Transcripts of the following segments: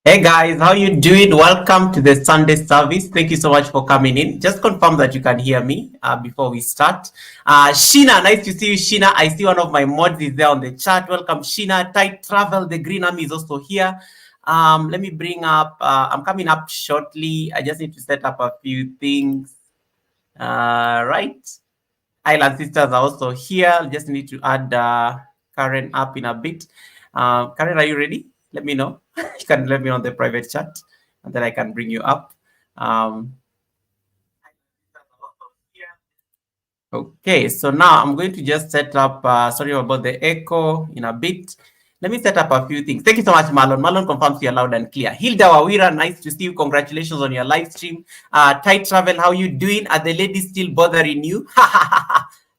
Hey guys, how you doing? Welcome to the Sunday service. Thank you so much for coming in. Just confirm that you can hear me before we start. Sheena, nice to see you, Sheena. I see one of my mods is there on the chat. Welcome, Sheena. Tight Travel, the Green Army is also here. Let me bring up, I'm coming up shortly. I just need to set up a few things. Right. Island Sisters are also here. Just need to add Karen up in a bit. Karen, are you ready? Let me know. You can let me on the private chat, and then I can bring you up. Um, okay, so now I'm going to just set up. Sorry about the echo in a bit. Let me set up a few things. Thank you so much, Marlon. Marlon confirms you're loud and clear. Hilda Wawira, nice to see you. Congratulations on your live stream. Tight Travel, how you doing? Are the ladies still bothering you?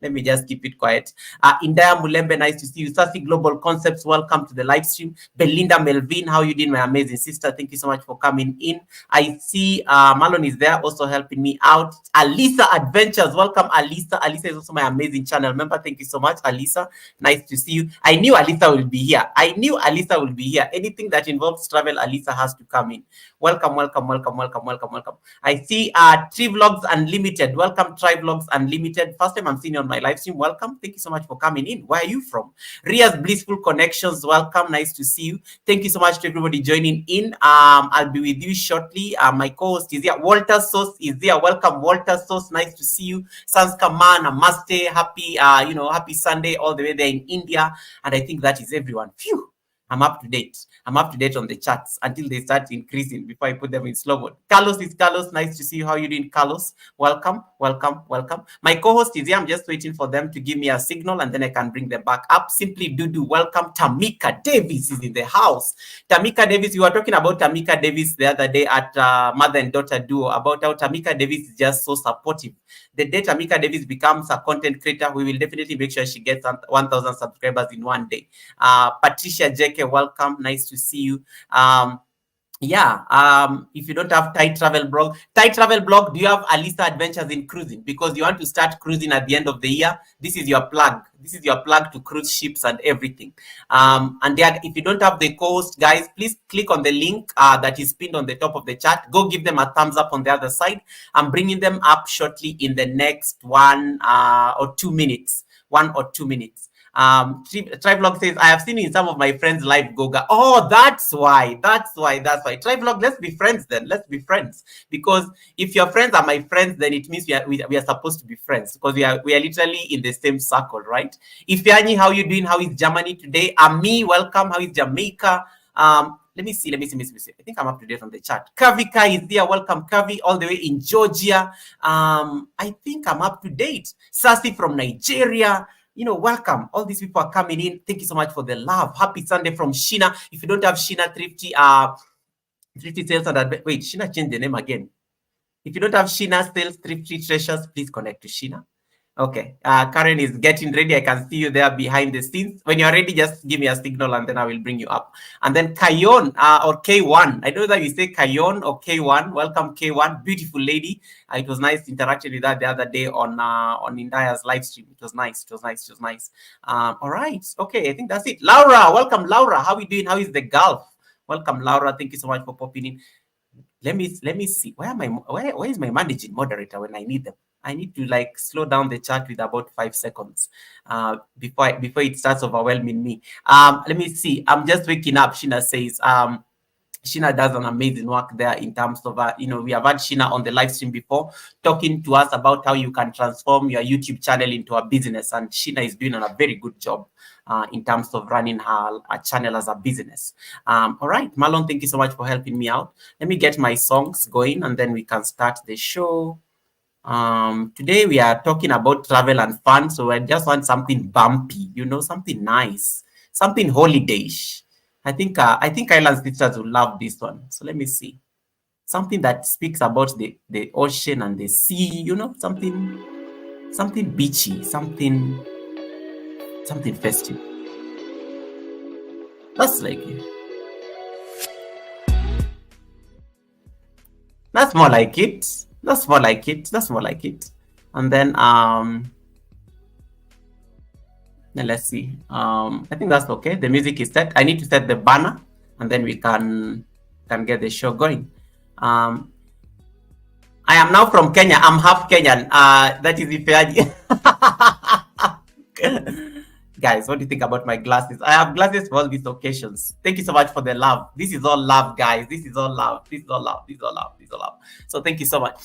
Let me just keep it quiet. Indaya Mulembe, nice to see you. Sassy Global Concepts, welcome to the live stream. Belinda Melvin, how you doing, my amazing sister? Thank you so much for coming in. I see Marlon is there also helping me out. Alisa Adventures, welcome, Alisa. Alisa is also my amazing channel member. Thank you so much, Alisa. Nice to see you. I knew Alisa will be here. I knew Alisa will be here. Anything that involves travel, Alisa has to come in. Welcome, welcome, welcome, welcome, welcome, welcome. I see Trivlogs Unlimited. Welcome, Trivlogs Unlimited. First time I'm seeing you on my live stream. Welcome. Thank you so much for coming in. Where are you from? Ria's Blissful Connections. Welcome. Nice to see you. Thank you so much to everybody joining in. I'll be with you shortly. My co-host is here. Walter Sauce is here. Welcome, Walter Sauce. Nice to see you. Sanskaman, Namaste. Happy, happy Sunday all the way there in India. And I think that is everyone. Phew. I'm up to date. I'm up to date on the charts until they start increasing before I put them in slow mode. Carlos is Carlos. Nice to see you. How you doing, Carlos? Welcome, welcome, welcome. My co-host is here. I'm just waiting for them to give me a signal and then I can bring them back up. Simply Dudu, welcome. Tamika Davis is in the house. Tamika Davis, we were talking about Tamika Davis the other day at Mother and Daughter Duo about how Tamika Davis is just so supportive. The day Tamika Davis becomes a content creator, we will definitely make sure she gets 1,000 subscribers in one day. Patricia JK, welcome. Nice to see you. If you don't have Tight Travel Blog, do you have Alisa Adventures in Cruising? Because you want to start cruising at the end of the year. This is your plug. This is your plug to cruise ships and everything. And then if you don't have the co-host, guys, please click on the link that is pinned on the top of the chat. Go give them a thumbs up on the other side. I'm bringing them up shortly in the next 1 or 2 minutes. 1 or 2 minutes. Trivlog says, I have seen in some of my friends live Goga. Oh, that's why. Trivlog, let's be friends then. Let's be friends. Because if your friends are my friends, then it means we are supposed to be friends because we are literally in the same circle, right? Ifeanyi, how you doing? How is Germany today? Ami, welcome. How is Jamaica? Let me see. I think I'm up to date on the chat. Kavika is there. Welcome, Kavi, all the way in Georgia. I think I'm up to date. Sassy from Nigeria. Welcome. All these people are coming in. Thank you so much for the love. Happy Sunday from Sheena. If you don't have Sheena Thrifty Sales and wait, Sheena changed the name again. If you don't have Sheena Sales Thrifty Treasures, please connect to Sheena. Okay. Karen is getting ready. I can see you there behind the scenes. When you're ready, just give me a signal and then I will bring you up. And then Kayon or K1. I don't know that you say Kayon or K1. Welcome, K1. Beautiful lady. It was nice interacting with her the other day on Indaya's live stream. It was nice. All right. Okay. I think that's it. Laura, welcome, Laura. How are we doing? How is the golf? Welcome, Laura. Thank you so much for popping in. Let me see. Where is my managing moderator when I need them? I need to slow down the chat with about 5 seconds before it starts overwhelming me. Let me see. I'm just waking up. Sheena says, Sheena does an amazing work there in terms of, we have had Sheena on the live stream before talking to us about how you can transform your YouTube channel into a business. And Sheena is doing a very good job in terms of running her channel as a business. All right, Marlon, thank you so much for helping me out. Let me get my songs going and then we can start the show. Today we are talking about travel and fun. So I just want something bumpy, something nice, something holiday-ish. I think Island Sisters will love this one. So let me see. Something that speaks about the ocean and the sea, something beachy, something festive. That's like it. That's more like it. That's more like it. And then let's see. I think that's okay. The music is set. I need to set the banner and then we can can get the show going. I am now from Kenya. I'm half Kenyan. That is Ifeaji. Guys, what do you think about my glasses? I have glasses for all these occasions. Thank you so much for the love. This is all love, guys. This is all love. This is all love. This is all love. This is all love. So thank you so much.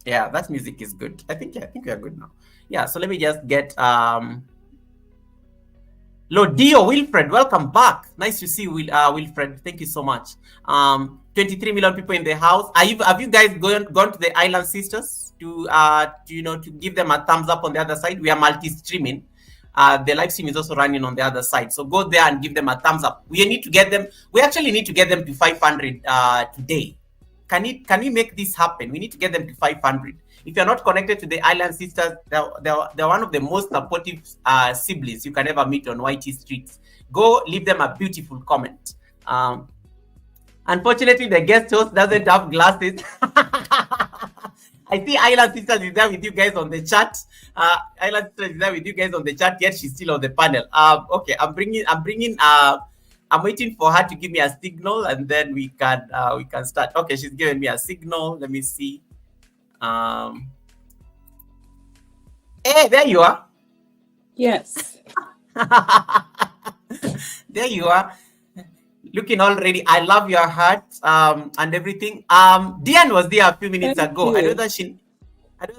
Yeah, that music is good. I think we are good now. Yeah, so let me just get Lodio Wilfred, welcome back. Nice to see you, Wilfred. Thank you so much. 23 million people in the house. Have you guys gone to the Island Sisters to to give them a thumbs up on the other side? We are multi-streaming. The live stream is also running on the other side. So go there and give them a thumbs up. We actually need to get them to 500 today. Can we make this happen? We need to get them to 500. If you're not connected to the Island Sisters, they're one of the most supportive siblings you can ever meet on YT streets. Go leave them a beautiful comment. Unfortunately, the guest host doesn't have glasses. I see Island Sisters is there with you guys on the chat. Island Sisters is there with you guys on the chat, yet she's still on the panel. Okay, I'm waiting for her to give me a signal, and then we can start. Okay, she's giving me a signal. Let me see. Hey, there you are. Yes. There you are. Looking already. I love your heart and everything. Diane was there a few minutes ago. I don't know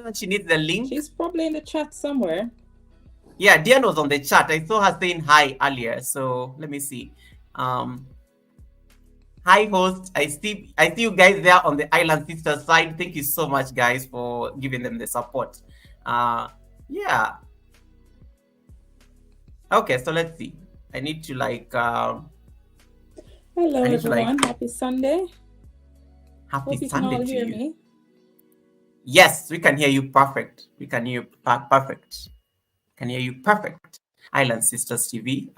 that she needs the link. She's probably in the chat somewhere. Yeah, Diane was on the chat. I saw her saying hi earlier. So let me see. Hi, host. I see you guys there on the Island Sisters side. Thank you so much, guys, for giving them the support. Yeah. Okay, so let's see. I need to hello, everyone. Happy Sunday. Happy Sunday all to hear you. Me. Yes, we can hear you perfect. We can hear you perfect. Can hear you perfect. Island Sisters TV,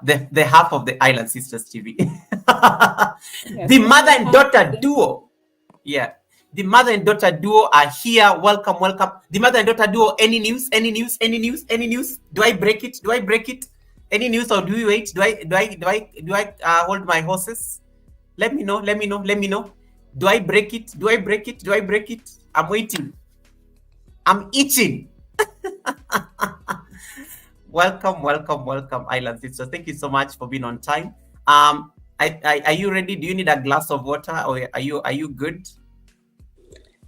the half of the Island Sisters TV. Yes, the mother and daughter duo. Yeah, the mother and daughter duo are here. Welcome. The mother and daughter duo. Any news? Do I break it? Any news, or do we wait? Do I hold my horses? Let me know. Do I break it? I'm waiting. I'm itching. Welcome, Island Sisters. Thank you so much for being on time. Are you ready? Do you need a glass of water, or are you good?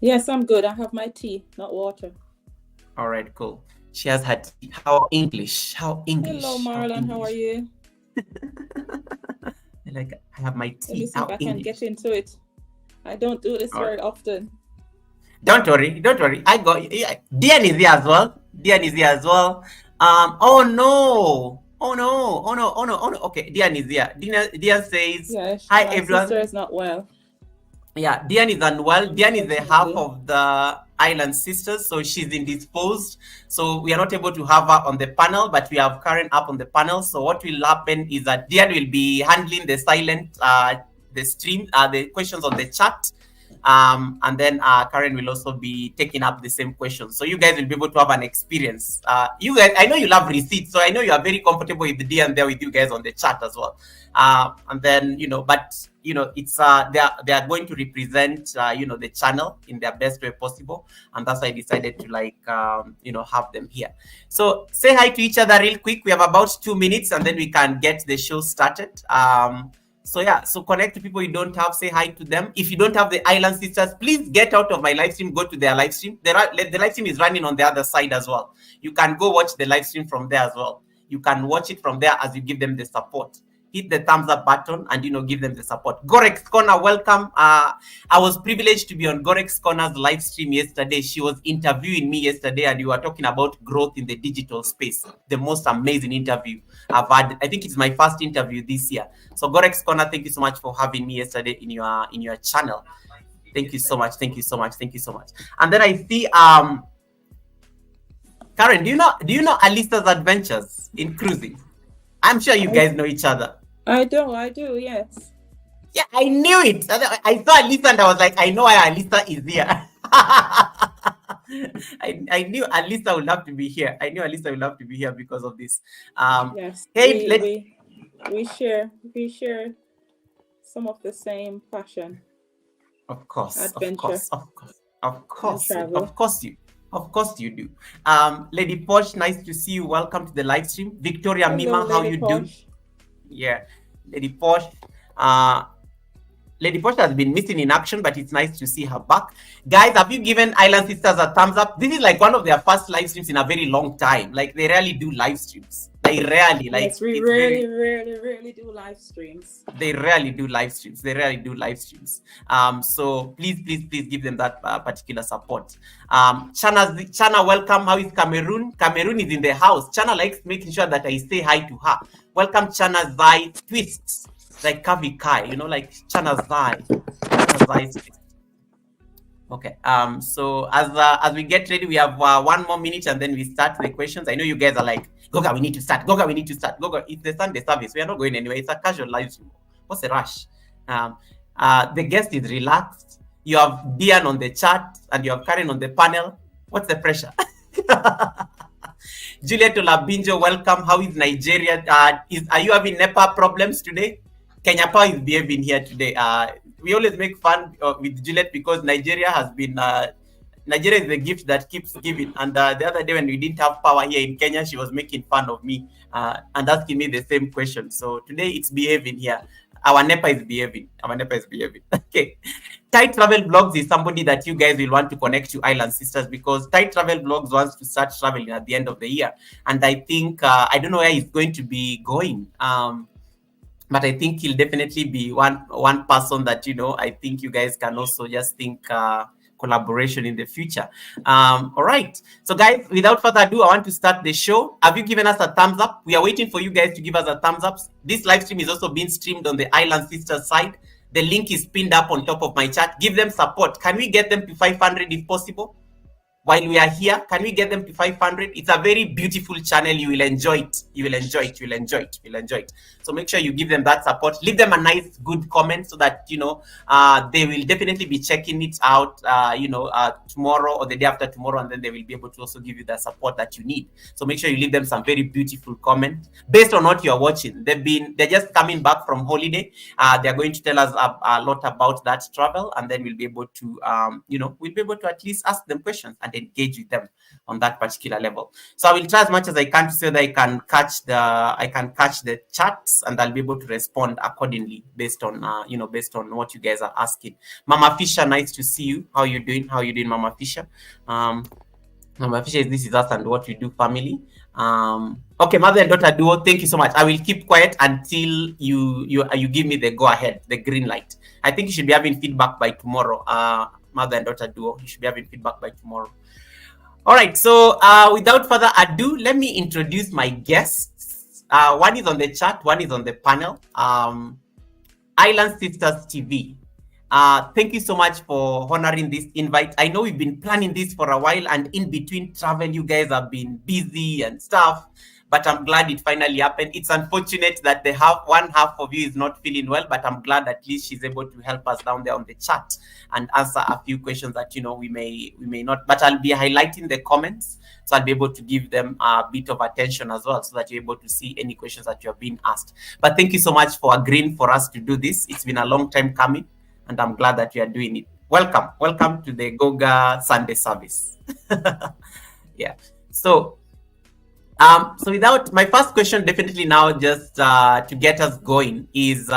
Yes, I'm good. I have my tea, not water. All right, cool. She has her tea. How English? Hello, Marlon. How are you? I have my tea. Let me see if I can get into it. I don't do this very often. Don't worry. I got. Diane is here as well. Oh no. Okay, Diane is here. Diane says, hi everyone. My sister is not well. Yeah, Diane is unwell. Diane is the half of the Island Sisters, so she's indisposed. So we are not able to have her on the panel, but we have Karen up on the panel. So what will happen is that Diane will be handling the silent, the stream, the questions on the chat. And then Karen will also be taking up the same questions. So you guys will be able to have an experience. You guys, I know you love receipts, so I know you are very comfortable with the Diane there with you guys on the chat as well. And then, it's they are going to represent, the channel in their best way possible. And that's why I decided to have them here. So say hi to each other real quick. We have about 2 minutes and then we can get the show started. So connect to people you don't have, say hi to them. If you don't have the Island Sisters, please get out of my live stream, go to their live stream. The live stream is running on the other side as well. You can go watch the live stream from there as well. You can watch it from there as you give them the support. Hit the thumbs up button and, give them the support. Gorex Corner, welcome. I was privileged to be on Gorex Corner's live stream yesterday. She was interviewing me yesterday and we were talking about growth in the digital space. The most amazing interview I've had. I think it's my first interview this year. So Gorex Corner, thank you so much for having me yesterday in your channel. Thank you so much. And then I see Karen, do you know Alista's adventures in cruising? I'm sure you guys know each other. I do, yes. Yeah, I knew it. I saw Alisa and I was like, I know why Alisa is here. I knew Alisa would love to be here. I knew Alisa would love to be here because of this. Yes, Hey, let's. we share some of the same passion, Of course, of adventure, course, of course, of and course, travel. of course you do. Lady Posh, nice to see you. Welcome to the live stream. Victoria Hello, Mima, how Lady you doing? Posh. Yeah, Lady Posh. Lady Posh has been missing in action, but it's nice to see her back. Guys, have you given Island Sisters a thumbs up? This is like one of their first live streams in a very long time. Like they rarely do live streams. They rarely, like Yes, we it's very. rarely do live streams. They rarely do live streams. They rarely do live streams. So please give them that particular support. Chana, welcome. How is Cameroon? Cameroon is in the house. Chana likes making sure that I say hi to her. Welcome, Chana Zai Twists. Like Kavi Kai, you know, like Chana Zai. Chana Zai Twists. Okay. So as we get ready, we have 1 more minute and then we start the questions. I know you guys are like, Goga, we need to start. Goga, we need to start. Goga, it's the Sunday service. We are not going anywhere. It's a casual live stream. What's the rush? The guest is relaxed. You have Dian on the chat and you have Karen on the panel. What's the pressure? Juliet Olabinjo, welcome. How is Nigeria? Are you having NEPA problems today? Kenya Power is behaving here today. We always make fun with Juliet because Nigeria has been. Nigeria is the gift that keeps giving. And the other day when we didn't have power here in Kenya, she was making fun of me and asking me the same question. So today it's behaving here. Our NEPA is behaving. Okay. Tight Travel Blogs is somebody that you guys will want to connect to Island Sisters because Tight Travel Blogs wants to start traveling at the end of the year. And I think, I don't know where he's going to be going. But I think he'll definitely be one person that, you know, I think you guys can also just think collaboration in the future. All right. So guys, without further ado, I want to start the show. Have you given us a thumbs up? We are waiting for you guys to give us a thumbs up. This live stream is also being streamed on the Island Sisters side. The link is pinned up on top of my chat. Give them support. Can we get them to 500 if possible? While we are here, can we get them to 500? It's a very beautiful channel. You will enjoy it. So make sure you give them that support. Leave them a nice, good comment so that, you know, they will definitely be checking it out, tomorrow or the day after tomorrow, and then they will be able to also give you the support that you need. So make sure you leave them some very beautiful comment based on what you are watching. They're just coming back from holiday. They're going to tell us a lot about that travel, and then we'll be able to, we'll be able to at least ask them questions and engage with them on that particular level. So I will try as much as I can to say that I can catch the chats and I'll be able to respond accordingly based on what you guys are asking. Mama Fisher, nice to see you. How you doing, Mama Fisher? Mama Fisher, this is us and what we do family. Okay, mother and daughter duo, thank you so much. I will keep quiet until you give me the go ahead, the green light. I think you should be having feedback by tomorrow. Mother and daughter duo, you should be having feedback by tomorrow. All right, so without further ado, let me introduce my guests. One is on the chat, one is on the panel. Island Sisters TV. Thank you so much for honoring this invite. I know we've been planning this for a while, and in between travel, you guys have been busy and stuff, but I'm glad it finally happened. It's unfortunate that one half of you is not feeling well, but I'm glad at least she's able to help us down there on the chat and answer a few questions that, you know, we may not, but I'll be highlighting the comments. So I'll be able to give them a bit of attention as well so that you're able to see any questions that you're being asked. But thank you so much for agreeing for us to do this. It's been a long time coming, and I'm glad that we are doing it. Welcome to the Goga Sunday service. Yeah. So without my first question, definitely now just to get us going is, who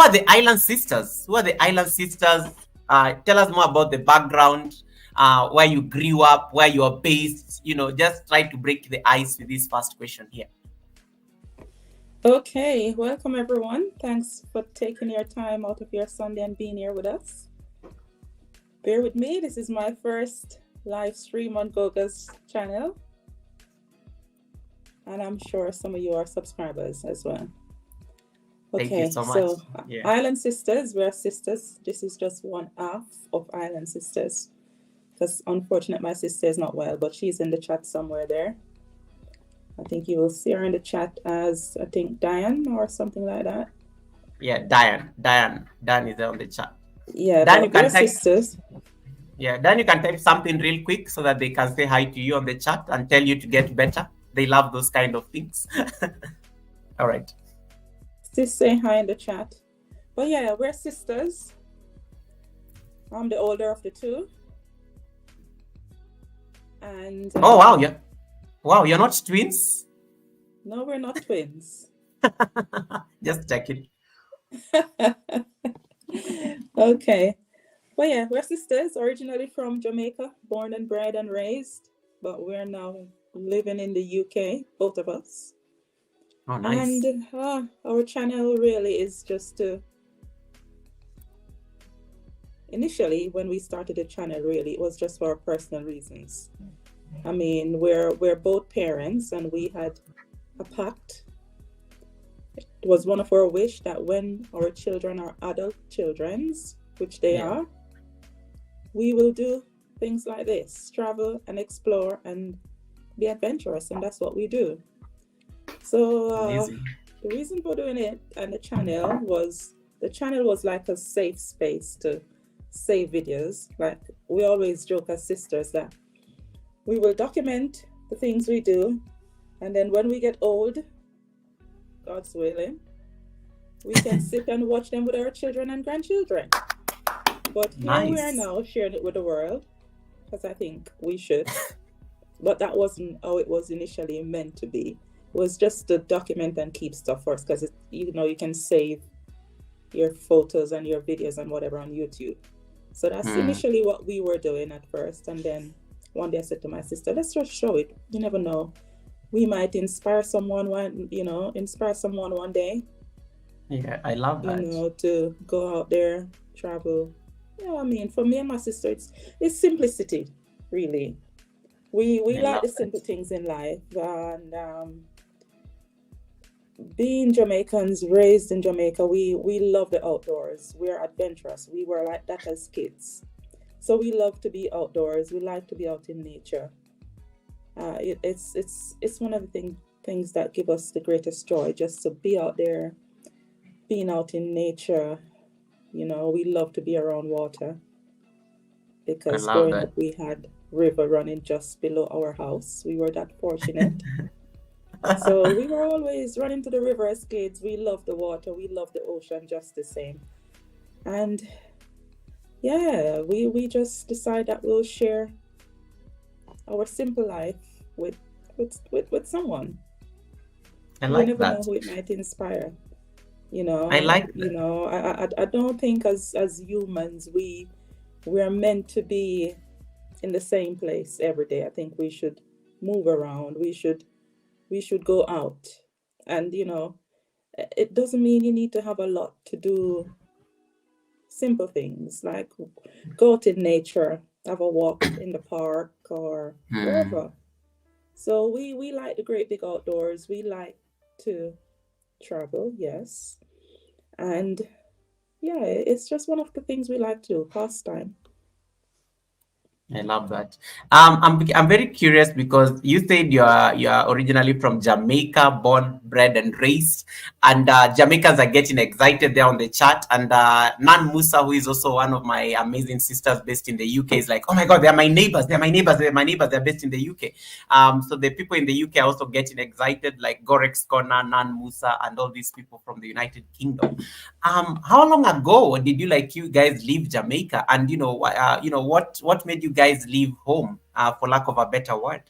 are the Island Sisters? Who are the Island Sisters? Tell us more about the background, where you grew up, where you are based. Just try to break the ice with this first question here. Okay, welcome everyone. Thanks for taking your time out of your Sunday and being here with us. Bear with me. This is my first live stream on Goga's channel. And I'm sure some of you are subscribers as well. Okay, thank you so much. So yeah. Island Sisters, we're sisters. This is just one half of Island Sisters. Because unfortunately, my sister is not well, but she's in the chat somewhere there. I think you will see her in the chat as, I think, Diane or something like that. Yeah, Diane is on the chat. Yeah, Diane, we're sisters. Yeah, then you can type something real quick so that they can say hi to you on the chat and tell you to get better. They love those kind of things. All right. Sis say hi in the chat. But yeah, we're sisters. I'm the older of the two. And oh wow, yeah. Wow, you're not twins? No, we're not twins. Just checking. Okay. Well, yeah, we're sisters, originally from Jamaica, born and bred and raised, but we're now living in the UK, both of us. Oh, nice. And our channel really is just to... Initially, when we started the channel, really, it was just for our personal reasons. I mean, we're both parents, and we had a pact. It was one of our wish that when our children are adult children's, which they are, we will do things like this, travel and explore and be adventurous, and that's what we do. So the reason for doing it and the channel was like a safe space to save videos. Like we always joke as sisters that we will document the things we do, and then when we get old, God's willing, we can sit and watch them with our children and grandchildren. But here we are now sharing it with the world, because I think we should. But that wasn't how it was initially meant to be. It was just to document and keep stuff first, because you can save your photos and your videos and whatever on YouTube. So that's initially what we were doing at first. And then one day I said to my sister, let's just show it. You never know. We might inspire someone one day. Yeah, I love that. To go out there, travel. Yeah, I mean, for me and my sister, it's simplicity, really. We like the simple things in life, and being Jamaicans, raised in Jamaica, we love the outdoors. We're adventurous. We were like that as kids, so we love to be outdoors. We like to be out in nature. It's one of the things that give us the greatest joy, just to be out there, being out in nature. We love to be around water, because growing up we had river running just below our house. We were that fortunate. So we were always running to the river as kids. We love the water. We love the ocean just the same. And yeah, we just decide that we'll share our simple life with someone. I like never that. know who it might inspire. I like that. I don't think as humans we're meant to be in the same place every day. I think we should move around. We should go out, and it doesn't mean you need to have a lot to do. Simple things like go out in nature, have a walk in the park or wherever. So we like the great big outdoors. We like to travel, yes, and yeah, it's just one of the things we like to do, pastime. I love that. I'm very curious, because you said you're originally from Jamaica, born, bred, and raised, and Jamaicans are getting excited there on the chat. And Nan Musa, who is also one of my amazing sisters based in the UK, is like, oh my God, they're my neighbors. They're my neighbors. They're my neighbors. They're based in the UK. So the people in the UK are also getting excited, like Gorex Corner, Nan Musa, and all these people from the United Kingdom. How long ago did you guys leave Jamaica? And what made you guys leave home, for lack of a better word?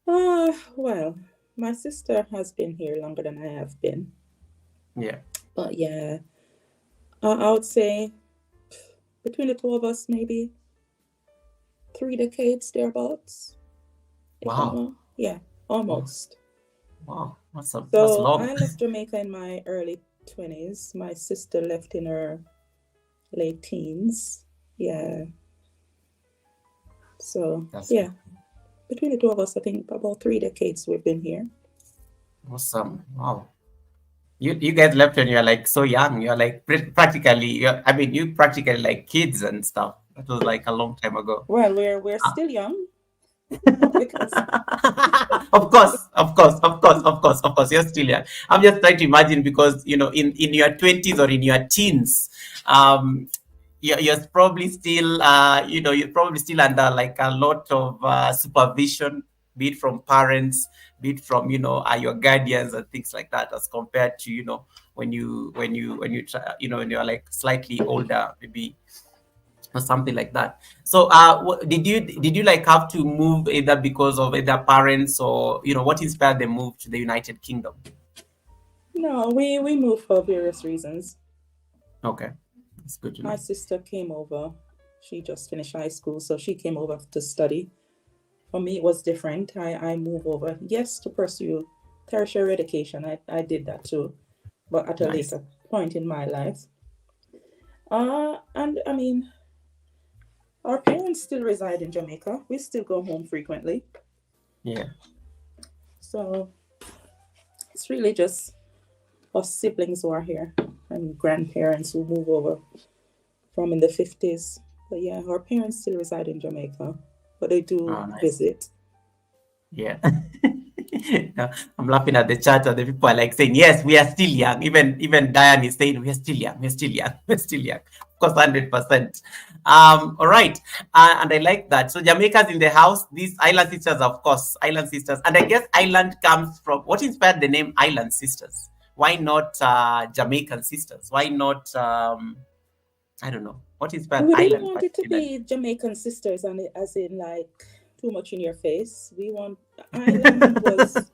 Well, my sister has been here longer than I have been. Yeah. But yeah, I would say between the two of us, maybe 3 decades thereabouts. Wow. Yeah, almost. Wow, that's long. I left Jamaica in my early 20s. My sister left in her late teens. Yeah. So yeah, between the two of us, I think about 3 decades we've been here. Awesome. Wow. You guys left when you're like so young. You're like practically like kids and stuff. That was like a long time ago. Well, we're still young. Because... of course, you're still young. I'm just trying to imagine, because in your 20s or in your teens, you're probably still, you're probably still under like a lot of supervision, be it from parents, be it from, your guardians and things like that, as compared to, when you try, when you're like slightly older, maybe, or something like that. So, did you like have to move either because of either parents, or what inspired the move to the United Kingdom? No, we moved for various reasons. Okay, it's good to My know. sister came over. She just finished high school, so she came over to study. For me, it was different. I moved over, yes, to pursue tertiary education. I did that too, but at a Nice. later point in my life. And I mean, our parents still reside in Jamaica. We still go home frequently. Yeah. So it's really just us siblings who are here and grandparents who move over from in the 50s. But yeah, our parents still reside in Jamaica, but they do Oh, nice. visit. Yeah. Yeah, I'm laughing at the chat, and the people are like saying, "Yes, we are still young." Even Diane is saying, "We are still young. We're still young. We're still young." Of course, 100%. All right, and I like that. So Jamaica's in the house. These Island Sisters, of course, Island Sisters, and I guess Island comes from what inspired the name Island Sisters. Why not Jamaican Sisters? Why not? I don't know. What inspired We didn't Island want it to particularly? be Jamaican sisters and as in like too much in your face. We want Island was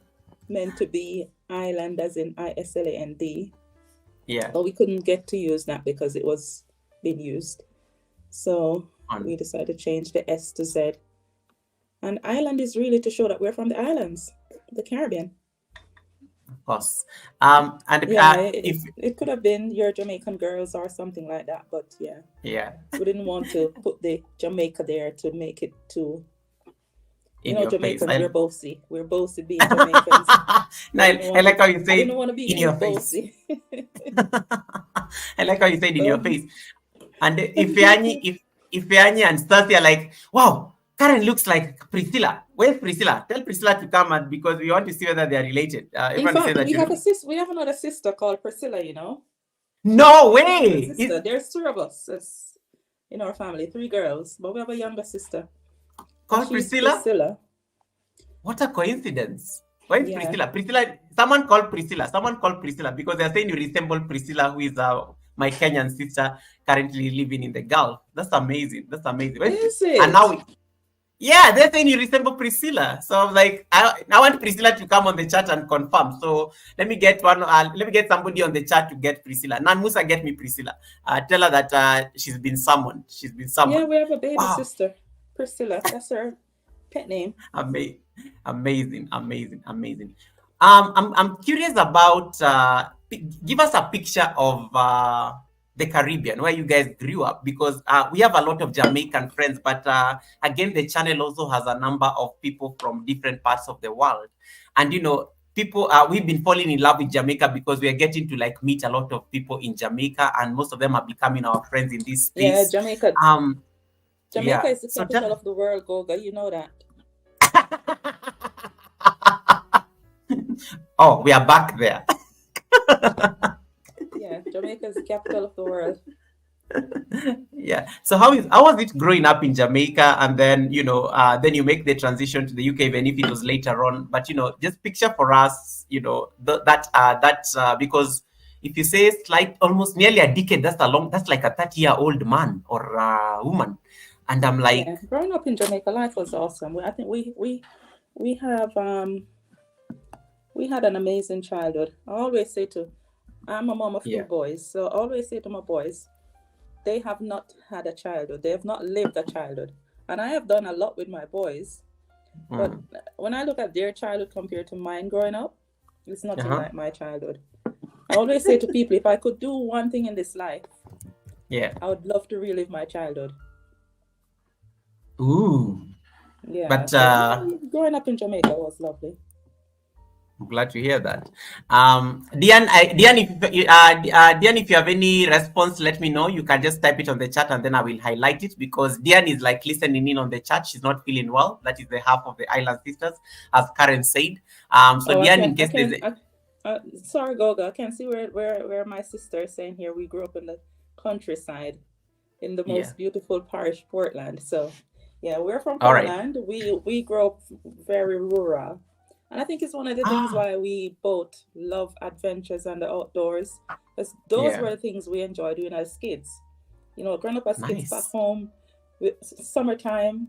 meant to be island as in Island, Yeah. but we couldn't get to use that because it was being used. So On. we decided to change the S to Z. And island is really to show that we're from the islands, the Caribbean. Of course. And Yeah, if it could have been your Jamaican girls or something like that, but yeah, yeah, we didn't want to put the Jamaica there to make it too. in your face. Jamaicans, we're bossy. We're bossy being Jamaicans. No, We didn't I want like it. how you I say didn't it want to be in too your face. bossy. I like how you say it in your So, face. And if Yanni and Stacy are like, wow, Karen looks like Priscilla. Where's Priscilla? Tell Priscilla to come, and because we want to see whether they are related. in Everyone say fact, that we have a sis. We have another sister called Priscilla. no We have a younger way. sister. There's three of us. It's in our family, three girls, but we have a younger sister, and Called she's Priscilla? Priscilla. What a coincidence. Why is Yeah. Priscilla? Priscilla, someone called Priscilla. Someone called Priscilla because they're saying you resemble Priscilla, who is my Kenyan sister currently living in the Gulf. That's amazing. That's amazing. Is And it? now, yeah, they're saying you resemble Priscilla. So I'm like, I want Priscilla to come on the chat and confirm. So let me get one. Let me get somebody on the chat to get Priscilla. Nan Musa, get me Priscilla. Tell her that she's been summoned. She's been Yeah, summoned. we have a baby Wow. sister, Priscilla. That's her pet name. Amazing, amazing, amazing. I'm curious about give us a picture of the Caribbean where you guys grew up, because we have a lot of Jamaican friends, but again, the channel also has a number of people from different parts of the world, and people we've been falling in love with Jamaica because we are getting to like meet a lot of people in Jamaica, and most of them are becoming our friends in this Yeah, space. Jamaica. Jamaica Yeah, is the so capital tell. of the world, Goga. You know that. Oh, we are back there. Yeah, Jamaica is the capital of the world. Yeah. So how was it growing up in Jamaica, and then then you make the transition to the UK, even if it was later on. But just picture for us, because if you say it's like almost nearly a decade, that's like a 30-year-old man or woman, and I'm like, Yeah, growing up in Jamaica, life was awesome. I think we have we had an amazing childhood. I always say to I'm a mom of two yeah, boys, so I always say to my boys, they have not had a childhood. They have not lived a childhood. And I have done a lot with my boys. But when I look at their childhood compared to mine growing up, it's nothing uh-huh, like my childhood. I always say to people, if I could do one thing in this life, yeah. I would love to relive my childhood. Ooh, Yeah, but so growing up in Jamaica was lovely. I'm glad to hear that. Diane, Diane, if you have any response, let me know. You can just type it on the chat, and then I will highlight it, because Diane is like listening in on the chat. She's not feeling well. That is the half of the Island Sisters, as Karen said. So Oh, Diane, in case there's sorry, Goga, I can see where my sister is saying here we grew up in the countryside. in the Yeah. most beautiful parish, Portland. So, yeah, we're from All right. Portland. We grew up very rural, and I think it's one of the things Ah, why we both love adventures and the outdoors, because those yeah. were the things we enjoyed doing as kids. Growing up as kids back Nice. home, summertime,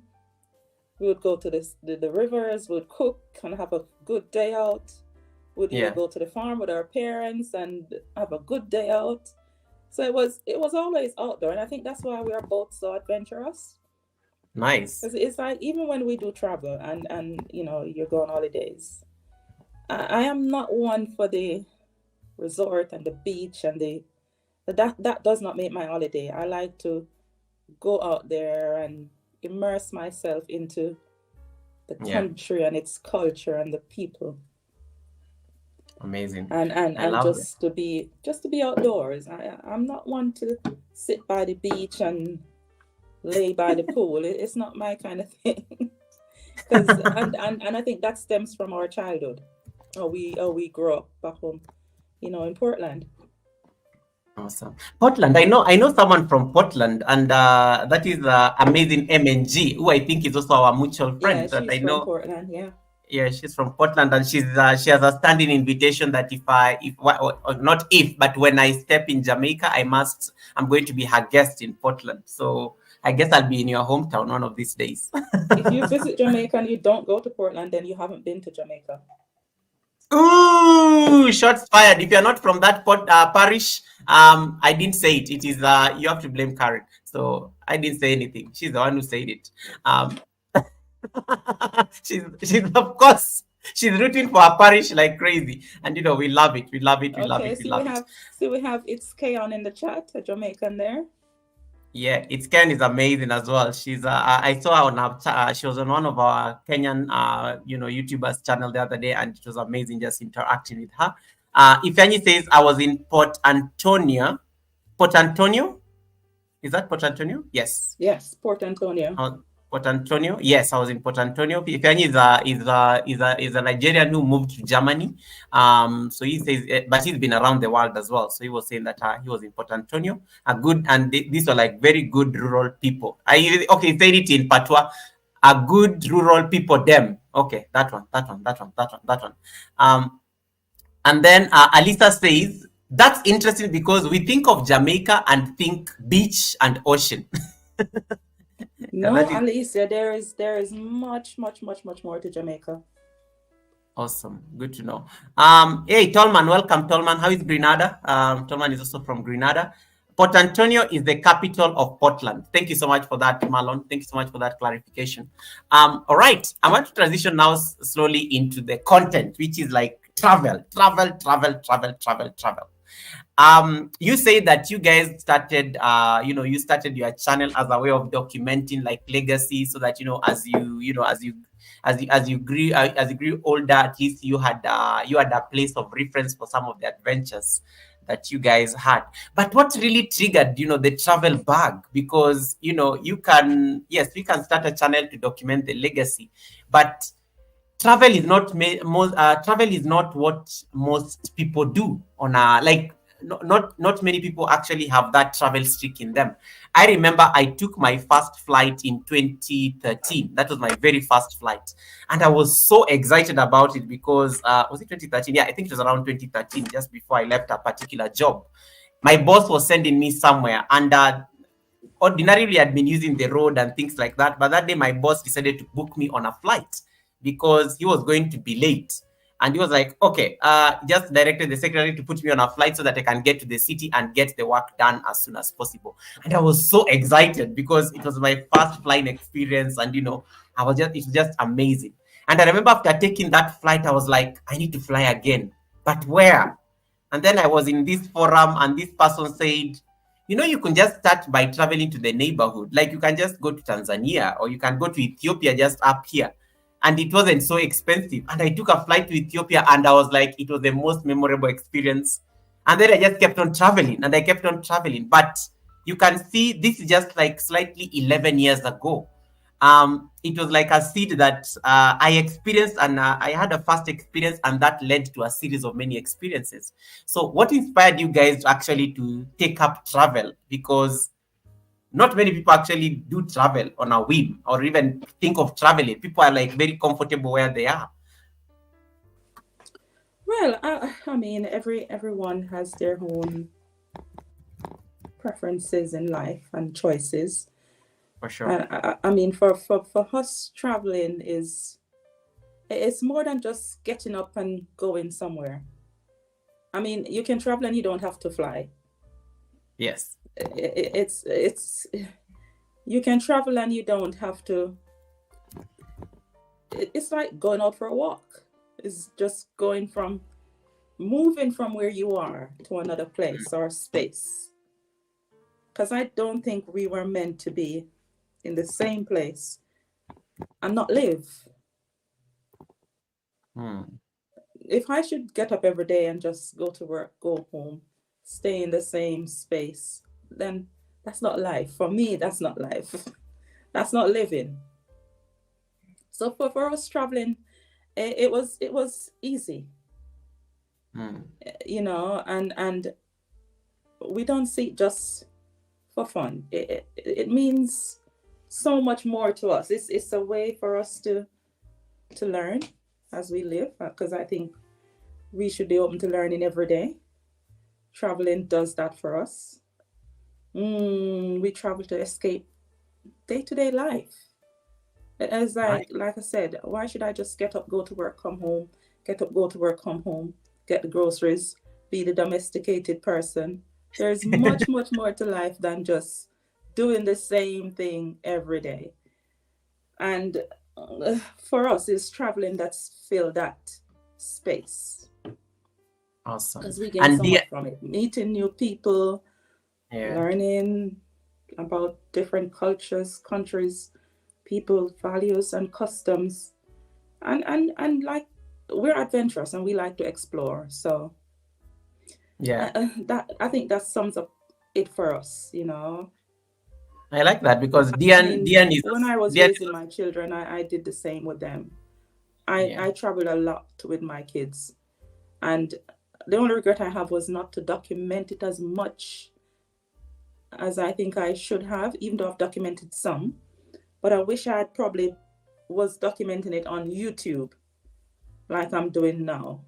we would go to the rivers, we'd cook and have a good day out. We'd either Yeah. go to the farm with our parents and have a good day out. So it was always outdoor, and I think that's why we are both so adventurous. Nice. Because it's like even when we do travel and you're going holidays, I am not one for the resort and the beach and that does not make my holiday. I like to go out there and immerse myself into the Yeah. country and its culture and the people, Amazing. I and love it. just to be outdoors. I'm not one to sit by the beach and lay by the pool. It's not my kind of thing. Because and I think that stems from our childhood. We grew up back home, in Portland. Awesome. Portland. I know someone from Portland, and that is amazing MNG, who I think is also our mutual Yeah, friend. And she's I from know, Portland. Yeah. yeah, she's from Portland, and she has a standing invitation that if not if, but when I step in Jamaica, I'm going to be her guest in Portland. So I guess I'll be in your hometown one of these days. If you visit Jamaica and you don't go to Portland, then you haven't been to Jamaica. Ooh, shots fired. If you're not from that parish, I didn't say it. It is you have to blame Karen. So I didn't say anything. She's the one who said it. Um, she's of course she's rooting for her parish like crazy, and we love it. We love it. We love Okay, it. We see we love it. have see we have it's Kayon in the chat, a Jamaican there. Yeah, it's Ken is amazing as well. She's I saw her on she was on one of our Kenyan YouTubers channel the other day, and it was amazing just interacting with her. Ifeanyi says I was in Port Antonio. Port Antonio? Is that Port Antonio? Yes. Yes, Port Antonio. Port Antonio. Yes, I was in Port Antonio. Ifeanyi is a Nigerian who moved to Germany. So he says, but he's been around the world as well. So he was saying that he was in Port Antonio. These were like very good rural people. He said it in Patois. A good rural people. Them. Okay, that one. And then Alisa says, that's interesting because we think of Jamaica and think beach and ocean. No, That is Alicia, there is much, much, much, much more to Jamaica. awesome. Good to know. Hey, Tolman, welcome, Tolman. How is Grenada? Tolman is also from Grenada. Port Antonio is the capital of Portland. Thank you so much for that, Marlon. Thank you so much for that clarification. All right. I want to transition now slowly into the content, which is like travel. You say that you guys started you started your channel as a way of documenting like legacy, so that as you grew older, at least you had a place of reference for some of the adventures that you guys had. But what really triggered the travel bug? Because you can, yes, we can start a channel to document the legacy, but travel is not what most people do on a like not many people actually have that travel streak in them. I remember I took my first flight in 2013. That was my very first flight, and I was so excited about it because was it 2013? Yeah, I think it was around 2013, just before I left a particular job. My boss was sending me somewhere, and ordinarily I'd been using the road and things like that, but that day my boss decided to book me on a flight because he was going to be late. And he was like, okay, just directed the secretary to put me on a flight so that I can get to the city and get the work done as soon as possible. And I was so excited because it was my first flying experience, and it was just amazing. And I remember after taking that flight, I was like, I need to fly again, but where? And then I was in this forum, and this person said, you can just start by traveling to the neighborhood. Like you can just go to Tanzania, or you can go to Ethiopia just up here. And it wasn't so expensive. And I took a flight to Ethiopia, and I was like, it was the most memorable experience. And then I just kept on traveling, and I kept on traveling. But you can see this is just like slightly 11 years ago. It was like a seed that I experienced, and I had a first experience, and that led to a series of many experiences. So what inspired you guys actually to take up travel? Because not many people actually do travel on a whim or even think of traveling. People are like very comfortable where they are. Well, I mean, everyone has their own preferences in life and choices. For sure. And I mean, for us, traveling it's more than just getting up and going somewhere. I mean, you can travel and you don't have to fly. Yes. It's you can travel and you don't have to. It's like going out for a walk. It's just moving from where you are to another place or space. Because I don't think we were meant to be in the same place and not live. If I should get up every day and just go to work, go home, stay in the same space, then that's not life. For me, that's not life. That's not living. So for us traveling, it was easy, you know, and we don't see it just for fun. It means so much more to us. It's a way for us to learn as we live, because I think we should be open to learning every day. Traveling does that for us. We travel to escape day-to-day life. As Right. like I said, why should I just get up, go to work, come home, get up, go to work, come home, get the groceries, be the domesticated person? There's much, much more to life than just doing the same thing every day. And for us, it's traveling that's filled that space. Awesome. Because we gain And so much from it. Meeting new people, yeah. learning about different cultures, countries, people, values, and customs. And like, we're adventurous and we like to explore. So Yeah. that I think that sums up it for us, you know. I like that because I mean, when I was Dian raising my children, I did the same with them. yeah. I traveled a lot with my kids. And the only regret I have was not to document it as much as I think I should have, even though I've documented some. But I wish I had probably was documenting it on YouTube like I'm doing now.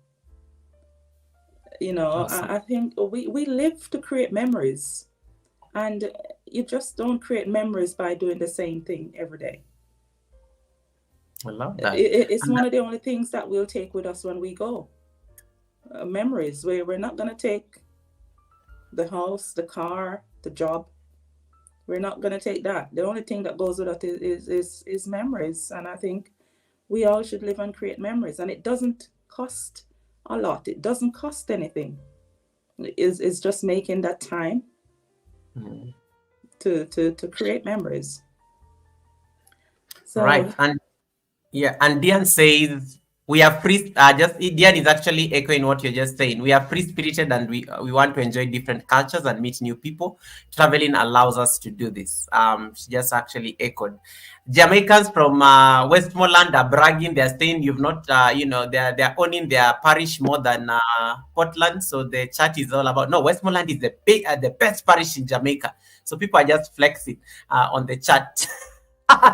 You know, Awesome. I think we live to create memories. And you just don't create memories by doing the same thing every day. I love that. It's And one of the only things that we'll take with us when we go. Memories where we're not going to take the house, the car, the job. We're not going to take that. The only thing that goes with it is memories. And I think we all should live and create memories. And it doesn't cost a lot. It doesn't cost anything. It's just making that time to create memories. So right. And yeah, and Dian says we are free. Just Dian is actually echoing what you're just saying. We are free spirited and we want to enjoy different cultures and meet new people. Traveling allows us to do this. She just actually echoed. Jamaicans from Westmoreland are bragging. They're saying you've not, they're owning their parish more than Portland. So the chat is all about no. Westmoreland is the best parish in Jamaica. So people are just flexing on the chat.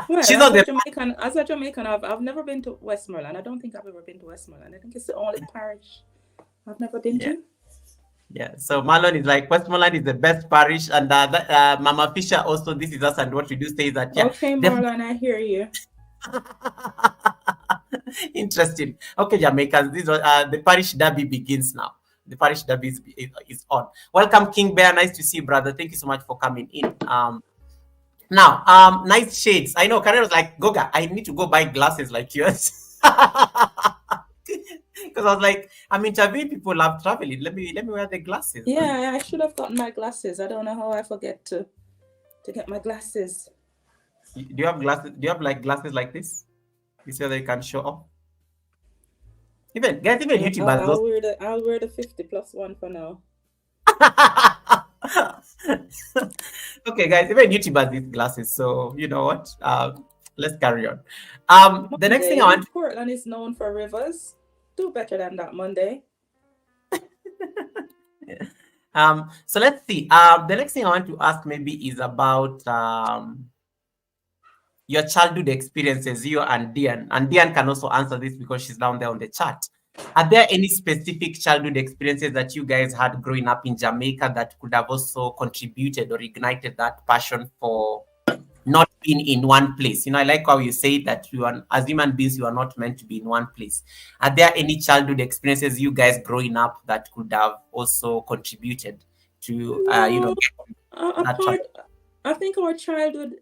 well, She's on the As a Jamaican, I've never been to Westmoreland. I don't think I've ever been to Westmoreland. I think it's the only parish I've never been yeah. to. Yeah, so Marlon is like Westmoreland is the best parish, and Mama Fisher also. This is us, and what we do say that Okay, Marlon, I hear you. interesting. Okay, Jamaicans, this the parish derby begins now. The parish derby is on. Welcome, King Bear. Nice to see you, brother. Thank you so much for coming in. Now, nice shades. I know Karen was like, Goga, I need to go buy glasses like yours. Because I was like, I'm interviewing people who love traveling. Let me wear the glasses. Yeah, I should have gotten my glasses. I don't know how I forget to get my glasses. Do you have glasses? Do you have like glasses like this? This way they can show off. Even guys, even YouTubers. I'll wear the 50+1 for now. Okay, guys, even YouTubers need glasses. So you know what? Let's carry on. The next thing I want. Portland is known for rivers. Do better than that, Monday. So let's see. The next thing I want to ask maybe is about your childhood experiences, you and Dian. And Dian can also answer this because she's down there on the chat. Are there any specific childhood experiences that you guys had growing up in Jamaica that could have also contributed or ignited that passion for not being in one place? You know, I like how you say that you are, as human beings, you are not meant to be in one place. Are there any childhood experiences you guys growing up that could have also contributed to, you know, No, that travel? I think our childhood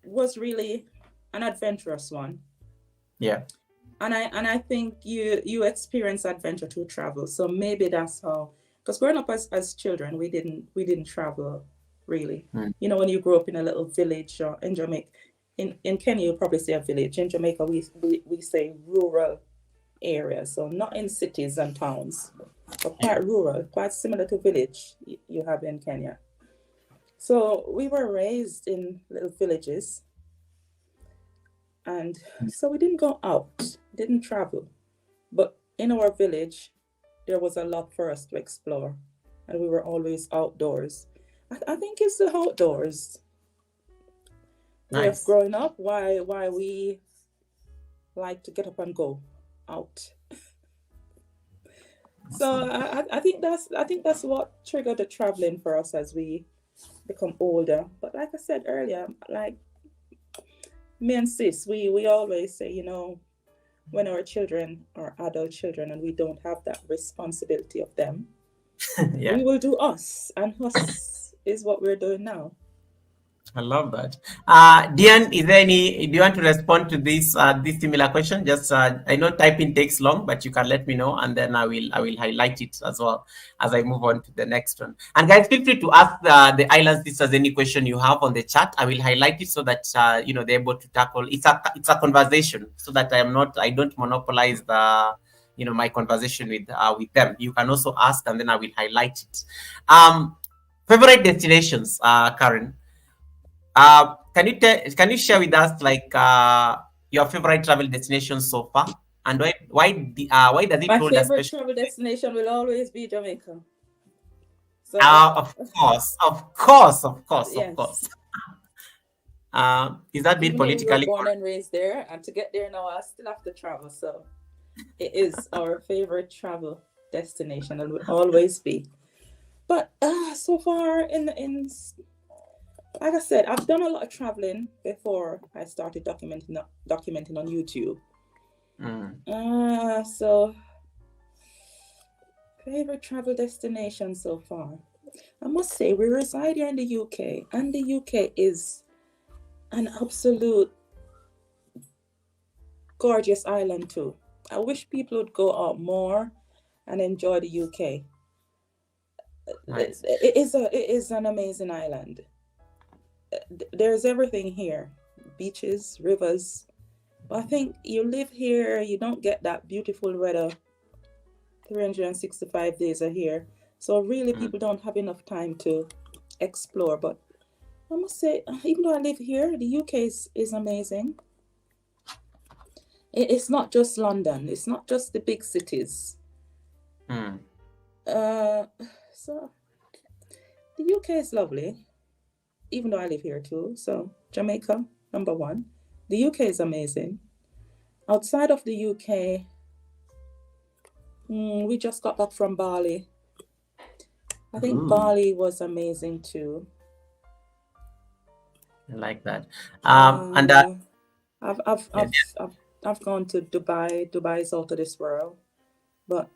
was really an adventurous one. Yeah. And I think you experience adventure through travel. So maybe that's how, because growing up as children, we didn't travel really. Mm. You know, when you grow up in a little village or in Jamaica, in Kenya you probably say a village. In Jamaica we say rural areas, so not in cities and towns, but quite rural, quite similar to village you have in Kenya. So we were raised in little villages, and so we didn't go out, didn't travel. But in our village, there was a lot for us to explore, and we were always outdoors. I think it's the outdoors way of Nice. growing up. Why we like to get up and go out. So I think that's what triggered the traveling for us as we become older. But like I said earlier, like me and sis, we always say, you know, when our children are adult children and we don't have that responsibility of them, Yeah. we will do us, and us is what we're doing now. I love that. Dian, is there any? Do you want to respond to this similar question? Just I know typing takes long, but you can let me know, and then I will highlight it as well as I move on to the next one. And guys, feel free to ask the Island Sisters any question you have on the chat. I will highlight it so that you know they're able to tackle. It's a conversation, so that I don't monopolize the my conversation with them. You can also ask, and then I will highlight it. Favorite destinations, Karen. Can you share with us like your favorite travel destination so far, and why does it My hold a favorite special? travel destination will always be Jamaica. So Of course, of course, of course, of course. yes, Is that being even though we were politically born correct? and raised there, and to get there now, I still have to travel. So it is our favorite travel destination and will always be. But so far in like I said, I've done a lot of traveling before I started documenting on YouTube. So favorite travel destination so far. I must say we reside here in the UK, and the UK is an absolute gorgeous island too. I wish people would go out more and enjoy the UK. Nice. It is an amazing island. There's everything here, beaches, rivers. But I think you live here, you don't get that beautiful weather 365 days a year. So really people don't have enough time to explore. But I must say, even though I live here, the UK is amazing. It's not just London, it's not just the big cities. So the UK is lovely, even though I live here too. So Jamaica, number one. The UK is amazing. Outside of the UK, we just got back from Bali. I think Bali was amazing too. I like that. I've gone to Dubai. Dubai is out of this world. But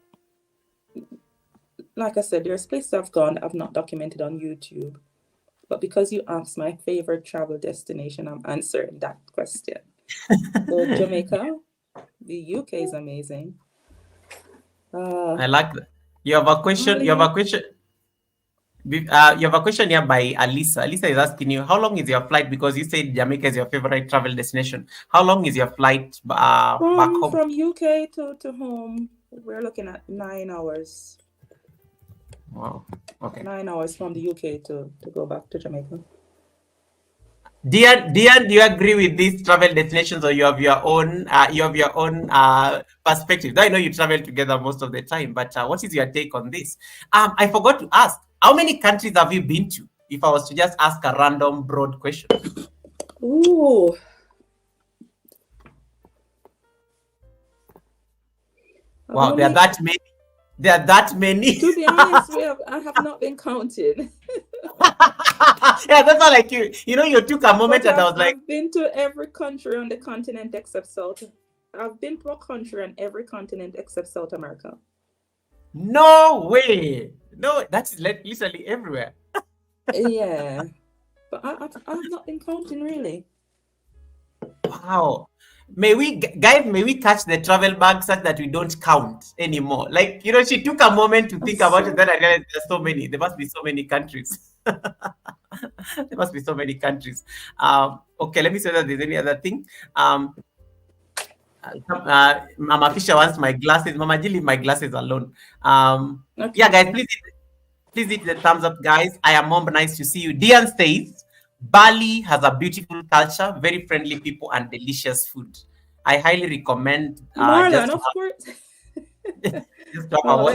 like I said, there's places I've gone I've not documented on YouTube. But because you asked my favorite travel destination, I'm answering that question. So Jamaica, the UK is amazing. I like that. You have a question. You have Bali, a question. You have a question here by Alisa. Alisa is asking you, how long is your flight? Because you said Jamaica is your favorite travel destination. How long is your flight back home? from UK to home, we're looking at 9 hours. Wow. Okay. 9 hours from the UK to go back to Jamaica. Dian, do you agree with these travel destinations, or you have your own perspective? Though I know you travel together most of the time, but what is your take on this? I forgot to ask, how many countries have you been to? If I was to just ask a random broad question. Ooh. Wow, there are that many. There are that many. To be honest, I have not been counting. Yeah, that's not like you. You know, you took a moment But and I was like, I've been to every country on the continent except South. I've been to a country on every continent except South America. no way. No, that's literally everywhere. Yeah, but I've not been counting really. Wow. May we catch the travel bag such that we don't count anymore. Like, you know, she took a moment to think about it. Then I realized there's so many. There must be so many countries. There must be so many countries. Okay, let me see that there's any other thing. Mama Fisher wants my glasses. Mama G, leave my glasses alone. Okay. Yeah, guys, please hit the thumbs up, guys. I am Mom. Nice to see you. Dian says, Bali has a beautiful culture, very friendly people, and delicious food. I highly recommend. Marlon, of course. Let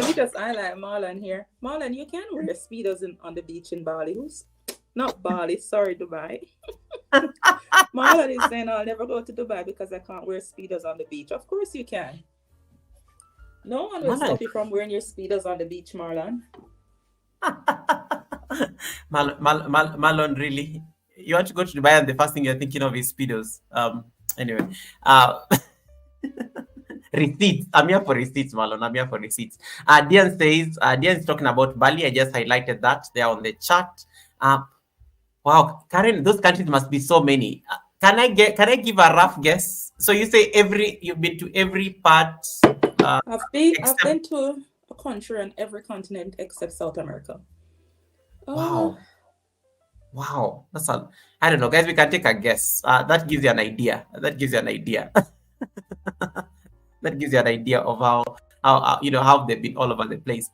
me just highlight Marlon here. Marlon, you can wear speedos on the beach in Bali. Not Bali, sorry, Dubai. Marlon is saying I'll never go to Dubai because I can't wear speedos on the beach. Of course you can. No one will stop you from wearing your speedos on the beach, Marlon. Marlon, really? You want to go to Dubai and the first thing you're thinking of is speedos. Anyway, receipts. I'm here for receipts, Marlon. I'm here for receipts. Dian says, Dian is talking about Bali. I just highlighted that there on the chat. Wow, Karen, those countries must be so many. Can I give a rough guess? So you say you've been to every part. I've been to a country on every continent except South America. Wow. Wow, that's all. I don't know, guys. We can take a guess. That gives you an idea. That gives you an idea. That gives you an idea of how they've been all over the place.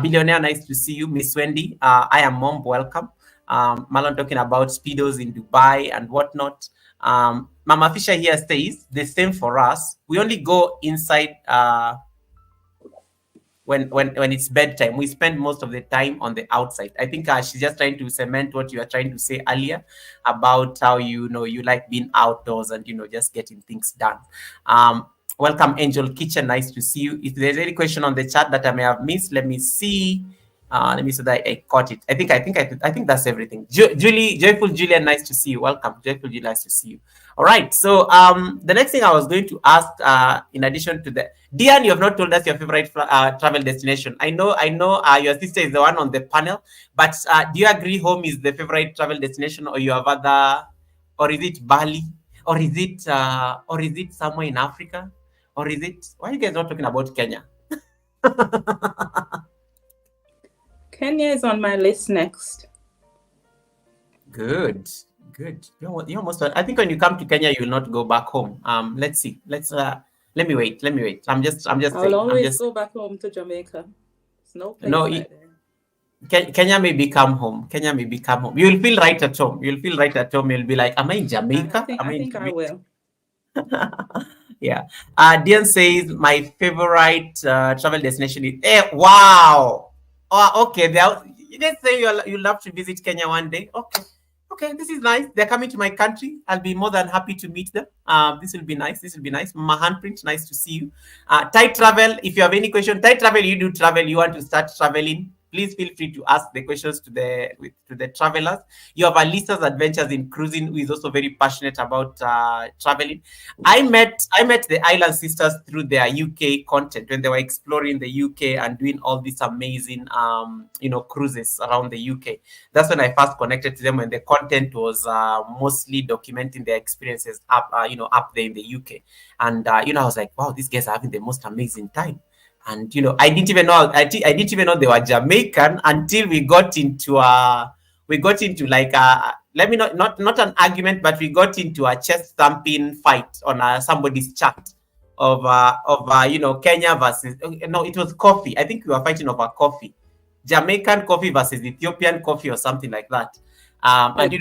Billionaire, nice to see you. Miss Wendy, I am Mom. Welcome. Marlon talking about speedos in Dubai and whatnot. Mama Fisher here says the same for us. We only go inside when it's bedtime. We spend most of the time on the outside. I think she's just trying to cement what you were trying to say earlier about how you like being outdoors and just getting things done. Welcome, Angel Kitchen. Nice to see you. If there's any question on the chat that I may have missed, let me see. Let me see that I caught it. I think that's everything. Joyful Julia, nice to see you. Welcome, Joyful Julia, nice to see you. All right. So the next thing I was going to ask, in addition to that, Dian, you have not told us your favorite travel destination. I know your sister is the one on the panel, but do you agree home is the favorite travel destination, or you have other, or is it Bali, or is it somewhere in Africa, or is it? Why are you guys not talking about Kenya? Kenya is on my list next. Good. You're almost. I think when you come to Kenya, you will not go back home. Let's see. Let me wait. I'm just. I'll always go back home to Jamaica. It's no place like there. Kenya may become home. You will feel right at home. You'll be like, am I in Jamaica? I think I will. Yeah. Dian says my favorite travel destination is. Wow. Oh, okay. You guys say you love to visit Kenya one day. Okay, this is nice. They're coming to my country. I'll be more than happy to meet them. This will be nice. My handprint, nice to see you. Tight travel. If you have any question, tight travel, you do travel. You want to start traveling, please feel free to ask the questions to the travelers. You have Alisa's Adventures in Cruising, who is also very passionate about traveling. I met the Island Sisters through their UK content when they were exploring the UK and doing all these amazing cruises around the UK. That's when I first connected to them, when the content was mostly documenting their experiences up there in the UK. And I was like, wow, these guys are having the most amazing time. And I didn't even know they were Jamaican until we got into like not an argument, but we got into a chest thumping fight on somebody's chat of Kenya versus, no, it was coffee. I think we were fighting over coffee, Jamaican coffee versus Ethiopian coffee or something like that. And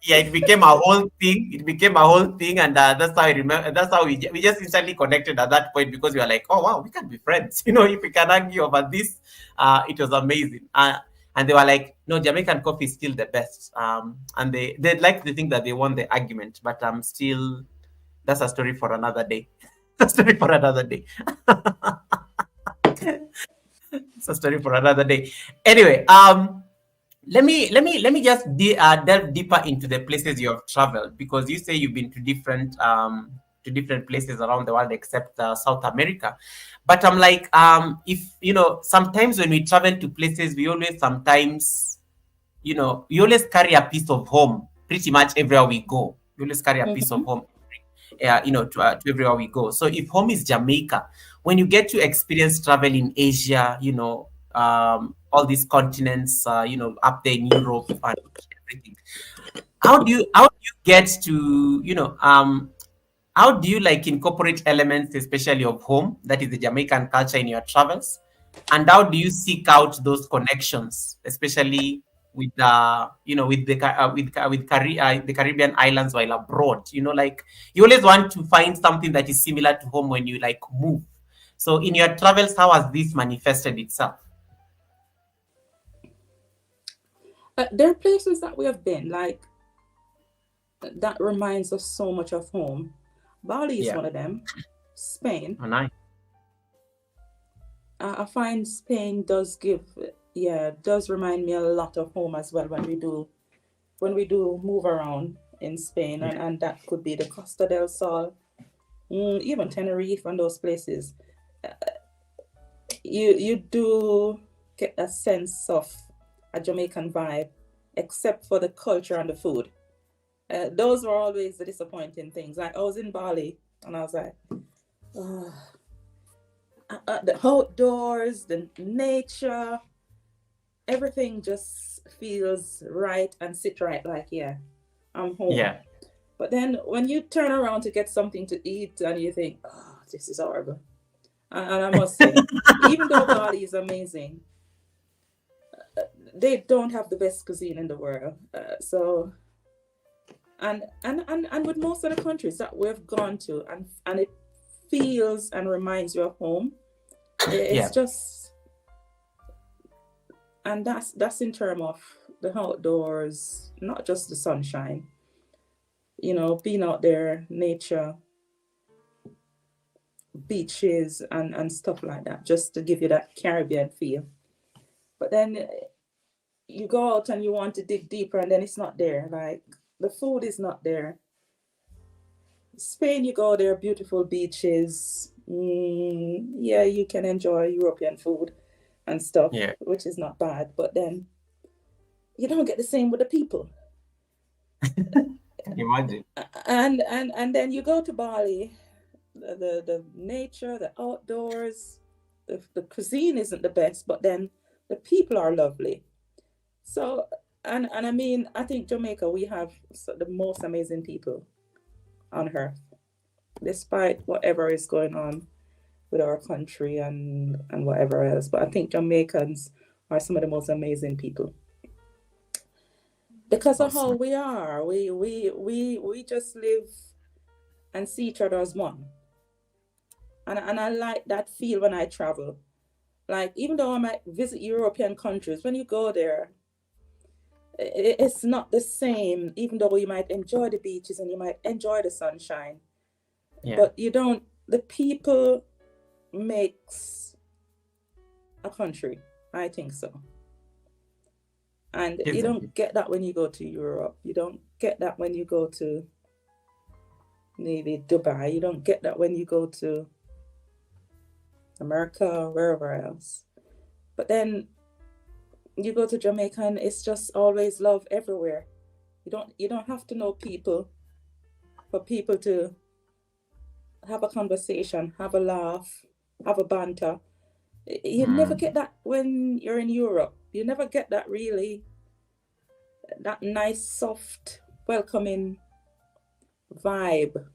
Yeah, it became a whole thing. It became a whole thing, and that's how I remember. That's how we just instantly connected at that point because we were like, oh wow, we can be friends. If we can argue over this, it was amazing. And they were like, no, Jamaican coffee is still the best. And they like to think that they won the argument, but still, that's a story for another day. A story for another day. It's a story for another day. Anyway, let me just delve deeper into the places you have traveled, because you say you've been to different places around the world except South America. But I'm like, if sometimes when we travel to places, we always sometimes we always carry a piece of home pretty much everywhere we go. We always carry a piece of Mhm. home, to everywhere we go. So if home is Jamaica, when you get to experience travel in Asia, all these continents, up there in Europe and everything, how do you get to, how do you like incorporate elements, especially of home, that is the Jamaican culture, in your travels? And how do you seek out those connections, especially with with the Caribbean islands while abroad? Like you always want to find something that is similar to home when you like move. So in your travels, how has this manifested itself? There are places that we have been, like, that reminds us so much of home. Bali is Yeah. one of them. Spain. Oh, nice. I find Spain does does remind me a lot of home as well when we do move around in Spain, Yeah. and that could be the Costa del Sol, even Tenerife and those places. You do get a sense of a Jamaican vibe, except for the culture and the food. Those were always the disappointing things. Like, I was in Bali and I was like, oh, the outdoors, the nature, everything just feels right and sit right. Like, yeah, I'm home. Yeah. But then when you turn around to get something to eat and you think, oh, this is horrible. And I must say, even though Bali is amazing, they don't have the best cuisine in the world. So, and with most of the countries that we've gone to, and it feels and reminds you of home. It's Yeah. just, and that's in terms of the outdoors, not just the sunshine. Being out there, nature, beaches, and stuff like that, just to give you that Caribbean feel. But then you go out and you want to dig deeper, and then it's not there. Like, the food is not there. Spain, you go there, beautiful beaches. Yeah, you can enjoy European food and stuff, Yeah. which is not bad. But then you don't get the same with the people. Can you imagine? And then you go to Bali, the nature, the outdoors, the cuisine isn't the best, but then the people are lovely. So, and I mean, I think Jamaica, we have the most amazing people on earth, despite whatever is going on with our country and whatever else. But I think Jamaicans are some of the most amazing people because of how Awesome. we are. We just live and see each other as one. And I like that feel when I travel. Like, even though I might visit European countries, when you go there, it's not the same. Even though you might enjoy the beaches and you might enjoy the sunshine, Yeah. but you don't. The people makes a country. I think so. And you Isn't it? don't get that when you go to Europe. You don't get that when you go to maybe Dubai. You don't get that when you go to America or wherever else. But then you go to Jamaica and it's just always love everywhere. You don't have to know people for people to have a conversation, have a laugh, have a banter. You never Mm. get that when you're in Europe. You never get that really, that nice, soft, welcoming vibe.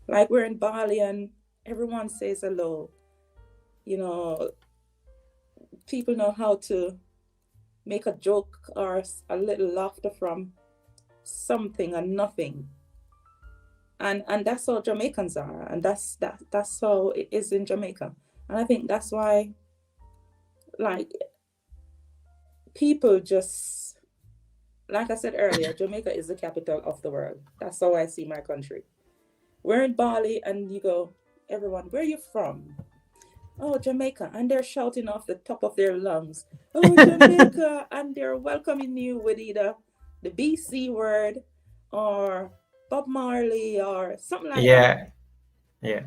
Like, we're in Bali and everyone says hello. You know, people know how to make a joke or a little laughter from something and nothing. And that's how Jamaicans are, and that's how it is in Jamaica. And I think that's why, like, people just, like I said earlier, Jamaica is the capital of the world. That's how I see my country. We're in Bali, and you go, everyone, where are you from? Oh, Jamaica. And they're shouting off the top of their lungs, oh, Jamaica. And they're welcoming you with either the BC word or Bob Marley or something like that. Yeah.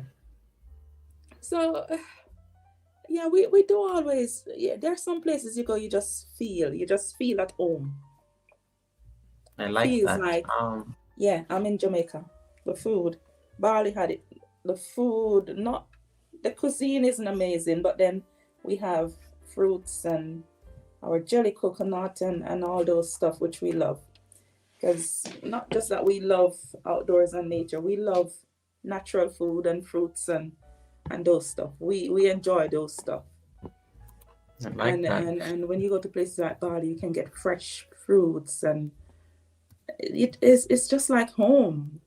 So, yeah, we do always, yeah, there are some places you go, you just feel at home. I like Feels that. like, yeah, I'm in Jamaica. The food, Bali had it. The food, not, the cuisine isn't amazing, but then we have fruits and our jelly coconut and all those stuff which we love. Because not just that we love outdoors and nature, we love natural food and fruits and those stuff. We enjoy those stuff. I like that. And when you go to places like Bali, you can get fresh fruits, and it's just like home.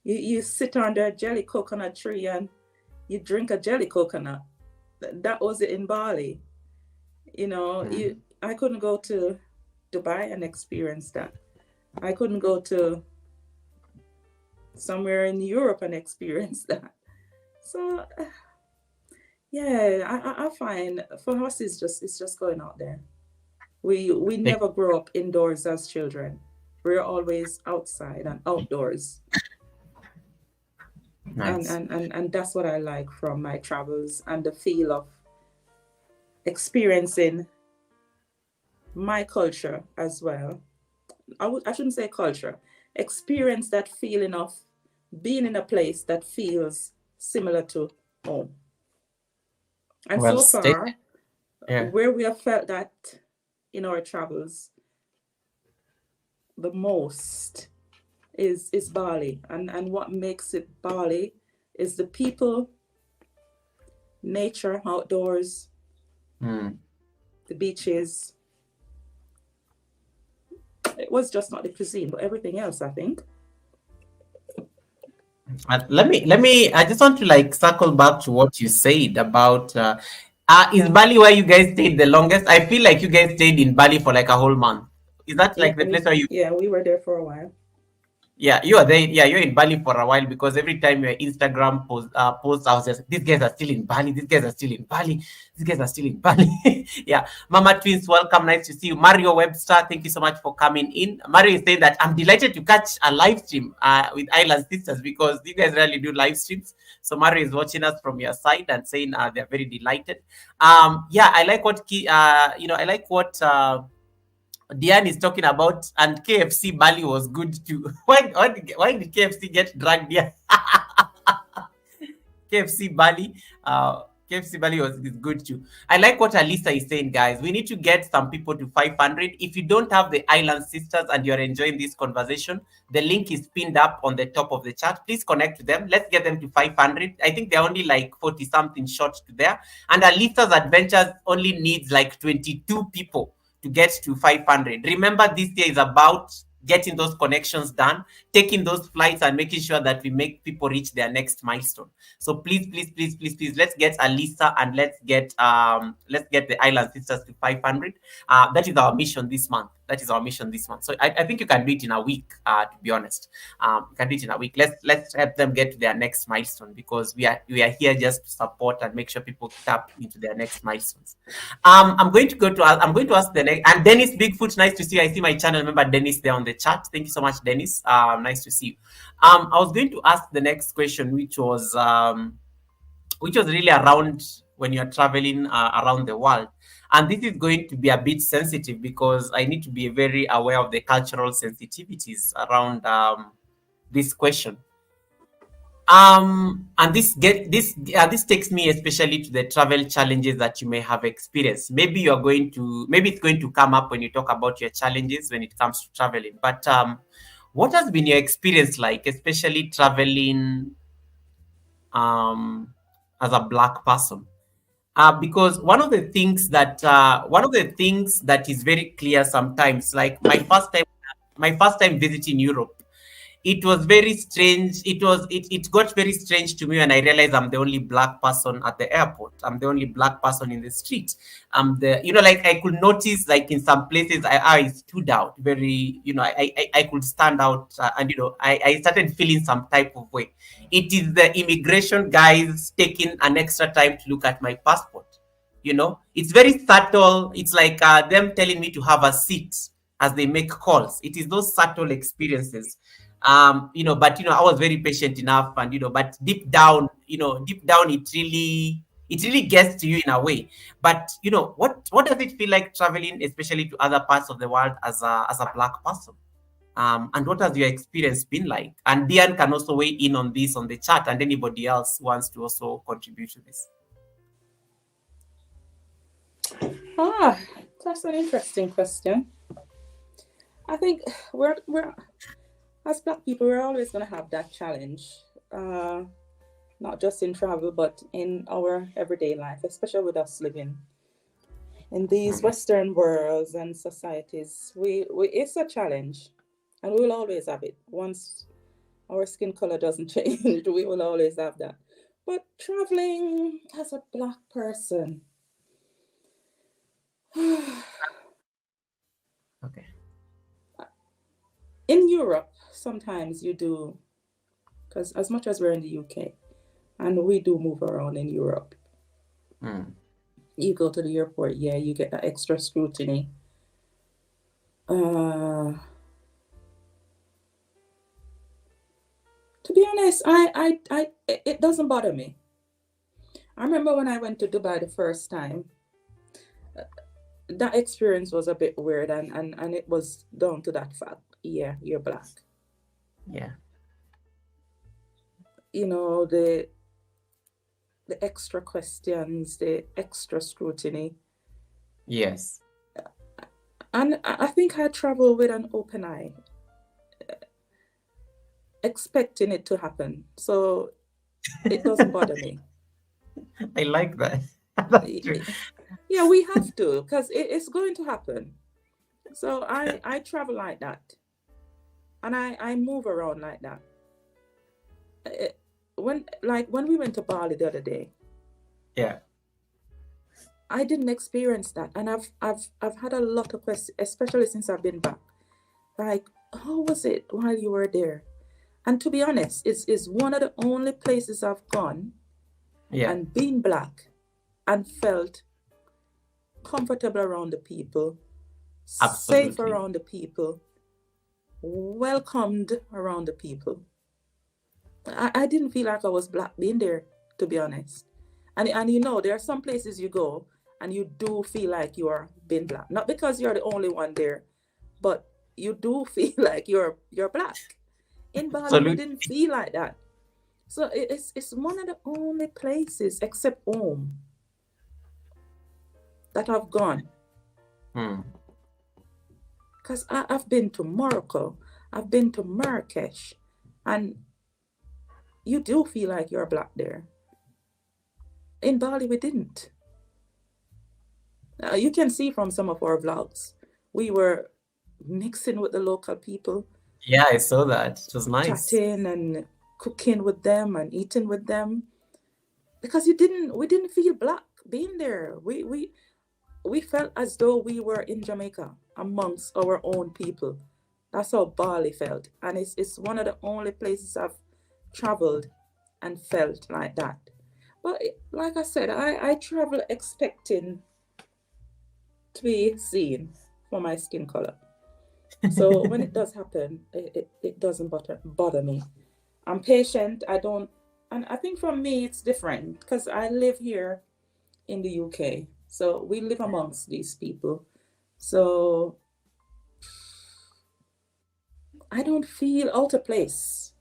You sit under a jelly coconut tree and you drink a jelly coconut. That was it in Bali. You know, I couldn't go to Dubai and experience that. I couldn't go to somewhere in Europe and experience that. So yeah, I find for us it's just going out there. We never grow up indoors as children. We're always outside and outdoors. Nice. And that's what I like from my travels, and the feel of experiencing my culture as well. I shouldn't say culture. Experience that feeling of being in a place that feels similar to home. And Well so stated. far, Yeah. where we have felt that in our travels the most is Bali. And what makes it Bali is the people, nature, outdoors, the beaches. It was just not the cuisine, but everything else, I think. Let me. I just want to like circle back to what you said about. Is Bali where you guys stayed the longest? I feel like you guys stayed in Bali for like a whole month. Is that like the place where you? Yeah, we were there for a while. Yeah, you are there. Yeah, you're in Bali for a while, because every time your Instagram posts, I was just, these guys are still in Bali. These guys are still in Bali. These guys are still in Bali. Yeah, Mama Twins, welcome. Nice to see you. Mario Webster, thank you so much for coming in. Mario is saying that I'm delighted to catch a live stream with Island Sisters, because you guys really do live streams. So Mario is watching us from your side and saying they're very delighted. Yeah, I like what I like what. Diane is talking about, and KFC Bali was good too. Why did KFC get dragged here? KFC Bali, KFC Bali is good too. I like what Alisa is saying, guys. We need to get some people to 500. If you don't have the Island Sisters and you're enjoying this conversation, the link is pinned up on the top of the chat. Please connect to them. Let's get them to 500. I think they're only like 40 something short to there. And Alisa's Adventures only needs like 22 people to get to 500. Remember, this year is about getting those connections done, taking those flights, and making sure that we make people reach their next milestone. So please, let's get Alisa, and let's get the Island Sisters to 500. That is our mission this month. So I think you can do it in a week. To be honest, you can do it in a week. Let's help them get to their next milestone, because we are here just to support and make sure people tap into their next milestones. I'm going to ask the next, and Dennis Bigfoot, nice to see you. I see my channel member Dennis there on the chat. Thank you so much, Dennis. Nice to see you. I was going to ask the next question, which was really around when you're traveling around the world. And this is going to be a bit sensitive, because I need to be very aware of the cultural sensitivities around this question. And this takes me especially to the travel challenges that you may have experienced. Maybe it's going to come up when you talk about your challenges when it comes to traveling. But what has been your experience like, especially traveling as a Black person? Because one of the things that is very clear sometimes, like my first time my first time visiting Europe. It was very strange. It got very strange to me when I realized I'm the only black person at the airport. I'm the only black person in the street. I'm the, like I could notice, like in some places I stood out very, I could stand out, and I started feeling some type of way. It is the immigration guys taking an extra time to look at my passport. It's very subtle. It's like them telling me to have a seat as they make calls. It is those subtle experiences. But I was very patient enough, and but deep down it really gets to you in a way. But what does it feel like traveling, especially to other parts of the world, as a black person? And what has your experience been like? And Diane can also weigh in on this on the chat, and anybody else who wants to also contribute to this. That's an interesting question. I think we're as black people, we're always going to have that challenge, not just in travel, but in our everyday life, especially with us living in these Western worlds and societies. It's a challenge, and we will always have it. Once our skin color doesn't change, we will always have that. But traveling as a black person, Okay. in Europe, sometimes you do, because as much as we're in the UK, and we do move around in Europe, you go to the airport, you get that extra scrutiny. To be honest, it doesn't bother me. I remember when I went to Dubai the first time, that experience was a bit weird, and it was down to that fact. Yeah, you're black. Yeah. The extra questions, the extra scrutiny. Yes. And I think I travel with an open eye, expecting it to happen. So it doesn't bother me. I like that. That's true. Yeah, we have to, because it's going to happen. So I travel like that. And I move around like that. When we went to Bali the other day, yeah, I didn't experience that, and I've had a lot of questions, especially since I've been back. Like, how was it while you were there? And to be honest, it's one of the only places I've gone and been black and felt comfortable around the people, absolutely safe around the people, welcomed around the people. I didn't feel like I was black being there, to be honest. And there are some places you go and you do feel like you are being black. Not because you're the only one there, but you do feel like you're black. In Bali, we didn't feel like that. So it's one of the only places, except home, that I've gone. Because I've been to Morocco, I've been to Marrakesh, and you do feel like you're black there. In Bali, we didn't. You can see from some of our vlogs, we were mixing with the local people. Yeah, I saw that. It was nice. Chatting and cooking with them and eating with them. Because we didn't feel black being there. We felt as though we were in Jamaica amongst our own people. That's how Bali felt. And it's one of the only places I've traveled and felt like that. But like I said, I travel expecting to be seen for my skin color. So when it does happen, it doesn't bother me. I'm patient. And I think for me it's different because I live here in the UK. So we live amongst these people. So I don't feel out of place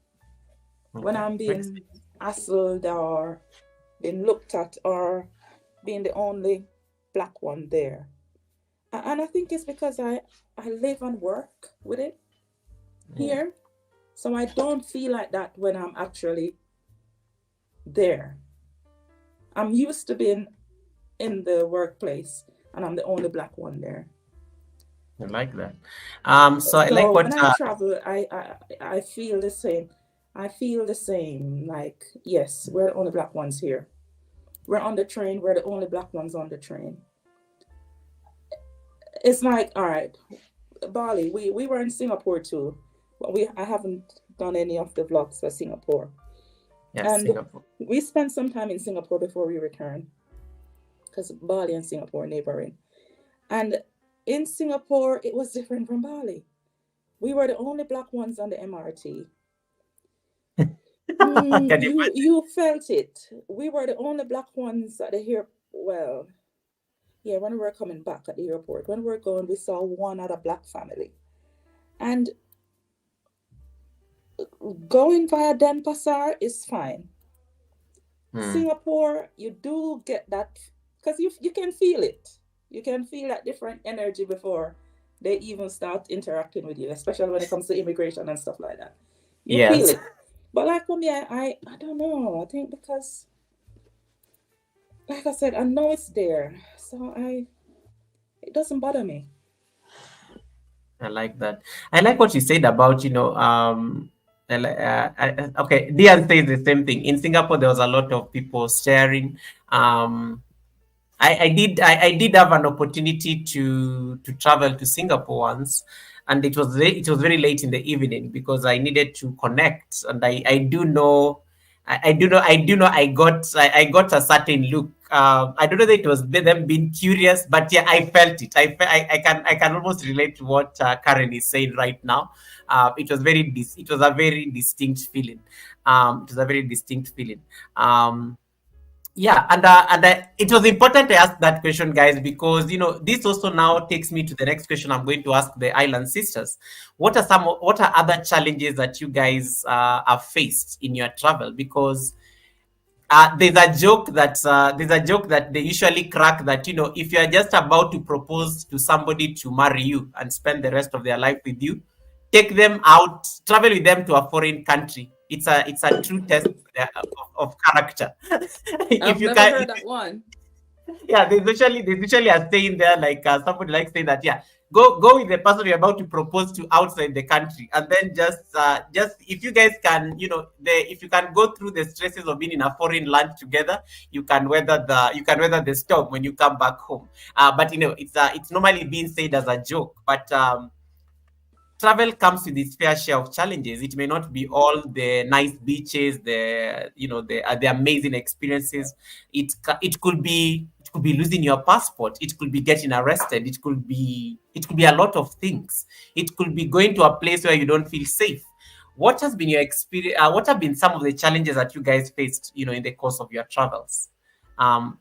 when I'm being hassled or being looked at or being the only black one there. And I think it's because I live and work with it here. So I don't feel like that when I'm actually there. I'm used to being in the workplace and I'm the only black one there. I like that. So I like So what when I travel, I feel the same. I feel the same. Like, yes, we're the only black ones here. We're on the train. We're the only black ones on the train. It's like, all right, Bali. We were in Singapore too, but I haven't done any of the vlogs for Singapore, yes, and Singapore. we spent some time in Singapore before we returned because Bali and Singapore are neighboring. And in Singapore, it was different from Bali. We were the only black ones on the MRT. Can you You felt it. We were the only black ones at the here. Well, yeah, when we were coming back at the airport, when we were going, we saw one other black family. And going via Denpasar is fine. Singapore, you do get that because you can feel it. You can feel that different energy before they even start interacting with you, especially when it comes to immigration and stuff like that. You feel Yes. it. But like for me, I don't know. I think because, like I said, I know it's there, so it doesn't bother me. I like that. I like what you said about, okay, Dian says the same thing. In Singapore, there was a lot of people sharing. Um, I did have an opportunity to travel to Singapore once, and it was very late in the evening because I needed to connect, and I do know. I do know. I got a certain look. I don't know that it was them being curious, but yeah, I felt it. I can almost relate to what Karen is saying right now. It was a very distinct feeling. It was a very distinct feeling. Yeah, and it was important to ask that question, guys, because this also now takes me to the next question I'm going to ask the island sisters. What are other challenges that you guys have faced in your travel? Because there's a joke that they usually crack that if you are just about to propose to somebody to marry you and spend the rest of their life with you, take them out, travel with them to a foreign country. It's a true test of character. If I've you never can, heard that one. yeah, there's usually a saying there, like somebody likes saying that, yeah, go with the person you're about to propose to outside the country, and then just if you guys can, if you can go through the stresses of being in a foreign land together, you can weather the storm when you come back home. But it's normally being said as a joke, but travel comes with its fair share of challenges. It may not be all the nice beaches, the amazing experiences. It could be losing your passport. It could be getting arrested. It could be a lot of things. It could be going to a place where you don't feel safe. What has been your experience? What have been some of the challenges that you guys faced, in the course of your travels? Um,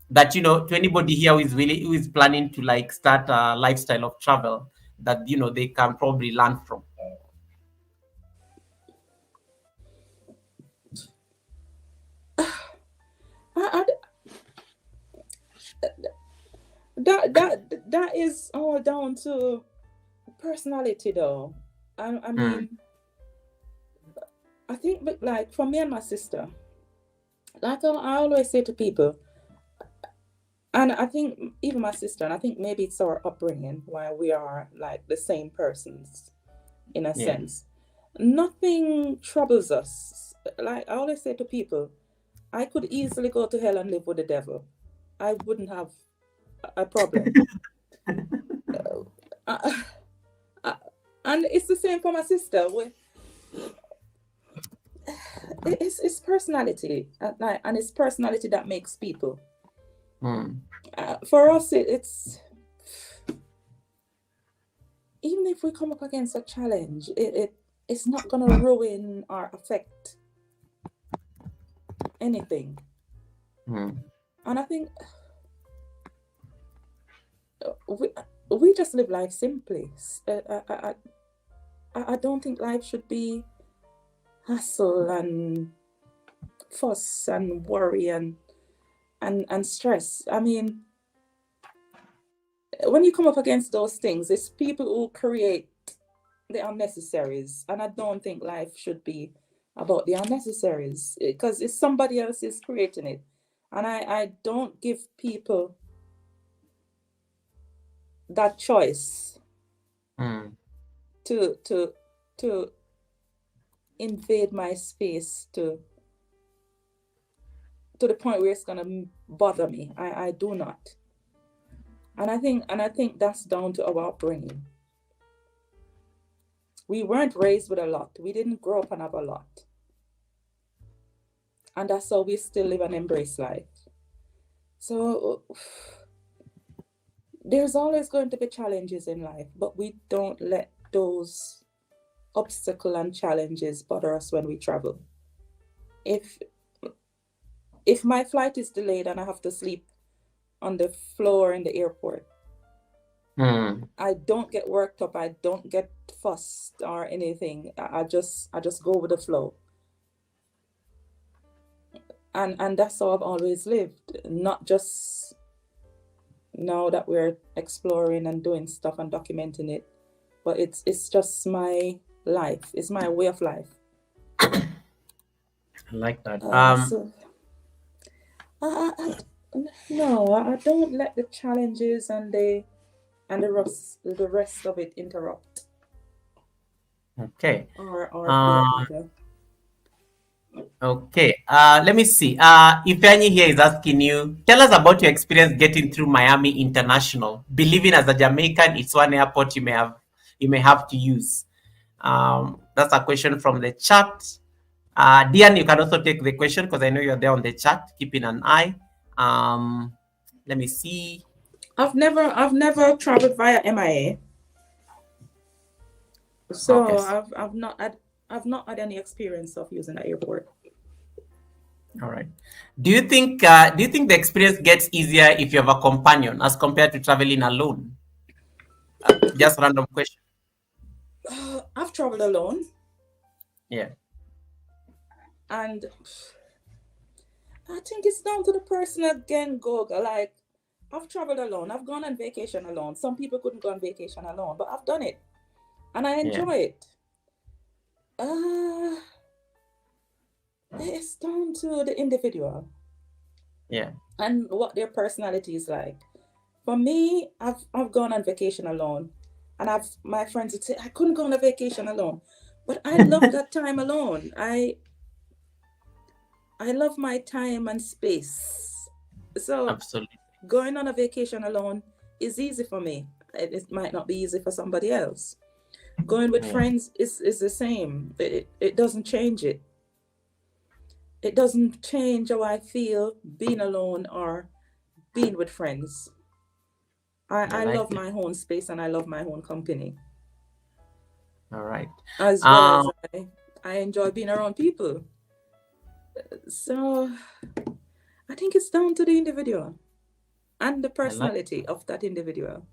that to anybody here who is planning to like start a lifestyle of travel, that they can probably learn from. I, that is all down to personality, though. I Mm, mean, I think, but like for me and my sister, like I always say to people, and I think even my sister, and I think maybe it's our upbringing why we are like the same persons in a yeah. sense. Nothing troubles us. Like I always say to people, I could easily go to hell and live with the devil. I wouldn't have a problem. Uh, uh, and it's the same for my sister. It's personality, and it's personality that makes people. Mm, For us, it's even if we come up against a challenge, it's not gonna ruin or affect anything. mm, And I think we we just live life simply. I don't think life should be hassle and fuss and worry and stress. I mean, when you come up against those things, it's people who create the unnecessaries, and I don't think life should be about the unnecessaries because it's somebody else is creating it, and I don't give people that choice. Mm. to invade my space to the point where it's gonna bother me. I do not. And I think that's down to our upbringing. We weren't raised with a lot. We didn't grow up and have a lot. And that's how we still live and embrace life. So there's always going to be challenges in life, but we don't let those obstacles and challenges bother us when we travel. If my flight is delayed and I have to sleep on the floor in the airport, I don't get worked up. I don't get fussed or anything. I just go with the flow. And that's how I've always lived. Not just now that we're exploring and doing stuff and documenting it, but it's just my life. It's my way of life. I like that. No, I don't let the challenges and the rest of it interrupt. Okay. Or okay. Let me see. Ifeanyi here is asking you, tell us about your experience getting through Miami International. Believing as a Jamaican, it's one airport you may have to use. That's a question from the chat. Dian, you can also take the question because I know you're there on the chat, keeping an eye. Let me see. I've never traveled via MIA, so okay. I've not had any experience of using the airport. All right. Do you think the experience gets easier if you have a companion as compared to traveling alone? Just random question. I've traveled alone. Yeah. And I think it's down to the person again, Goga. Like, I've traveled alone. I've gone on vacation alone. Some people couldn't go on vacation alone, but I've done it. And I enjoy it. It's down to the individual. Yeah. And what their personality is like. For me, I've gone on vacation alone. And my friends would say, I couldn't go on a vacation alone. But I love that time alone. I love my time and space. So absolutely, going on a vacation alone is easy for me. It might not be easy for somebody else. Going with friends is the same. It doesn't change it. It doesn't change how I feel being alone or being with friends. I love my own space and I love my own company. All right. As well as I enjoy being around people. So I think it's down to the individual and the personality of that individual.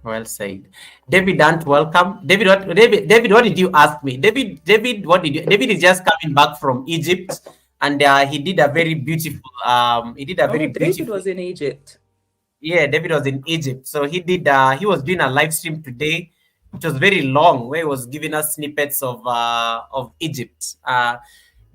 Well said. David Dant, welcome. David, what did you ask me? David, what did you? David is just coming back from Egypt, and he did a very beautiful. David was in Egypt. Yeah, David was in Egypt, so he did. He was doing a live stream today. It was very long, where he was giving us snippets of Egypt.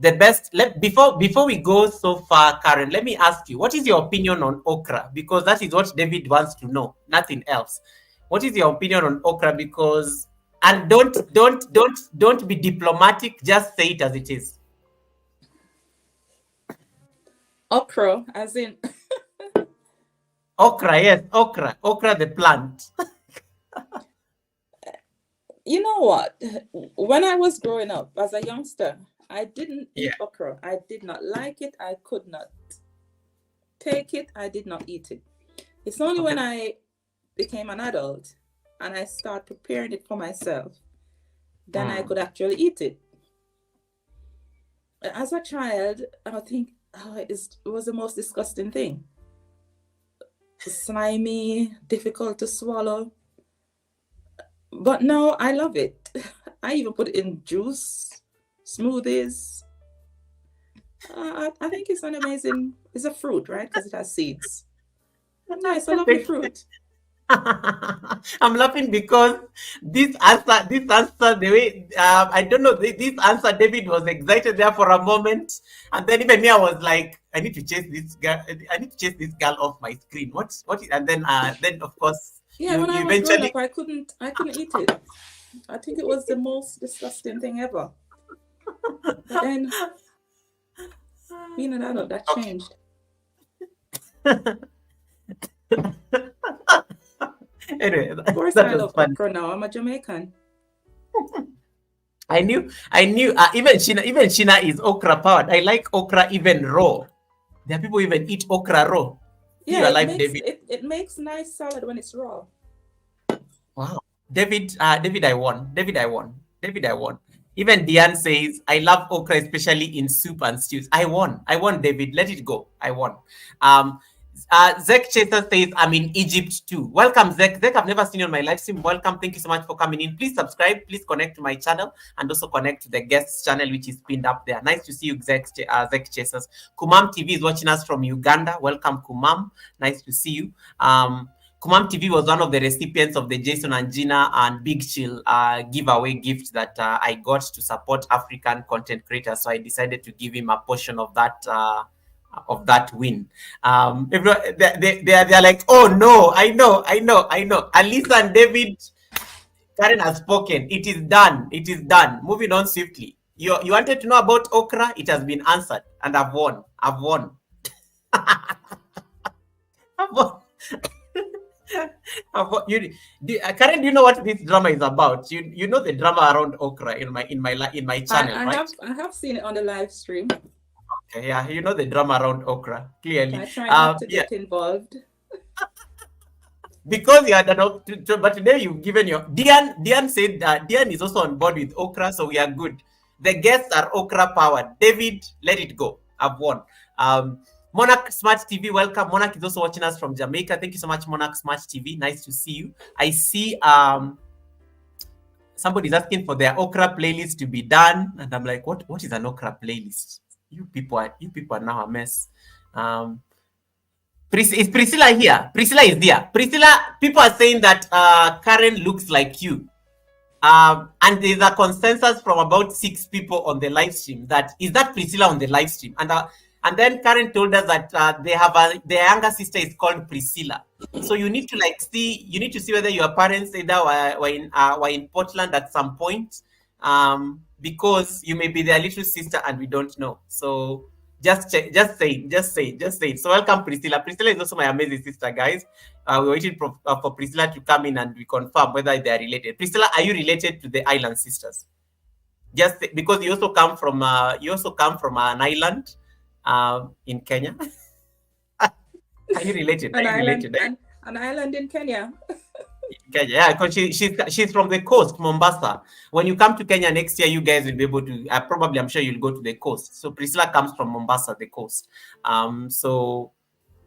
The best. Before we go so far, Karen, let me ask you, what is your opinion on okra? Because that is what David wants to know, nothing else. What is your opinion on okra? Because, and don't be diplomatic. Just say it as it is. Okra, as in okra. Yes, okra, the plant. You know what? When I was growing up as a youngster, I didn't eat okra. I did not like it. I could not take it. I did not eat it. It's only when I became an adult and I started preparing it for myself, then I could actually eat it. As a child, I think it was the most disgusting thing. Slimy, difficult to swallow. But now I love it. I even put it in juice, smoothies. I think it's an amazing, it's a fruit, right? Because it has seeds. Nice, I love the fruit. I'm laughing because this answer, the way, I don't know, this answer, David was excited there for a moment. And then even me, I was like, I need to chase this girl off my screen. And then of course, Yeah, You when I you was growing eventually up, I couldn't eat it. I think it was the most disgusting thing ever. But then, being an adult, that okay. changed. Anyway, Of course, that I was love fun. okra now. I'm a Jamaican. I knew. Even Sheena is okra powered. I like okra even raw. There are people who even eat okra raw. See Yeah, your life, David. it makes nice salad when it's raw. Wow. David, I won. David, I won. Even Diane says, I love okra, especially in soup and stews. I won, David. Let it go. I won. Um, Zek Chaser says, I'm in Egypt too. Welcome, Zek. Zek, I've never seen you on my live stream. Welcome. Thank you so much for coming in. Please subscribe. Please connect to my channel and also connect to the guests channel, which is pinned up there. Nice to see you, Zek Chasers. Kumam TV is watching us from Uganda. Welcome, Kumam. Nice to see you. Kumam TV was one of the recipients of the Jason and Gina and Big Chill giveaway gift that I got to support African content creators. So I decided to give him a portion of that win. Everyone, they're like, oh no, I know. Alisa and David, Karen has spoken. It is done. It is done. Moving on swiftly. You wanted to know about okra? It has been answered, and I've won. I've won. I've won. Karen, do you know what this drama is about? You know the drama around okra in my channel, right? I have seen it on the live stream. Okay, yeah, you know the drama around okra clearly. I try not to Yeah, get involved. because you had but today you've given your Diane said that Diane is also on board with okra, so we are good. The guests are okra powered. David, let it go. I've won. Monarch Smart TV, welcome. Monarch is also watching us from Jamaica. Thank you so much, Monarch Smart TV. Nice to see you. I see somebody's asking for their okra playlist to be done, and I'm like, what is an okra playlist? You people are now a mess. Is Priscilla here? Priscilla is there. Priscilla, people are saying that Karen looks like you. And there's a consensus from about 6 people on the live stream that is that Priscilla on the live stream. And then Karen told us that their younger sister is called Priscilla. So you need to see whether your parents either were in Portland at some point, because you may be their little sister and we don't know. So just say it. So welcome, Priscilla. Priscilla is also my amazing sister, guys. We're waiting for Priscilla to come in and we confirm whether they are related. Priscilla, are you related to the Island sisters? Just because you also come from an island in Kenya. Are you related? An island in Kenya. Kenya, yeah, because she's from the coast, Mombasa. When you come to Kenya next year, you guys will be able to. I'm sure you'll go to the coast. So Priscilla comes from Mombasa, the coast. So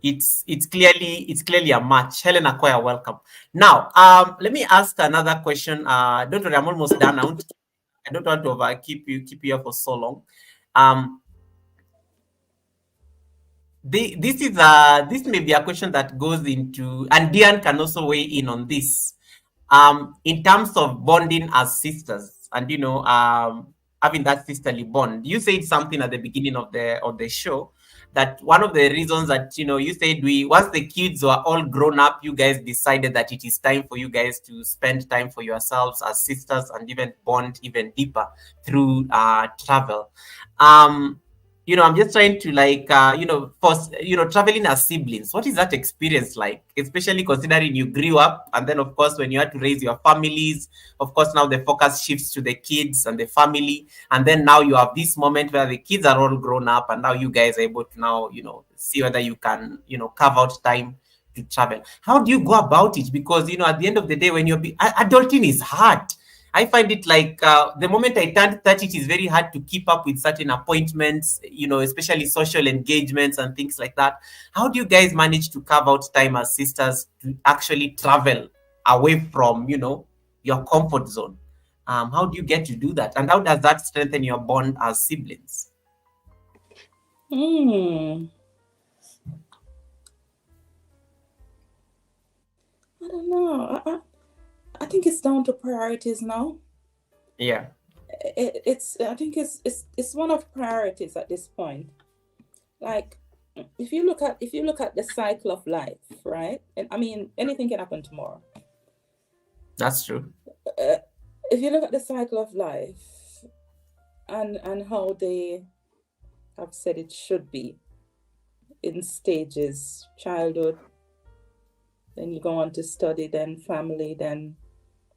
it's clearly a match. Helen Akoya, welcome. Now, let me ask another question. Don't worry, I'm almost done now. I don't want to keep you here for so long. This may be a question that goes into, and Diane can also weigh in on this. In terms of bonding as sisters, and having that sisterly bond. You said something at the beginning of the show that one of the reasons that you said once the kids were all grown up, you guys decided that it is time for you guys to spend time for yourselves as sisters and even bond even deeper through travel. I'm just trying to traveling as siblings. What is that experience like? Especially considering you grew up, and then of course when you had to raise your families, of course now the focus shifts to the kids and the family, and then now you have this moment where the kids are all grown up, and now you guys are able to now see whether you can carve out time to travel. How do you go about it? Because at the end of the day, when adulting is hard. I find it like the moment I turned 30, it is very hard to keep up with certain appointments, especially social engagements and things like that. How do you guys manage to carve out time as sisters to actually travel away from, your comfort zone? How do you get to do that? And how does that strengthen your bond as siblings? I don't know. I think it's down to priorities now. Yeah. I think it's one of priorities at this point. Like if you look at the cycle of life, right? And I mean anything can happen tomorrow. That's true. If you look at the cycle of life and how they have said it should be in stages: childhood, then you go on to study, then family, then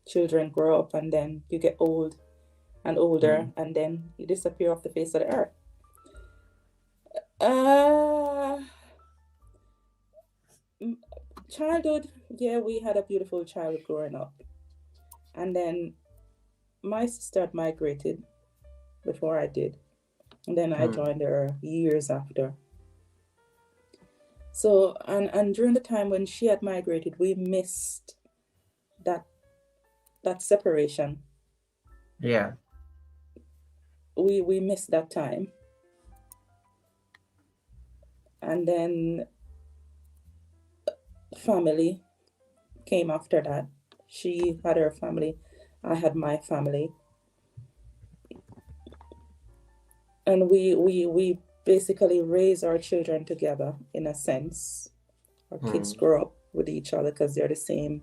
children grow up, and then you get old and older, and then you disappear off the face of the earth. Childhood, yeah, we had a beautiful childhood growing up. And then my sister had migrated before I did. And then I joined her years after. So, and during the time when she had migrated, we missed that separation. Yeah. We missed that time. And then family came after that. She had her family, I had my family. And we basically raise our children together, in a sense. Our kids grow up with each other because they're the same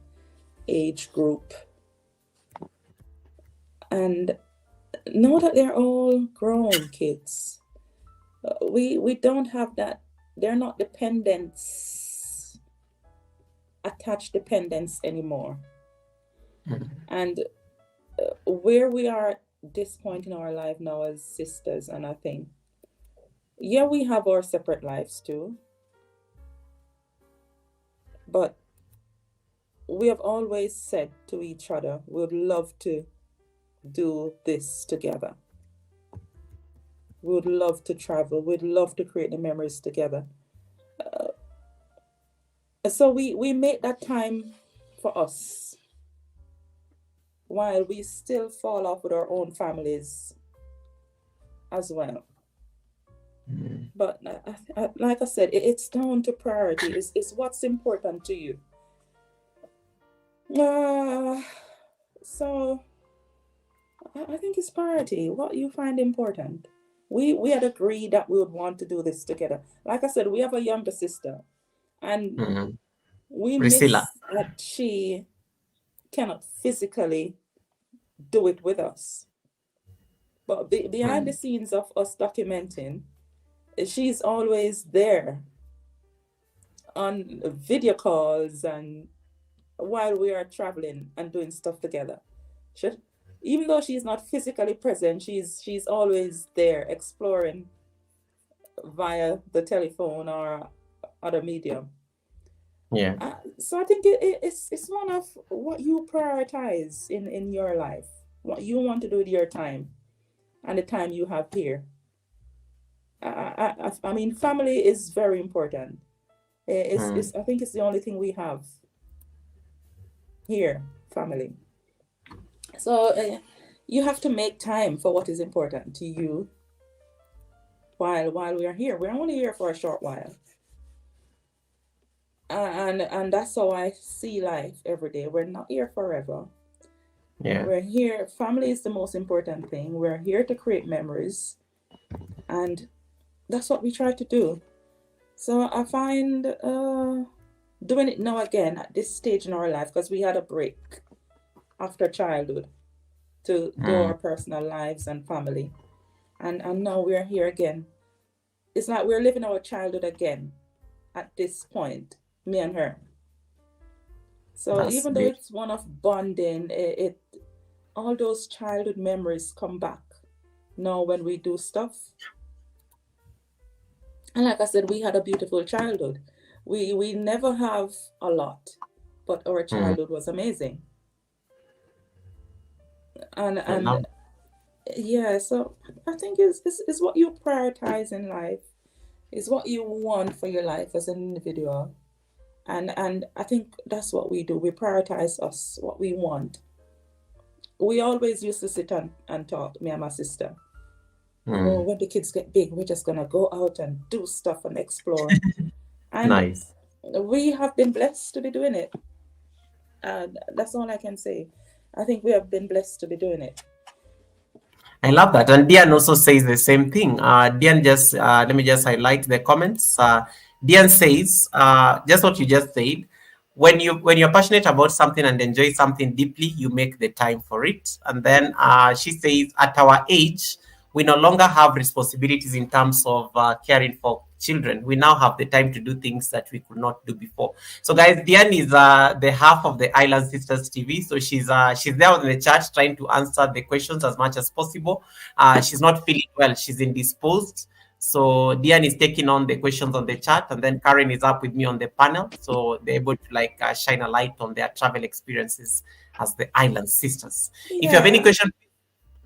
age group. And now that they're all grown kids, we don't have that. They're not dependents, attached dependents anymore. And where we are at this point in our life now as sisters, and I think, yeah, we have our separate lives too, but we have always said to each other, we would love to do this together. We would love to travel. We'd love to create the memories together. So we make that time for us, while we still fall off with our own families as well. But like I said, it's down to priority. It's what's important to you. So I think it's priority, what you find important. We had agreed that we would want to do this together. Like I said, we have a younger sister, and we Priscilla. miss that she cannot physically do it with us. But behind the scenes of us documenting, she's always there on video calls and while we are traveling and doing stuff together. Even though she's not physically present, she's always there exploring via the telephone or other medium. Yeah. So I think it's one of what you prioritize in your life, what you want to do with your time and the time you have here. I mean, family is very important. I think it's the only thing we have here, family. So you have to make time for what is important to you while we are here. We're only here for a short while. And that's how I see life every day. We're not here forever. Yeah. We're here. Family is the most important thing. We're here to create memories. And that's what we try to do. So I find doing it now again at this stage in our life, because we had a break after childhood to do our personal lives and family. And now we're here again. It's like we're living our childhood again at this point, me and her. So even though it's one of bonding, all those childhood memories come back now when we do stuff. And like I said, we had a beautiful childhood. We never have a lot, but our childhood was amazing. And yeah, so I think it's what you prioritize in life, is what you want for your life as an individual. And I think that's what we do. We prioritize us, what we want. We always used to sit and talk, me and my sister. Oh, when the kids get big, we're just gonna go out and do stuff and explore. And Nice. we have been blessed to be doing it. And that's all I can say. I think we have been blessed to be doing it. I love that. And Dian also says the same thing. Dian just, let me just highlight the comments. Dian says, just what you just said, when you're passionate about something and enjoy something deeply, you make the time for it. And then she says, at our age, we no longer have responsibilities in terms of caring for children. We now have the time to do things that we could not do before. So, guys, Diane is the half of the Island Sisters TV. So she's there on the chat trying to answer the questions as much as possible. She's not feeling well. She's indisposed. So Diane is taking on the questions on the chat, and then Karen is up with me on the panel. So they're able to like shine a light on their travel experiences as the Island Sisters. If you have any question,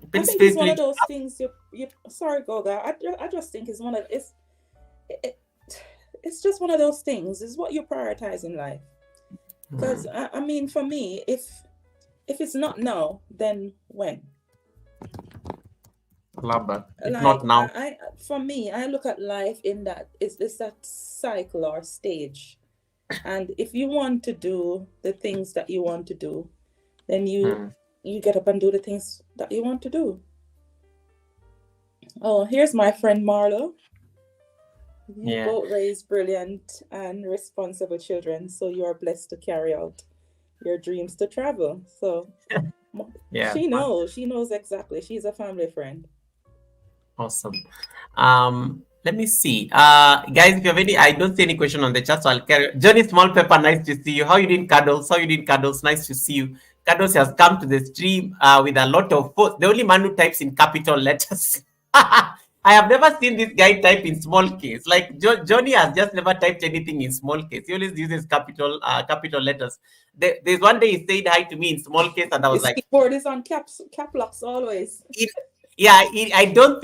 I think it's one of those things. You sorry, Goga. I just think it's it's just one of those things. It's what you prioritize in life. Because I mean, for me, if it's not now, then when? Love that. If Like, not now. For me, I look at life in that it's that cycle or stage. And if you want to do the things that you want to do, then you get up and do the things that you want to do. Oh, here's my friend Marlo. You both raise brilliant and responsible children, so you are blessed to carry out your dreams to travel. So she knows exactly. She's a family friend. Awesome. Let me see. Guys, if you have any, I don't see any question on the chat, so I'll carry. Johnny Small Pepper, nice to see you. How you doing, Cuddles? Nice to see you. Cuddles has come to the stream with a lot of posts. The only man who types in capital letters. I have never seen this guy type in small case. Like Johnny has just never typed anything in small case. He always uses capital letters. There's one day he said hi to me in small case, and I was like, keyboard is on cap locks always. I don't know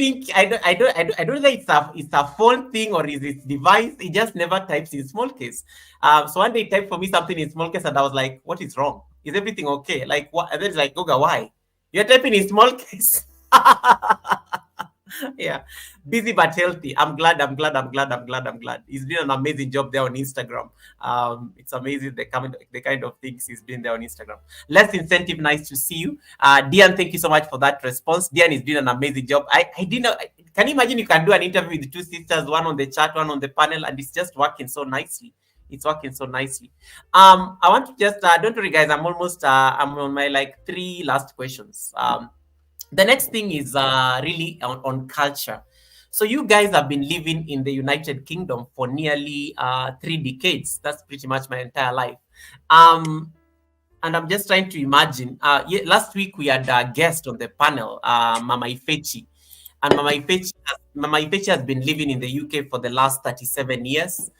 if it's a phone thing or is it device. He just never types in small case. So one day he typed for me something in small case, and I was like, what is wrong? Is everything okay? Like what? And then it's like, Goga, why? You're typing in small case. Yeah, busy but healthy. I'm glad. He's doing an amazing job there on Instagram. It's amazing the kind of things he's doing there on Instagram. Less incentive, nice to see you. Diane, thank you so much for that response. Diane is doing an amazing job. I didn't know. Can you imagine you can do an interview with the two sisters, one on the chat, one on the panel, and it's just working so nicely. It's working so nicely. I want to just don't worry, guys. I'm on my like 3 last questions. The next thing is really on culture. So you guys have been living in the United Kingdom for nearly 3 decades. That's pretty much my entire life. And I'm just trying to imagine. Last week we had a guest on the panel, Mama Ifechi. And Mama Ifechi has been living in the UK for the last 37 years.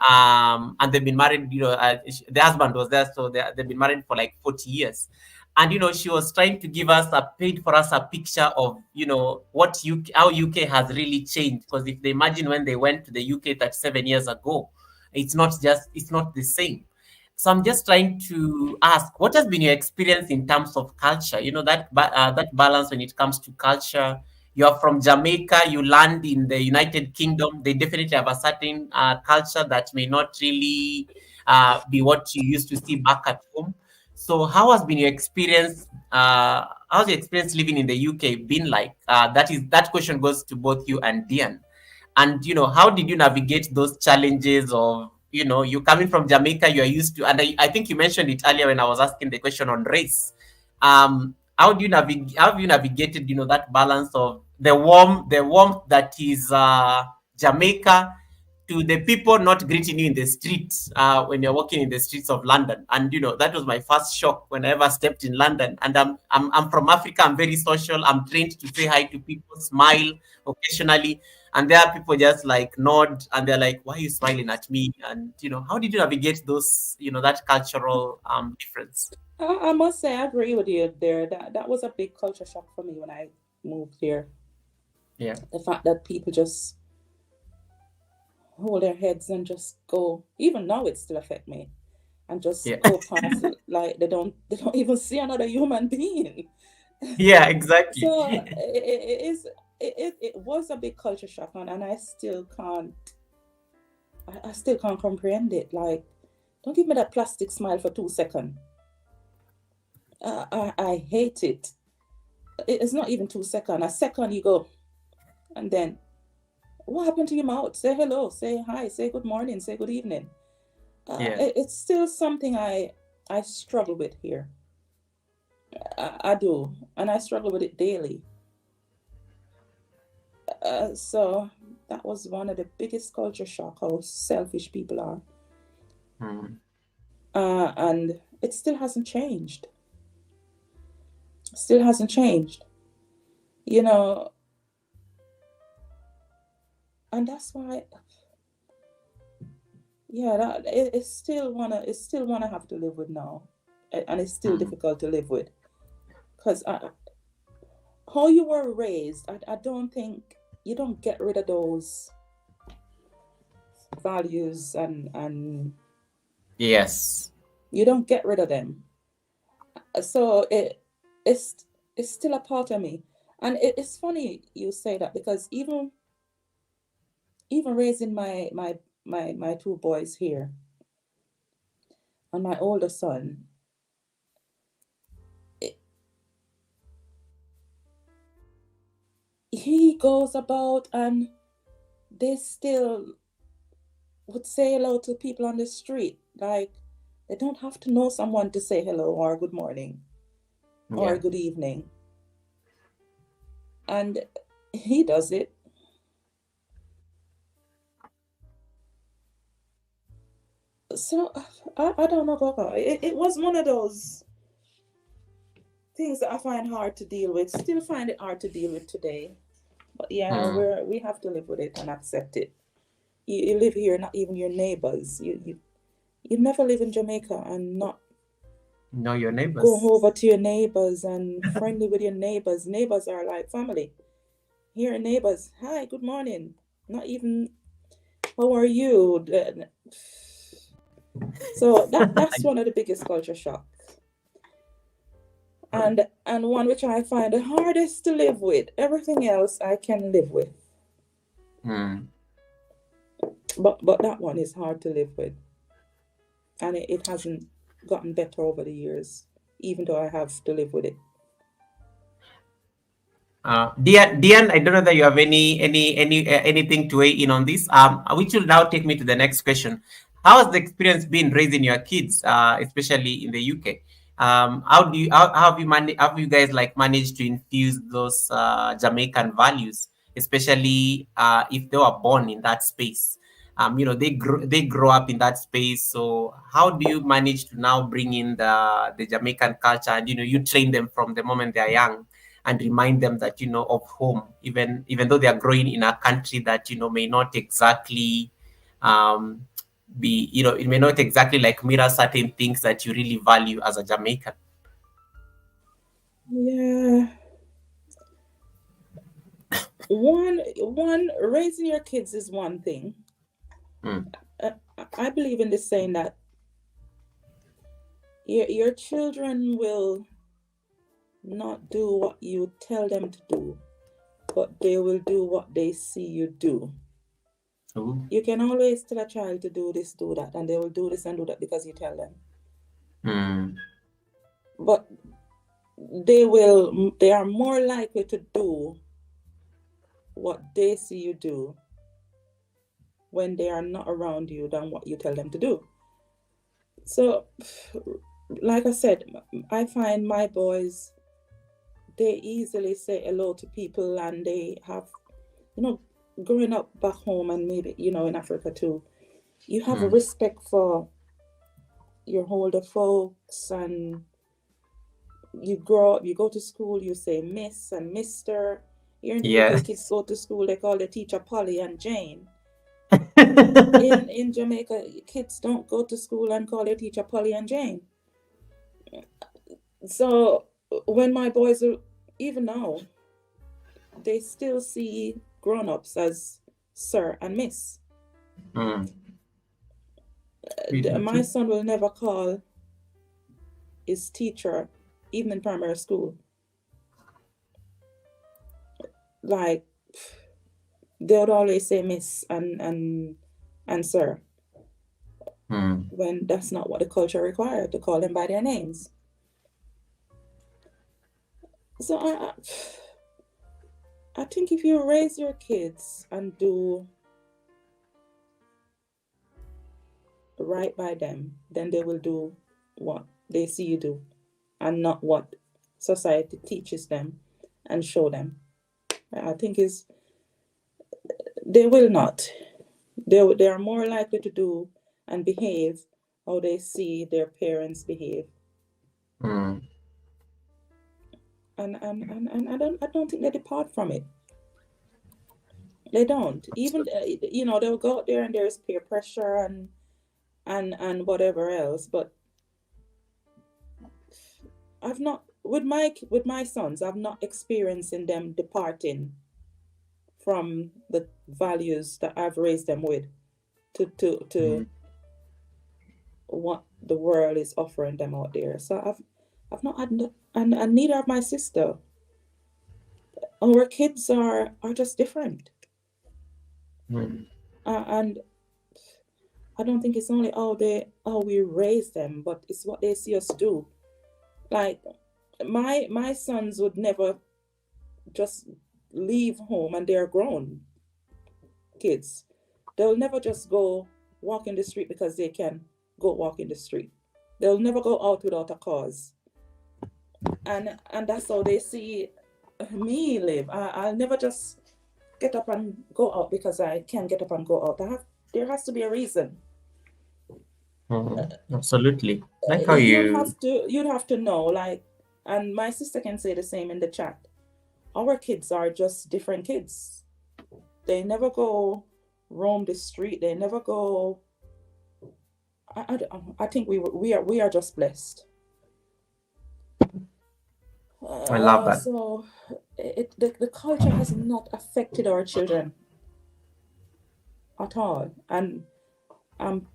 And they've been married, the husband was there, so they've been married for like 40 years. And she was trying to paint for us a picture of how UK has really changed. Because if they imagine when they went to the UK 37 years ago, it's not the same. So I'm just trying to ask, what has been your experience in terms of culture? That balance when it comes to culture. You're from Jamaica, you land in the United Kingdom. They definitely have a certain culture that may not really be what you used to see back at home. So how has been your experience? How's your experience living in the UK been like? That question goes to both you and Diane. And how did you navigate those challenges of you coming from Jamaica? You are used to, and I think you mentioned it earlier when I was asking the question on race. How have you navigated that balance of the warmth that is Jamaica, to the people not greeting you in the streets when you're walking in the streets of London? And that was my first shock when I ever stepped in London. And I'm from Africa. I'm very social. I'm trained to say hi to people, smile occasionally, and there are people just like nod, and they're like, "Why are you smiling at me?" And how did you navigate those that cultural difference? I must say, I agree with you there. That was a big culture shock for me when I moved here. Yeah, the fact that people just hold their heads and just go. Even now, it still affects me, and just go past like they don't even see another human being. Yeah, exactly. So it was a big culture shock, and I still can't comprehend it. Like, don't give me that plastic smile for 2 seconds. I hate it. It's not even 2 seconds. A second you go, and then what happened to your mouth? Say hello, say hi, say good morning, say good evening. Yeah. It's still something I struggle with here. I do, and I struggle with it daily. So that was one of the biggest culture shock, how selfish people are. Mm. And it still hasn't changed. Still hasn't changed. You know, and that's why, yeah, it's still wanna have to live with now, and it's still Mm. difficult to live with, because how you were raised, I don't think you don't get rid of those values, and Yes. you don't get rid of them. So it's it's still a part of me, and it's funny you say that, because even raising my two boys here, and my older son, he goes about and they still would say hello to people on the street. Like, they don't have to know someone to say hello or good morning or Yeah. good evening. And he does it. So I don't know, Coco. It was one of those things that I find hard to deal with. Still find it hard to deal with today. But yeah, Mm. we have to live with it and accept it. You live here, not even your neighbors. You never live in Jamaica and not Know your go neighbors. over to your neighbors and friendly with your neighbors. Neighbors are like family. Here, neighbors, hi, good morning. Not even, how are you? So that's one of the biggest culture shocks, and one which I find the hardest to live with. Everything else I can live with, Mm. but that one is hard to live with, and it hasn't gotten better over the years, even though I have to live with it. Dian, I don't know that you have anything to weigh in on this. Which will now take me to the next question. How has the experience been raising your kids, especially in the UK? How have have you guys like managed to infuse those Jamaican values, especially if they were born in that space? They grow up in that space. So how do you manage to now bring in the Jamaican culture, and you train them from the moment they are young, and remind them that of home, even though they are growing in a country that may not exactly um, be it may not exactly like mirror certain things that you really value as a Jamaican. Yeah, one raising your kids is one thing. Mm. I believe in this saying that your children will not do what you tell them to do, but they will do what they see you do. Ooh. You can always tell a child to do this, do that, and they will do this and do that because you tell them. Mm. But they are more likely to do what they see you do when they are not around you than what you tell them to do. So, like I said, I find my boys, they easily say hello to people, and they have, you know, growing up back home and maybe, in Africa too, you have a Mm. respect for your older folks, and you grow up, you go to school, you say Miss and Mister. Here in the Yeah. UK, kids go to school, they call the teacher Polly and Jane. In Jamaica, kids don't go to school and call their teacher Polly and Jane. So when my boys are, even now, they still see grown-ups as Sir and Miss. Mm. We do My too. son will never call his teacher, even in primary school, like, they would always say Miss and Sir, Mm. when that's not what the culture required, to call them by their names. So I think if you raise your kids and do right by them, then they will do what they see you do and not what society teaches them and show them. I think is they will not. They are more likely to do and behave how they see their parents behave. Mm. And I don't think they depart from it. They don't. Even they'll go out there and there's peer pressure and whatever else. But I've not with my sons. I've not experiencing them departing from the values that I've raised them with to what the world is offering them out there. So I've not had and neither of my sister. Our kids are just different. Mm. And I don't think it's only how we raise them, but it's what they see us do. Like my sons would never just leave home, and they're grown kids. They'll never just go walk in the street because they can go walk in the street. They'll never go out without a cause. And that's how they see me live. I'll never just get up and go out because I can get up and go out. There has to be a reason. Absolutely. Like how you'd have to know, like, and my sister can say the same in the chat. Our kids are just different kids. They never go roam the street. They never go. I think we are just blessed. I love that. So the culture has not affected our children at all, and I'm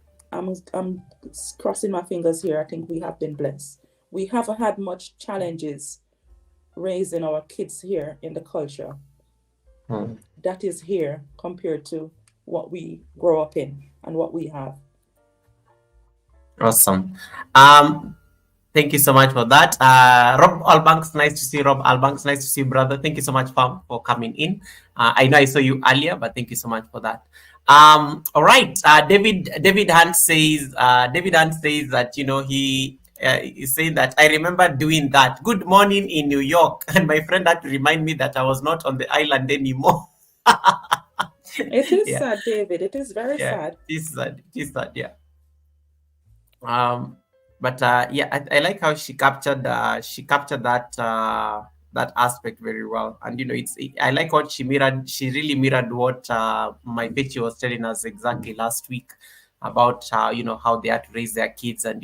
crossing my fingers here. I think we have been blessed. We haven't had much challenges raising our kids here in the culture that is here compared to what we grow up in and what we have. Awesome. Thank you so much for that. Rob Albanks, nice to see Rob Albanks. Nice to see you, brother. Thank you so much for coming in. I know I saw you earlier, but thank you so much for that. All right. David Hunt says that, he is saying that I remember doing that. Good morning in New York. And my friend had to remind me that I was not on the island anymore. It is sad, David. It is very sad. It is sad, yeah. But I like how she captured that that aspect very well. And I like what she mirrored. She really mirrored what my Betty was telling us exactly last week about how they had to raise their kids, and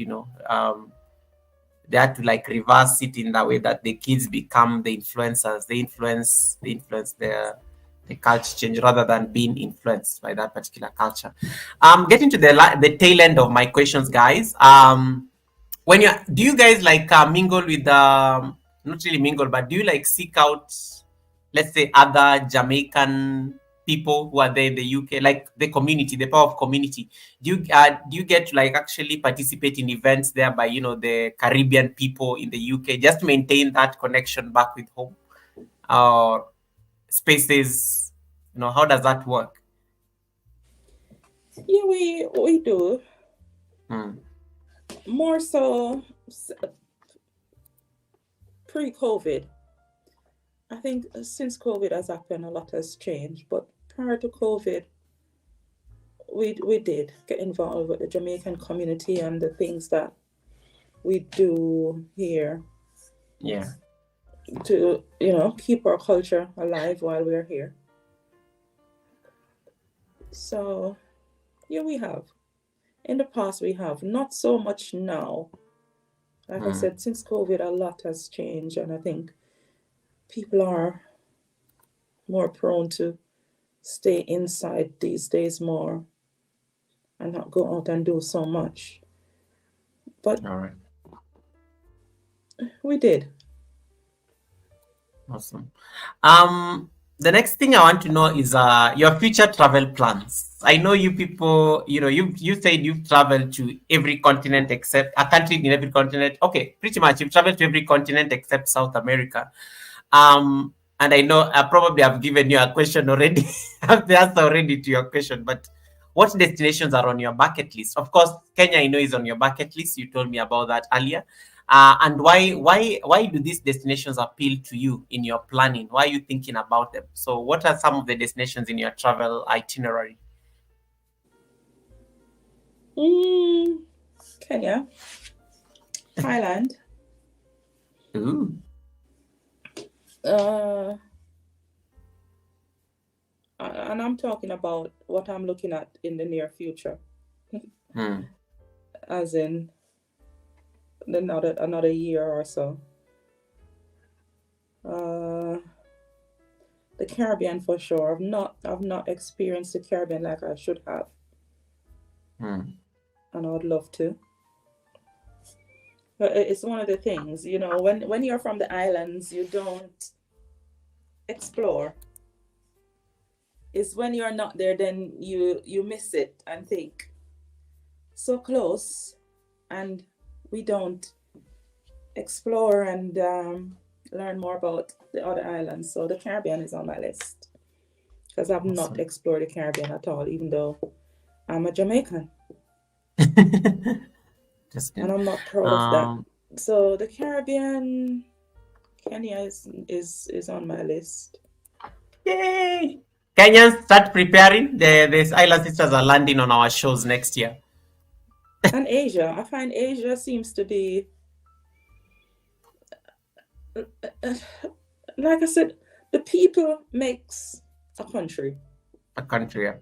they had to like reverse it in that way that the kids become the influencers. They influence the culture change rather than being influenced by that particular culture. Getting to the tail end of my questions, guys. Do you guys like mingle with not really mingle, but do you like seek out, let's say, other Jamaican people who are there in the UK, like the community, the power of community? Do you get to like actually participate in events there by the Caribbean people in the UK, just to maintain that connection back with home, or spaces? How does that work? Yeah, we do. More so pre-COVID. I think since COVID has happened, a lot has changed. But prior to COVID, we did get involved with the Jamaican community and the things that we do here. Yeah. To keep our culture alive while we're here. So yeah, we have. In the past, we have. Not so much now. Like I said, since COVID, a lot has changed. And I think people are more prone to stay inside these days more and not go out and do so much. But all right, we did. Awesome. The next thing I want to know is your future travel plans. I know you people, you said you've traveled to every continent except a country in every continent. Okay, pretty much you've traveled to every continent except South America. And I know I probably have given you a question already. I have the answer already to your question, but what destinations are on your bucket list? Of course, Kenya, I know, is on your bucket list. You told me about that earlier. And why do these destinations appeal to you in your planning? Why are you thinking about them? So what are some of the destinations in your travel itinerary? Kenya, Thailand, Ooh. and I'm talking about what I'm looking at in the near future, as in another year or so. The Caribbean for sure. I've not experienced the Caribbean like I should have, and I would love to. But it's one of the things, you know, when you're from the islands, you don't explore. It's when you're not there, then you miss it and think so close, and we don't explore and learn more about the other islands. So the Caribbean is on my list because I've not explored the Caribbean at all, even though I'm a Jamaican. And I'm not proud of that. So the Caribbean, Kenya is on my list. Yay! Kenyans, start preparing. The Island Sisters are landing on our shows next year. And Asia. I find Asia seems to be, like I said, the people makes a country. A country, yeah.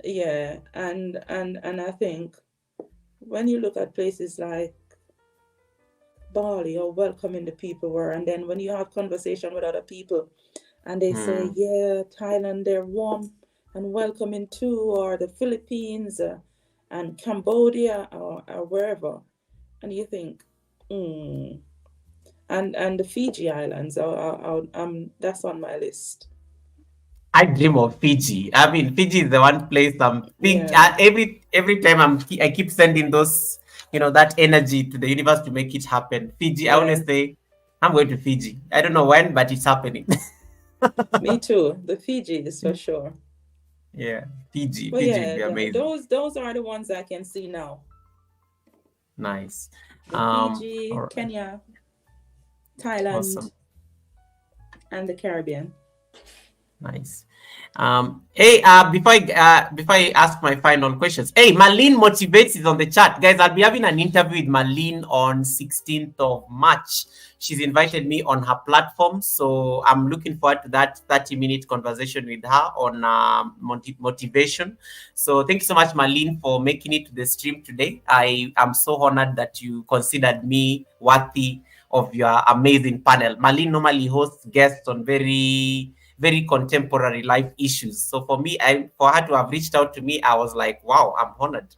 Yeah, and I think when you look at places like Bali, how welcoming the people were, and then when you have conversation with other people and they say, yeah, Thailand, they're warm and welcoming too, or the Philippines and Cambodia or wherever, and you think, and the Fiji Islands, that's on my list. I dream of Fiji. I mean, Fiji is the one place every time I keep sending those, that energy to the universe to make it happen. Fiji, I always say, I'm going to Fiji. I don't know when, but it's happening. Me too. The Fiji is for sure. Yeah, Fiji. Well, Fiji would be amazing. Those are the ones I can see now. Nice. Fiji, right. Kenya, Thailand, and the Caribbean. Nice. Hey, before I ask my final questions, hey, Marlene Motivates is on the chat. Guys, I'll be having an interview with Marlene on 16th of March. She's invited me on her platform, so I'm looking forward to that 30-minute conversation with her on motivation. So thank you so much, Marlene, for making it to the stream today. I am so honored that you considered me worthy of your amazing panel. Marlene normally hosts guests on very contemporary life issues. So for me, for her to have reached out to me, I was like, wow, I'm honored.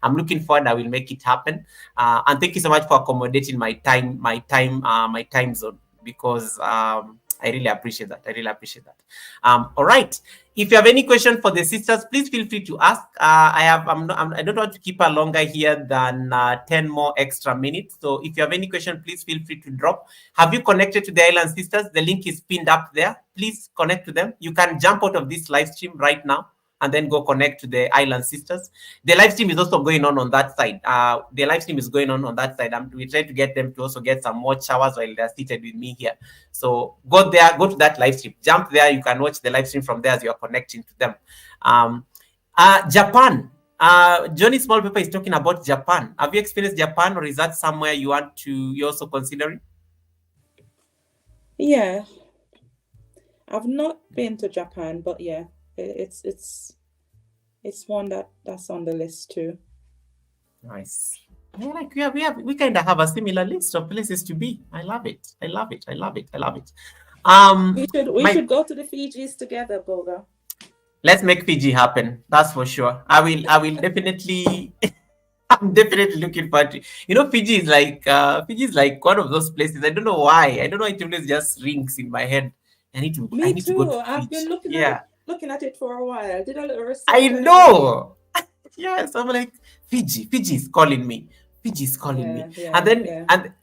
I'm looking forward. I will make it happen. And thank you so much for accommodating my time zone, because I really appreciate that. All right. If you have any question for the sisters, please feel free to ask. I don't want to keep her longer here than 10 more extra minutes. So if you have any question, please feel free to drop. Have you connected to the Island Sisters? The link is pinned up there. Please connect to them. You can jump out of this live stream right now and then go connect to the Island Sisters. The live stream is also going on that side. The live stream is going on that side. We try to get them to also get some more showers while they're seated with me here. So go there, go to that live stream, jump there. You can watch the live stream from there as you're connecting to them. Japan. Johnny Small Pepper is talking about Japan. Have you experienced Japan, or is that somewhere you're also considering? Yeah. I've not been to Japan, but yeah. It's one that's on the list too. Nice. Yeah, we kind of have a similar list of places to be. I love it. We should go to the Fijis together, Boga. Let's make Fiji happen. That's for sure. I will definitely. I'm definitely looking forward to. Fiji is like one of those places. I don't know why. I don't know. It always just rings in my head. I need to go to I've been looking at it for a while. Did a little research. I know. Yes, I'm like, Fiji is calling me. Fiji's calling me. Yeah, and then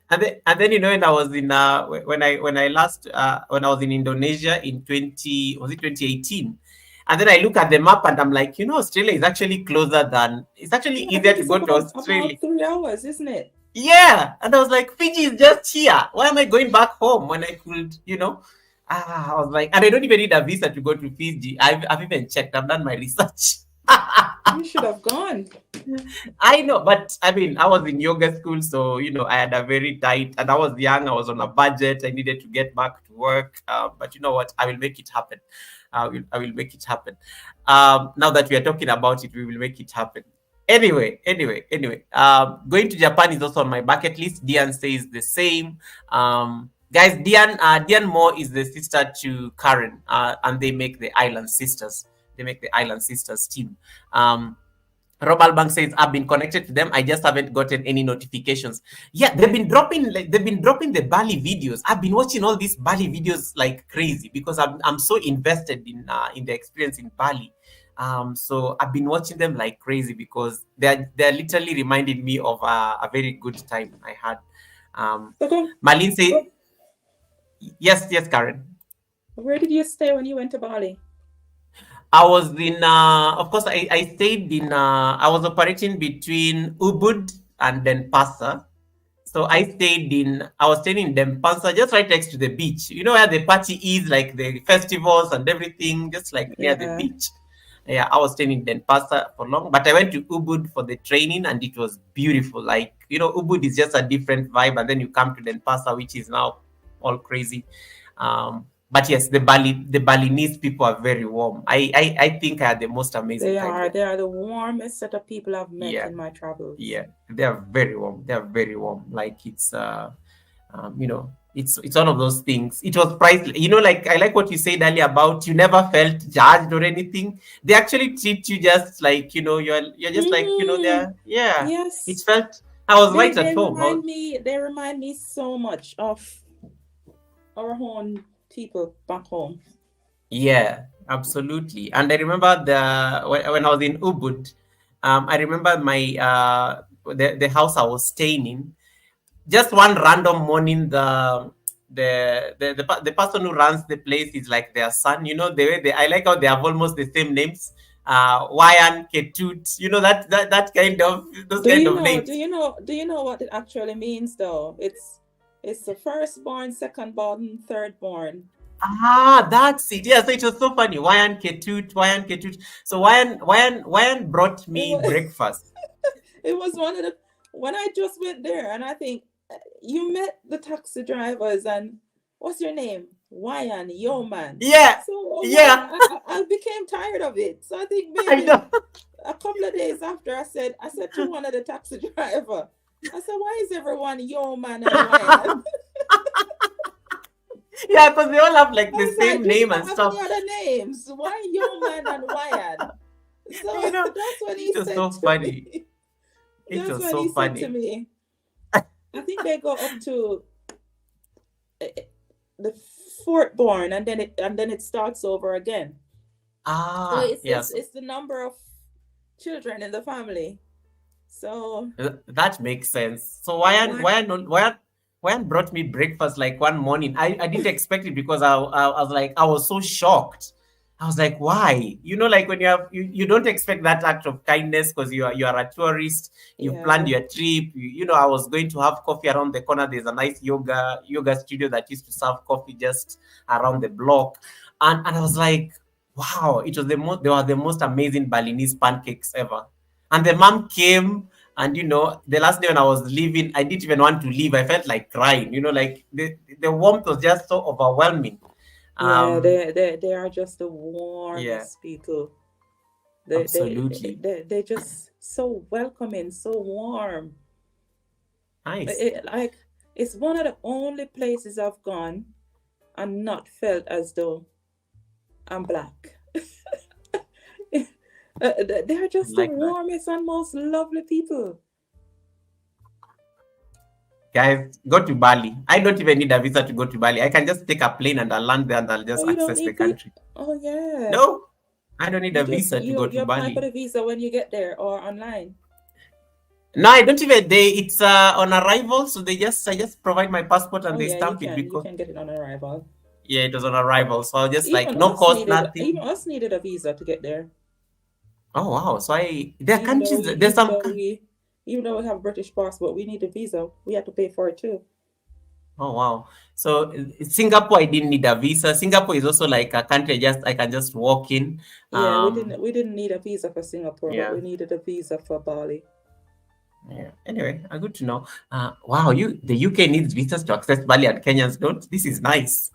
when I was in when I was in Indonesia in 2018, And then I look at the map and I'm like, Australia is actually closer than, it's actually Yeah, I easier think to it's go to Australia. about 3 hours, isn't it? Yeah. And I was like, Fiji is just here. Why am I going back home when I could, I was like, and I don't even need a visa to go to Fiji. I've even checked, I've done my research. You should have gone. I know, but I mean, I was in yoga school, so I had a very tight, and I was young. I was on a budget. I needed to get back to work. But you know what? I will make it happen. I will make it happen. Now that we are talking about it, we will make it happen. Anyway. Going to Japan is also on my bucket list. Dian says the same. Guys, Dian Moore is the sister to Karen, and they make the Island Sisters. They make the Island Sisters team. Rob Albank says, I've been connected to them. I just haven't gotten any notifications. Yeah, they've been dropping the Bali videos. I've been watching all these Bali videos like crazy because I'm so invested in the experience in Bali. So I've been watching them like crazy because they're literally reminding me of a very good time I had. Okay. Marlene says, yes, Karen. Where did you stay when you went to Bali? I was in, of course, I stayed in, I was operating between Ubud and Denpasar. So I was staying in Denpasar, just right next to the beach. You know where the party is, like the festivals and everything, just like near the beach. Yeah, I was staying in Denpasar for long, but I went to Ubud for the training and it was beautiful. Like, Ubud is just a different vibe. And then you come to Denpasar, which is now all crazy. But yes, the Balinese people are very warm. I think I had the most amazing time. They are the warmest set of people I've met in my travels. Yeah, they are very warm. They are very warm. Like it's it's one of those things. It was priceless. Like I like what you said earlier about you never felt judged or anything. They actually treat you just like you're just like they're Yes. It felt I was right at home. They remind me so much of our own people back home. Yeah, absolutely. And I remember when I was in Ubud, I remember my the house I was staying in. Just one random morning, the person who runs the place is like their son. I like how they have almost the same names. Wayan, Ketut, that kind of those kind of names. Do you know what it actually means though? It's the firstborn, secondborn, thirdborn. That's it. Yeah, so it was so funny. Wayan Ketut. So Wayan brought me breakfast. It was one of the when I just went there, and I think you met the taxi drivers, and what's your name? Wayan, yo man. Yeah. So yeah, I became tired of it. So I think maybe a couple of days after, I said to one of the taxi driver, I said, why is everyone yo man and Wayan? Yeah, because they all have like the same name and stuff. Any other names? Why yo man and Wayan? So that's what he said. It was so funny. It was so funny. Said to me. I think they go up to the fourth born, and then it starts over again. So it's the number of children in the family. So that makes sense. So Wayan brought me breakfast like one morning. I didn't expect it because I was like, I was so shocked. I was like, why? Like when you don't expect that act of kindness because you are a tourist. You planned your trip. I was going to have coffee around the corner. There's a nice yoga studio that used to serve coffee just around the block, and I was like, wow! It was they were the most amazing Balinese pancakes ever. And the mom came, and the last day when I was leaving, I didn't even want to leave. I felt like crying. Like the warmth was just so overwhelming. They are just the warmest people. Absolutely. They're just so welcoming, so warm. Nice. It's one of the only places I've gone and not felt as though I'm black. They're just the warmest and most lovely people. Guys, go to Bali. I don't even need a visa to go to Bali. I can just take a plane and I'll land there and I'll just access the country. Oh, yeah. No, I don't need a visa to go to Bali. You apply for the visa when you get there or online? No, I don't even. It's on arrival, so I just provide my passport and they stamp it. You can get it on arrival. Yeah, it was on arrival. So I was just like, Even no us cost, needed even nothing. us needed a visa to get there. Oh wow. So there are countries, there's some. Even though we have a British passport, we need a visa. We had to pay for it too. Oh wow. So Singapore, I didn't need a visa. Singapore is also like a country I can just walk in. Yeah, we didn't need a visa for Singapore, but Yeah. we needed a visa for Bali. Yeah. Anyway, good to know. Wow, the UK needs visas to access Bali and Kenyans don't. This is nice.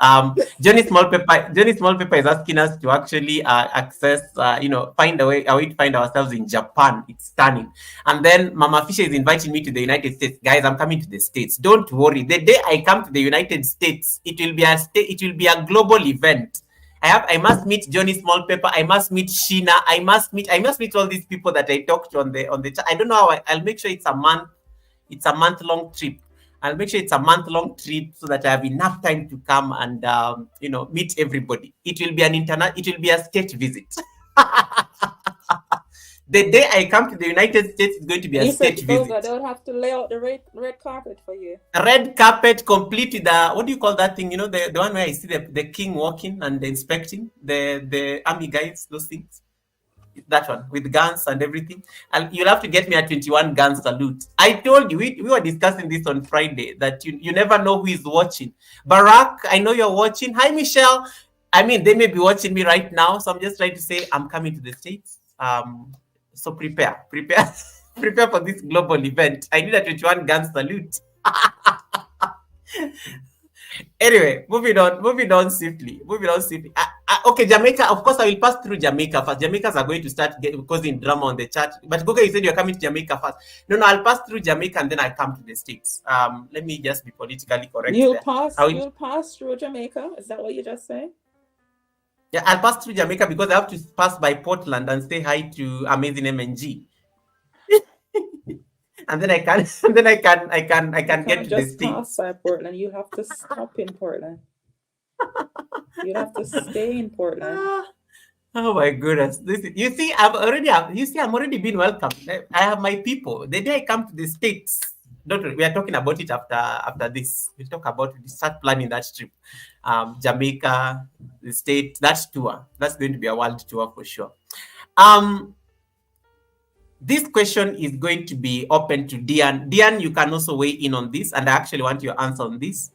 Johnny Small Pepper is asking us to actually access, find a way to find ourselves in Japan. It's stunning. And then Mama Fisher is inviting me to the United States. Guys, I'm coming to the States. Don't worry. The day I come to the United States, it will be a global event. I must meet Johnny Small Pepper. I must meet Sheena. I must meet all these people that I talked to on the chat. I don't know how I'll make sure it's a month long trip. I'll make sure it's a month long trip so that I have enough time to come and meet everybody. It will be a state visit. The day I come to the United States is going to be a state visit. They would have to lay out the red carpet for you. Red carpet, complete with the, what do you call that thing? You know, the one where I see the king walking and inspecting the army guys, those things. That one with guns and everything. And you'll have to get me a 21 gun salute. I told you, we were discussing this on Friday, that you never know who is watching. Barack, I know you're watching. Hi, Michelle. I mean, they may be watching me right now, so I'm just trying to say I'm coming to the States. So prepare for this global event. I need a 21 gun salute. Anyway, moving on swiftly. Okay, Jamaica. Of course, I will pass through Jamaica first. Jamaicans are going to start causing drama on the chat. But Goga, you said you're coming to Jamaica first. No, I'll pass through Jamaica and then I come to the States. Let me just be politically correct. You'll pass through Jamaica. Is that what you just said? Yeah, I'll pass through Jamaica because I have to pass by Portland and say hi to Amazing MNG. And then I can get to the States. Pass by Portland. You have to stop in Portland. You have to stay in Portland. Oh my goodness! You see, I'm already been welcomed. I have my people. The day I come to the States, we are talking about it after this. We'll talk about it. We start planning that trip. Jamaica, the States, that tour. That's going to be a world tour for sure. This question is going to be open to Dian. Dian, you can also weigh in on this, and I actually want your answer on this.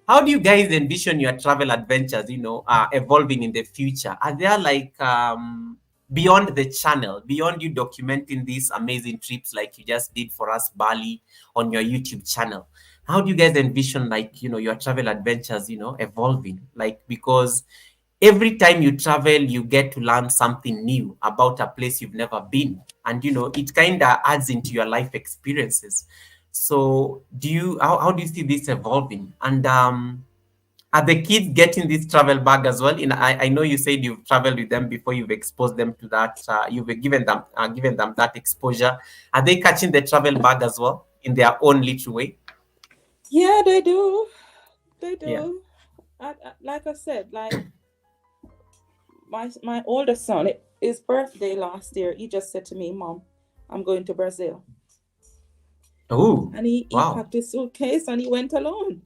How do you guys envision your travel adventures, evolving in the future? Are there beyond the channel, beyond you documenting these amazing trips like you just did for us, Bali, on your YouTube channel? How do you guys envision your travel adventures, evolving? Because every time you travel, you get to learn something new about a place you've never been. And, it kind of adds into your life experiences. So how do you see this evolving? And are the kids getting this travel bag as well? I know you said you've traveled with them before, you've exposed them to that. You've given them that exposure. Are they catching the travel bag as well in their own little way? Yeah, they do. They do. Yeah. Like I said, my oldest son, his birthday last year, he just said to me, "Mom, I'm going to Brazil." Oh, and he packed his suitcase and he went alone.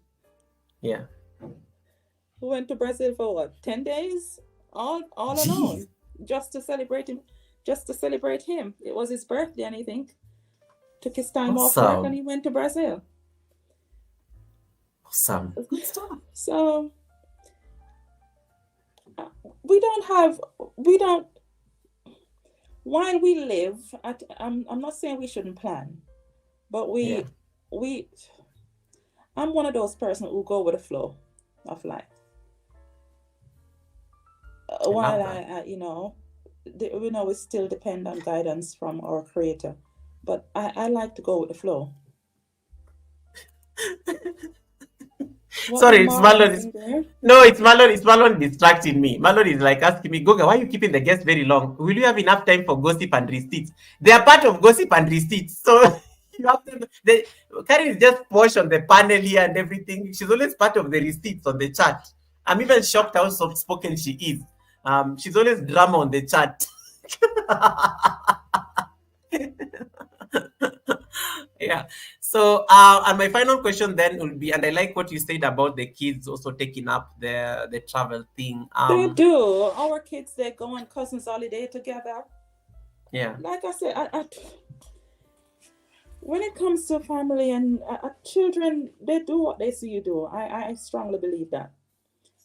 Yeah. He went to Brazil for what, 10 days? All alone. Just to celebrate him. It was his birthday, and I think took his time off work and he went to Brazil. Awesome. Good stuff. So while we live I'm not saying we shouldn't plan, but I'm one of those persons who go with the flow of life. While we still depend on guidance from our Creator, but I like to go with the flow. Sorry, it's Marlon. No, it's Marlon. It's Marlon distracting me. Marlon is like asking me, Goga, why are you keeping the guests very long? Will you have enough time for gossip and receipts? They are part of gossip and receipts. So you have to. Karen is just posh on the panel here and everything. She's always part of the receipts on the chat. I'm even shocked how soft spoken she is. She's always drama on the chat. Yeah. So, and my final question then will be, and I like what you said about the kids also taking up the travel thing. They do. Our kids, they go on cousins holiday together. Yeah. Like I said, when it comes to family and children, they do what they see you do. I strongly believe that.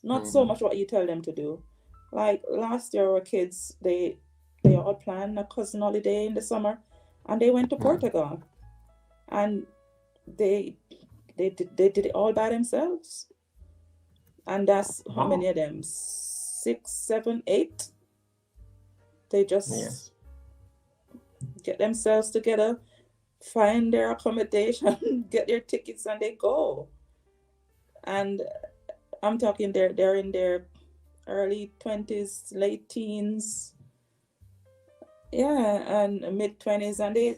Not so much what you tell them to do. Like last year, our kids, they all planned a cousin holiday in the summer, and they went to Portugal, and they did it all by themselves. And that's how many of them? 6, 7, 8. They just get themselves together, find their accommodation, get their tickets, and they go. And I'm talking they're in their early 20s, late teens, and mid 20s, and they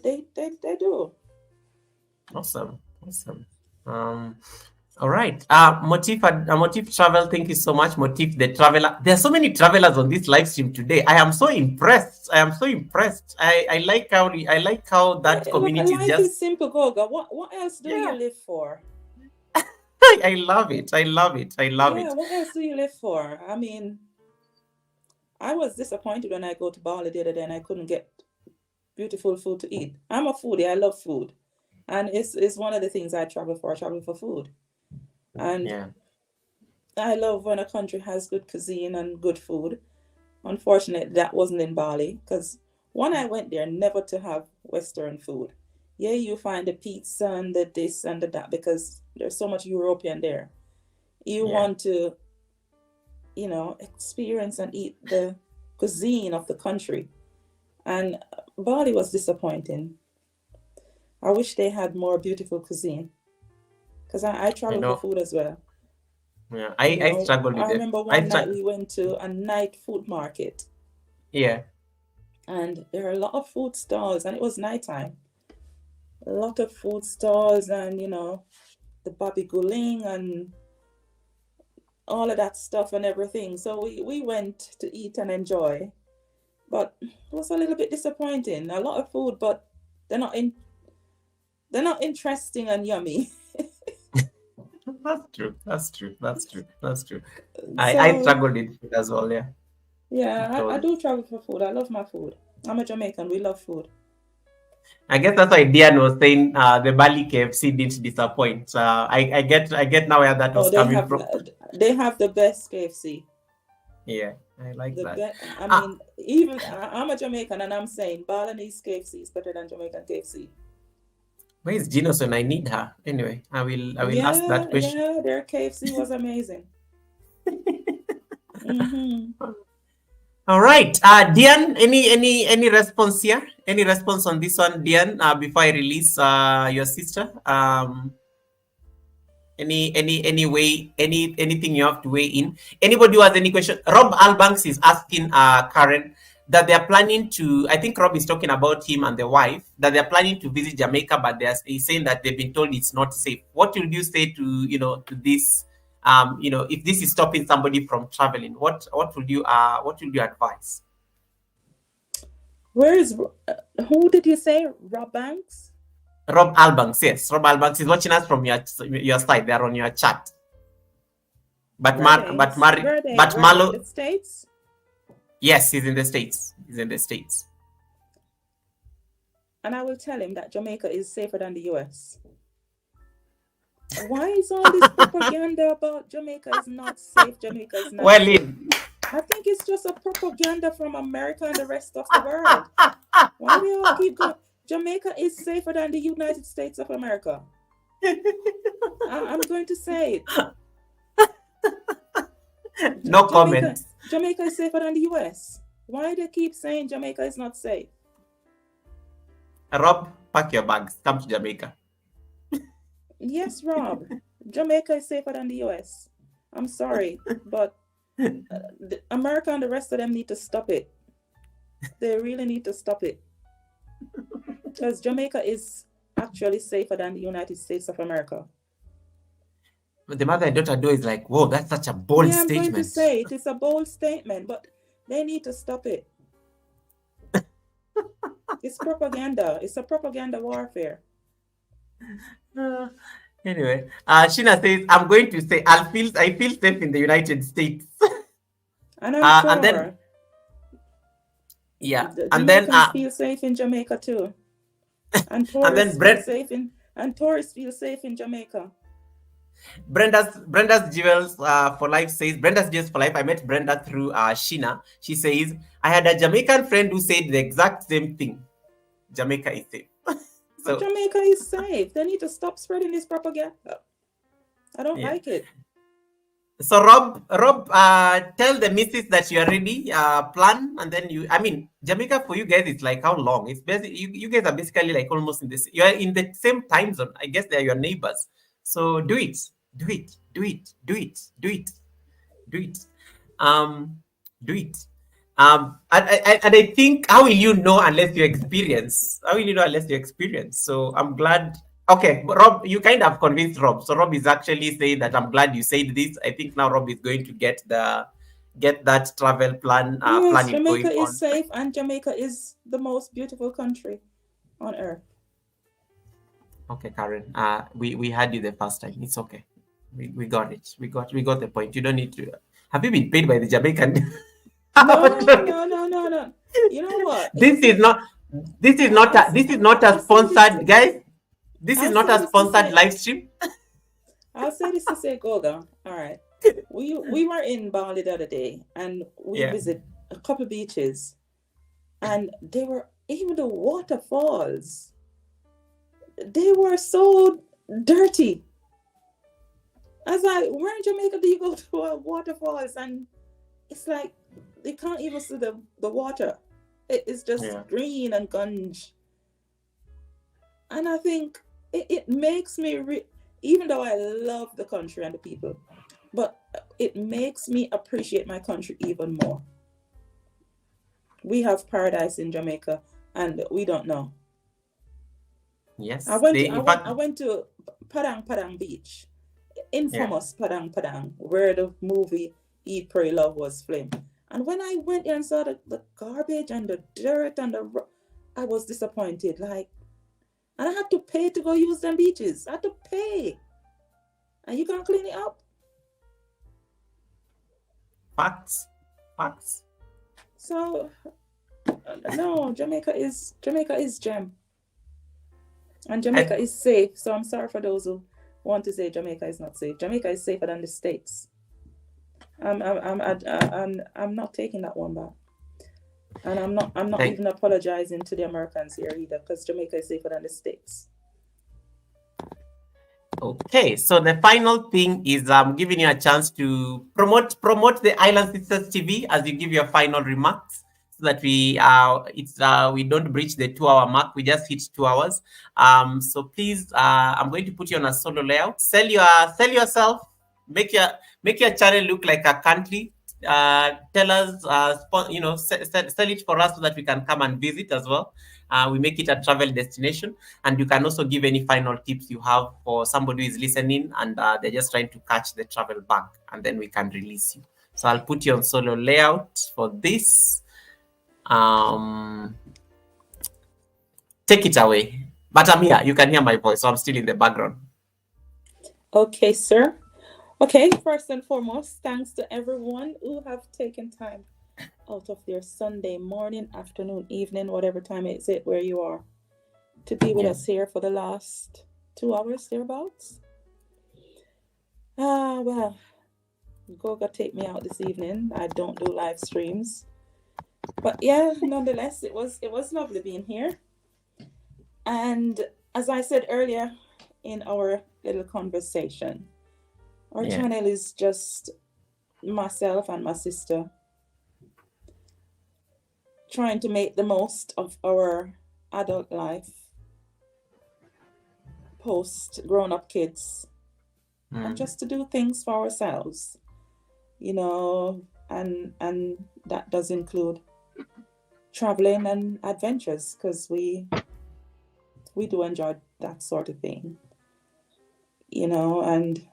do. Awesome. All right. Motif Travel, thank you so much. Motif the traveler. There are so many travelers on this live stream today. I am so impressed. I like how that community is life just is simple, Goga. What else do you live for? I love it. What else do you live for? I mean, I was disappointed when I go to Bali the other day and I couldn't get beautiful food to eat. I'm a foodie. I love food. And it's one of the things I travel for. I travel for food. And I love when a country has good cuisine and good food. Unfortunately, that wasn't in Bali, because when I went there, never to have Western food. Yeah, you find the pizza and the this and the that, because there's so much European there. You want to, experience and eat the cuisine of the country. And Bali was disappointing. I wish they had more beautiful cuisine, because I travel for food as well. Yeah, I struggled with it. I remember one night we went to a night food market. Yeah. And there are a lot of food stalls, and it was nighttime. A lot of food stalls, and the babi guling and all of that stuff and everything. So we went to eat and enjoy, but it was a little bit disappointing. A lot of food, but they're not interesting and yummy. That's true. I struggled with it as well. I do travel for food. I love my food. I'm a Jamaican. We love food. I guess that's why Diane was saying the Bali KFC didn't disappoint. I get now where that was coming from. They have the best KFC. Yeah, I like that. I mean, even I'm a Jamaican, and I'm saying Balinese KFC is better than Jamaican KFC. Where is Gino's when I need her? Anyway, I will ask that question. Yeah, their KFC was amazing. All right, Diane, any response here? Any response on this one, Diane? Before I release your sister, anything you have to weigh in? Anybody who has any question? Rob Albanks is asking Karen that they are planning to. I think Rob is talking about him and the wife, that they are planning to visit Jamaica, but he's saying that they've been told it's not safe. What would you say to to this? If this is stopping somebody from traveling, what would you advise? Where is who did you say? Rob Banks? Rob Albanks, yes. Rob Albanks is watching us from your side. They're on your chat. But Marlo, the States? Yes, he's in the States. And I will tell him that Jamaica is safer than the US. Why is all this propaganda about Jamaica is not safe? Jamaica is not safe? I think it's just a propaganda from America and the rest of the world. Why do you all keep going? Jamaica is safer than the United States of America. I'm going to say it. No comment. Jamaica is safer than the US. Why do they keep saying Jamaica is not safe? Rob, pack your bags. Come to Jamaica. Yes, Rob. Jamaica is safer than the US. I'm sorry, but America and the rest of them need to stop it. They really need to stop it. Because Jamaica is actually safer than the United States of America. But the mother and daughter do is like, whoa, that's such a bold statement. I'm going to say it is a bold statement, but they need to stop it. It's propaganda. It's a propaganda warfare. Uh, anyway, Sheena says, I'm going to say, I feel safe in the United States. And I'm And then, sure yeah, the and then, Jamaicans feel safe in Jamaica too. And and then tourists feel safe in Jamaica. Brenda's Jewels for Life says, Brenda's Jewels for Life. I met Brenda through Sheena. She says, I had a Jamaican friend who said the exact same thing. Jamaica is safe. So Jamaica is safe. They need to stop spreading this propaganda. I don't yeah. like it. So Rob, tell the missus that you are ready. Plan, and then I mean, Jamaica for you guys, it's like how long? It's basically you guys are basically like almost in this. You are in the same time zone. I guess they are your neighbors. So do it, do it, do it, do it, do it, do it. Do it. And I think, how will you know unless you experience? How will you know unless you experience? So I'm glad. Okay, but Rob, you kind of convinced Rob. So Rob is actually saying that I'm glad you said this. I think now Rob is going to get that travel Yes, planning Jamaica going is on. safe, and Jamaica is the most beautiful country on earth. Okay, Karen. We had you the first time. It's okay. We got it. We got the point. You don't need to. Have you been paid by the Jamaican? No. You know what? This is not. This is not a I'll say this sponsored, guys. This is I'll not say a this to sponsored say live stream. I'll say this to say, Goga. All right. We were in Bali the other day, and we Yeah. visit a couple beaches, and they were even the waterfalls. They were so dirty. I was like, where in Jamaica do you go to a waterfalls? And it's like they can't even see the water. It's just green and gunge. And I think it makes me, even though I love the country and the people, but it makes me appreciate my country even more. We have paradise in Jamaica, and we don't know. Yes. I went to Padang Beach, infamous Padang, where the movie Eat, Pray, Love was filmed. And when I went there and saw the garbage and the dirt and I was disappointed. Like, and I had to pay to go use them beaches. I had to pay. And you can't clean it up. Facts. So, no, Jamaica is gem. And Jamaica is safe. So I'm sorry for those who want to say Jamaica is not safe. Jamaica is safer than the States. I'm not taking that one back. And I'm not even apologizing to the Americans here either, because Jamaica is safer than the States. Okay, so the final thing is I'm giving you a chance to promote the Island Sisters TV as you give your final remarks, so that we don't breach the 2-hour mark. We just hit 2 hours. So please, I'm going to put you on a solo layout. Sell yourself. Make your channel look like a country. Tell us, sell it for us so that we can come and visit as well. We make it a travel destination, and you can also give any final tips you have for somebody who is listening and they're just trying to catch the travel bug, and then we can release you. So I'll put you on solo layout for this. Take it away. But I'm here. You can hear my voice, so I'm still in the background. Okay, sir. Okay, first and foremost, thanks to everyone who have taken time out of their Sunday morning, afternoon, evening, whatever time is it where you are, to be with us here for the last 2 hours, thereabouts. Well, Goga take me out this evening. I don't do live streams. But yeah, nonetheless, it was lovely being here. And as I said earlier in our little conversation, our channel is just myself and my sister trying to make the most of our adult life post grown-up kids, and just to do things for ourselves, and that does include traveling and adventures, because we do enjoy that sort of thing, and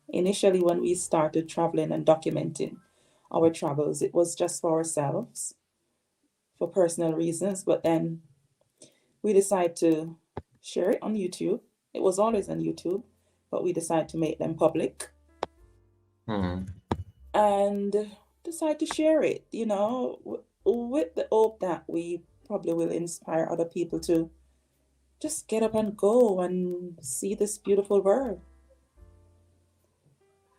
initially when we started traveling and documenting our travels, it was just for ourselves, for personal reasons, but then we decided to share it on YouTube It was always on YouTube, but we decided to make them public and decide to share it, with the hope that we probably will inspire other people to just get up and go and see this beautiful world.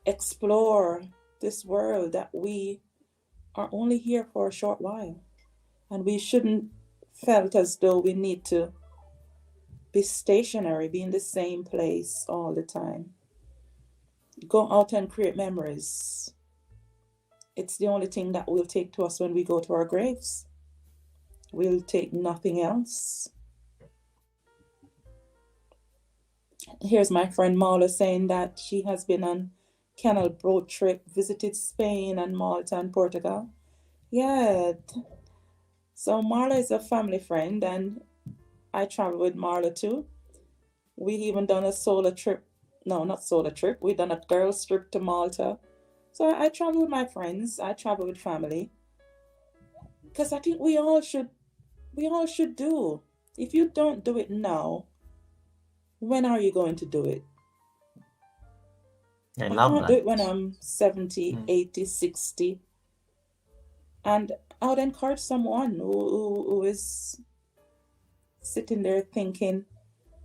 Explore this world that we are only here for a short while. And we shouldn't felt as though we need to be stationary, be in the same place all the time. Go out and create memories. It's the only thing that will take to us when we go to our graves. We'll take nothing else. Here's my friend Marla saying that she has been on canal boat trip, visited Spain and Malta and Portugal. Yeah. So Marla is a family friend, and I travel with Marla too. We even done a solo trip. No, not solo trip. We done a girls trip to Malta. So I travel with my friends. I travel with family. Because I think we all should do. If you don't do it now, when are you going to do it? I I love can't that. do it when I'm 70, 80, 60. And I would encourage someone who is sitting there thinking,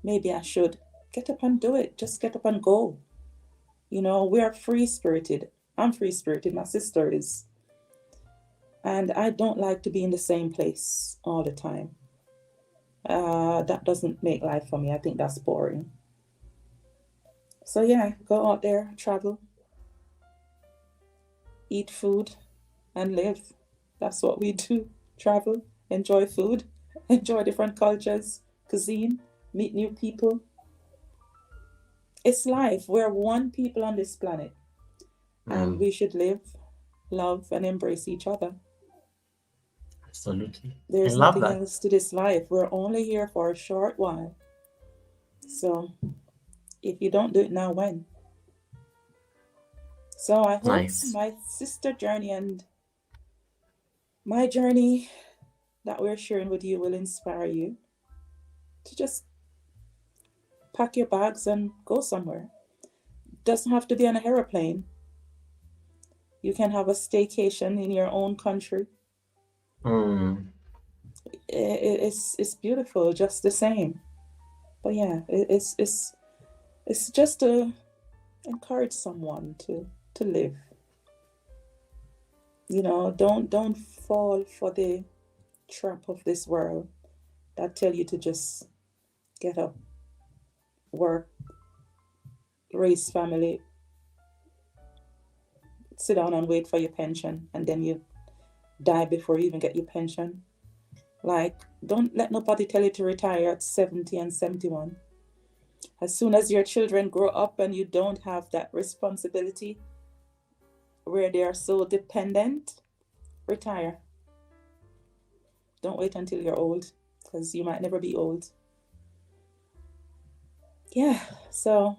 maybe I should get up and do it. Just get up and go. We are free spirited. I'm free spirited. My sister is. And I don't like to be in the same place all the time. That doesn't make life for me. I think that's boring. So yeah, go out there, travel, eat food, and live. That's what we do. Travel, enjoy food, enjoy different cultures, cuisine, meet new people. It's life. We're one people on this planet. And we should live, love, and embrace each other. Absolutely. I There's love nothing that. else to this life. We're only here for a short while. So if you don't do it now, when? So I hope Nice. my sister journey and my journey that we're sharing with you will inspire you to just pack your bags and go somewhere. Doesn't have to be on an aeroplane. You can have a staycation in your own country. It's beautiful just the same. But yeah, it's just to encourage someone to live. Don't fall for the trap of this world that tell you to just get up, work, raise family, sit down and wait for your pension, and then you die before you even get your pension. Like, don't let nobody tell you to retire at 70 and 71. As soon as your children grow up and you don't have that responsibility where they are so dependent, retire. Don't wait until you're old, because you might never be old. Yeah, so,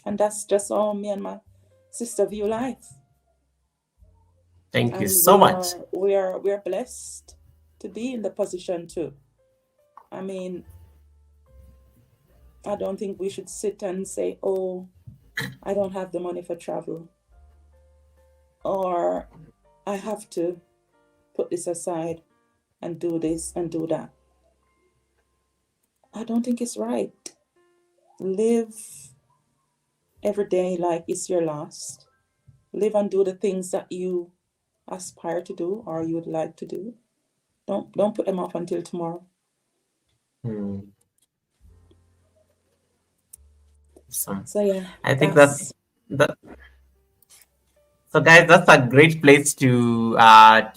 and that's just all me and my sister view life. Thank you And so much. we are blessed to be in the position too. I mean, I don't think we should sit and say, oh, I don't have the money for travel, or I have to put this aside and do this and do that. I don't think it's right. Live every day like it's your last. Live and do the things that you aspire to do or you would like to do. Don't put them off until tomorrow. Awesome. So yeah, I think that's that so guys, that's a great place to I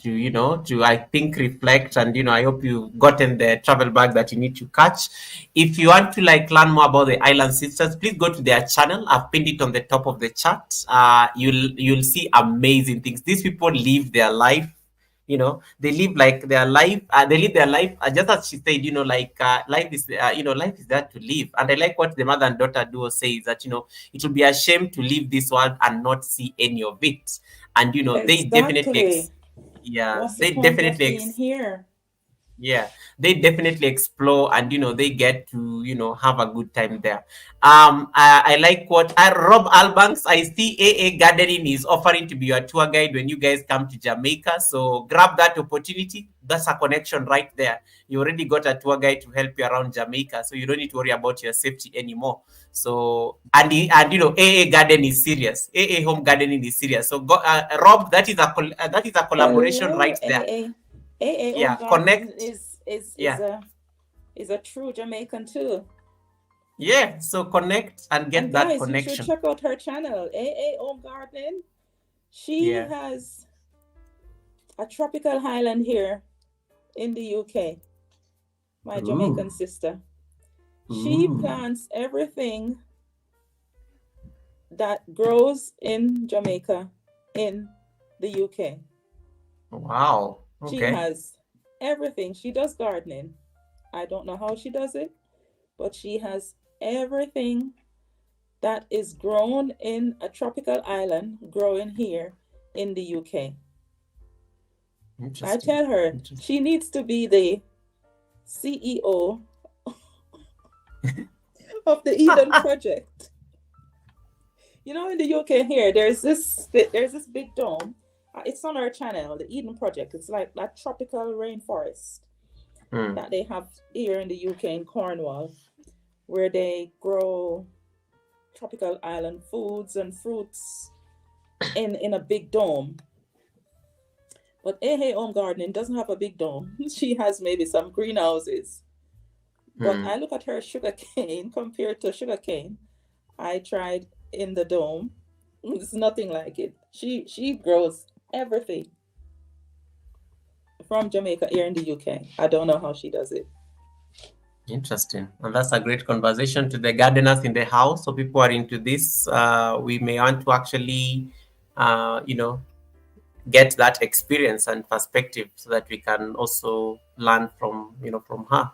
think reflect, and I hope you've gotten the travel bag that you need to catch. If you want to learn more about the Island Sisters, please go to their channel. I've pinned it on the top of the chat. You'll see amazing things. These people live their life. They live like their life. They live their life just as she said. Life is life is there to live. And I like what the mother and daughter duo says, that it would be a shame to leave this world and not see any of it. And they definitely exactly. yeah, What's the they point of definitely being here? Yeah, they definitely explore, and they get to have a good time there. I like what Rob Albanks, I see AA Gardening is offering to be your tour guide when you guys come to Jamaica, so grab that opportunity. That's a connection right there. You already got a tour guide to help you around Jamaica, so you don't need to worry about your safety anymore. So AA Garden is serious. AA Home Gardening is serious. So Rob, that is a collaboration Hello, right there. AA Home Yeah, Garden connect. is Yeah. a true Jamaican too. Yeah, so connect and And get that guys, you should connection. check out her channel, AA Home Garden. She Yeah. has a tropical highland here in the UK, my Jamaican Ooh. sister. She Ooh. plants everything that grows in Jamaica in the UK. Wow. She Okay. has everything. She does gardening. I don't know how she does it, but she has everything that is grown in a tropical island growing here in the UK. I Interesting. tell her Interesting. she needs to be the CEO of the Eden Project. You know, in the UK here, there's this big dome. It's on our channel, the Eden Project. It's like that tropical rainforest Hmm. that they have here in the UK in Cornwall, where they grow tropical island foods and fruits in a big dome. But AA Home Gardening doesn't have a big dome. She has maybe some greenhouses. But Hmm. I look at her sugar cane compared to sugar cane I tried in the dome. It's nothing like it. She grows everything from Jamaica here in the UK. I don't know how she does it. Interesting. And that's a great conversation to the gardeners in the house. So people are into this. We may want to actually, uh, you know, get that experience and perspective so that we can also learn from her.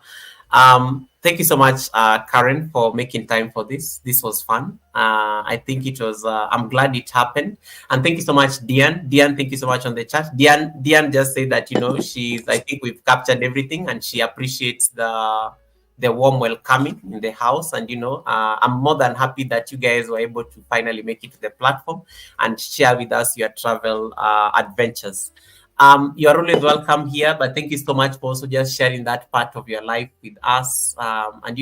Thank you so much, Karen, for making time for this. This was fun. I think it was. I'm glad it happened, and thank you so much, Diane. Diane, thank you so much on the chat. Diane just said that she's. I think we've captured everything, and she appreciates the warm welcoming in the house. And I'm more than happy that you guys were able to finally make it to the platform and share with us your travel adventures. You are always welcome here, but thank you so much for also just sharing that part of your life with us. And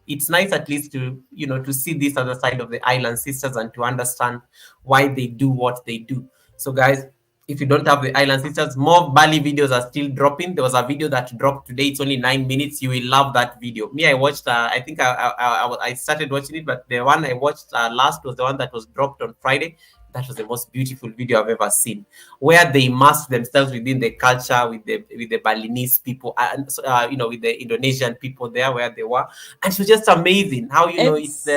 it's nice at least to see this other side of the island sisters and to understand why they do what they do. So guys, if you don't have the island sisters, more Bali videos are still dropping. There was a video that dropped today. It's only 9 minutes. You will love that video. Me, I watched. I think I started watching it, but the one I watched last was the one that was dropped on Friday. That was the most beautiful video I've ever seen, where they immersed themselves within the culture with the Balinese people, and with the Indonesian people there where they were, and it was just amazing how It's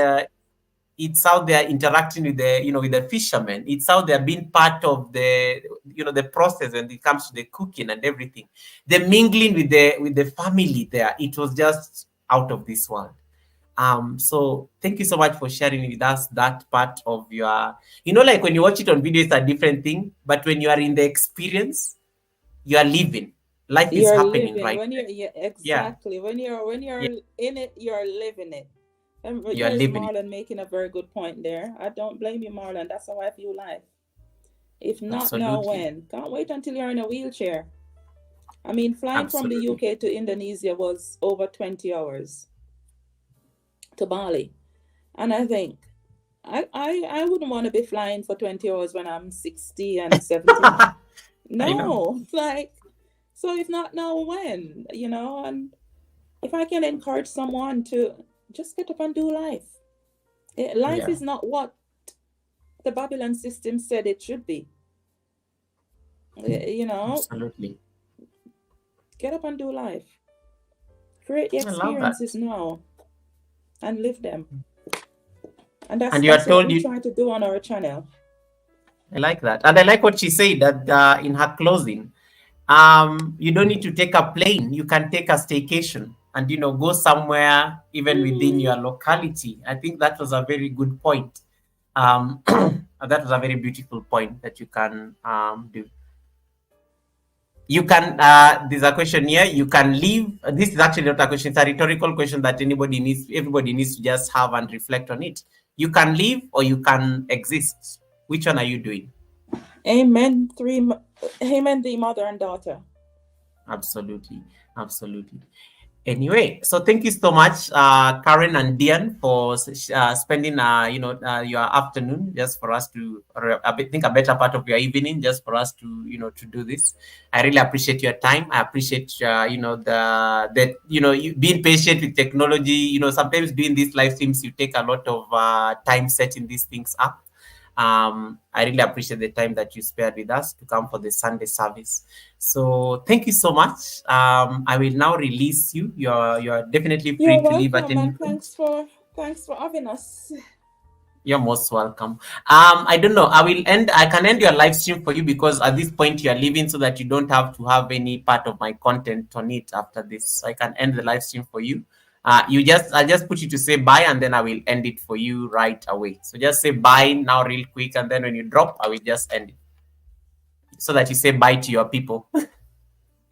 it's how they're interacting with the fishermen. It's how they're being part of the process when it comes to the cooking and everything. The mingling with the family there, it was just out of this world. So thank you so much for sharing with us that part of your, like when you watch it on video, it's a different thing, but when you are in the experience, you are living. Life is you're happening living right when there. you're yeah, Yeah, exactly when you're yeah, in it, you're living it. And you are there's living it. Marlon making a very good point there. I don't blame you, Marlon. That's how I view life. If not now, Absolutely. when? Can't wait until you're in a wheelchair. I mean, flying from the Absolutely. UK to Indonesia was over 20 hours to Bali. And I think I wouldn't want to be flying for 20 hours when I'm 60 and 70. I know. No, like, so if not now, when? And if I can encourage someone to just get up and do life. Life Yeah, is not what the Babylon system said it should be. You know, absolutely. get up and do life. Create the I love that. experiences now and live them. And that's And you are that's what told we you. try to do on our channel. I like that, and I like what she said that in her closing. You don't need to take a plane. You can take a staycation and go somewhere even within Hmm. your locality. I think that was a very good point. That was a very beautiful point that you can do. You can, there's a question here. You can leave. This is actually not a question. It's a rhetorical question that everybody needs to just have and reflect on it. You can leave or you can exist. Which one are you doing? Amen. Amen, the mother and daughter. Absolutely. Absolutely. Anyway, so thank you so much, Karen and Dian, for spending, your afternoon just for us to, or think a better part of your evening, just for us to, to do this. I really appreciate your time. I appreciate, you being patient with technology. Sometimes doing these live streams, you take a lot of time setting these things up. I really appreciate the time that you spared with us to come for the Sunday service. So thank you so much. I will now release you. You're definitely free to leave at any point. Thanks for having us. You're most welcome. I don't know. I can end your live stream for you because at this point you're leaving so that you don't have to have any part of my content on it after this. So I can end the live stream for you. I'll just put you to say bye and then I will end it for you right away. So just say bye now real quick and then when you drop, I will just end it. So that you say bye to your people.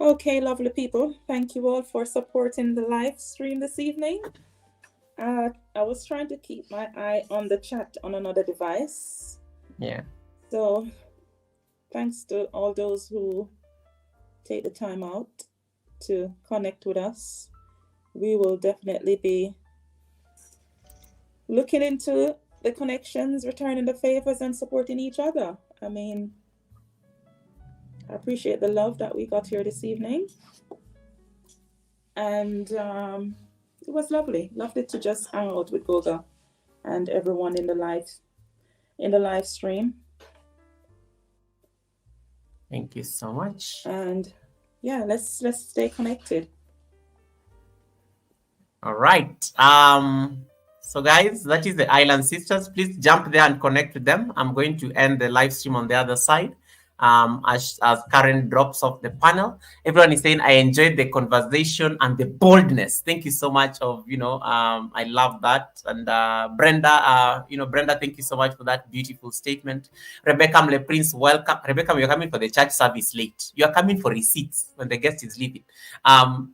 Okay, lovely people. Thank you all for supporting the live stream this evening. I was trying to keep my eye on the chat on another device. Yeah. So thanks to all those who take the time out to connect with us. We will definitely be looking into the connections, returning the favors, and supporting each other. I mean, I appreciate the love that we got here this evening. And it was lovely to just hang out with Goga and everyone in the live stream. Thank you so much. And yeah, let's stay connected. All right. So guys, that is the Island Sisters. Please jump there and connect with them. I'm going to end the live stream on the other side. As Karen drops off the panel, everyone is saying I enjoyed the conversation and the boldness. Thank you so much. I love that. And Brenda, Brenda, thank you so much for that beautiful statement. Rebecca Le Prince, welcome. Rebecca, you're coming for the church service late. You are coming for receipts when the guest is leaving.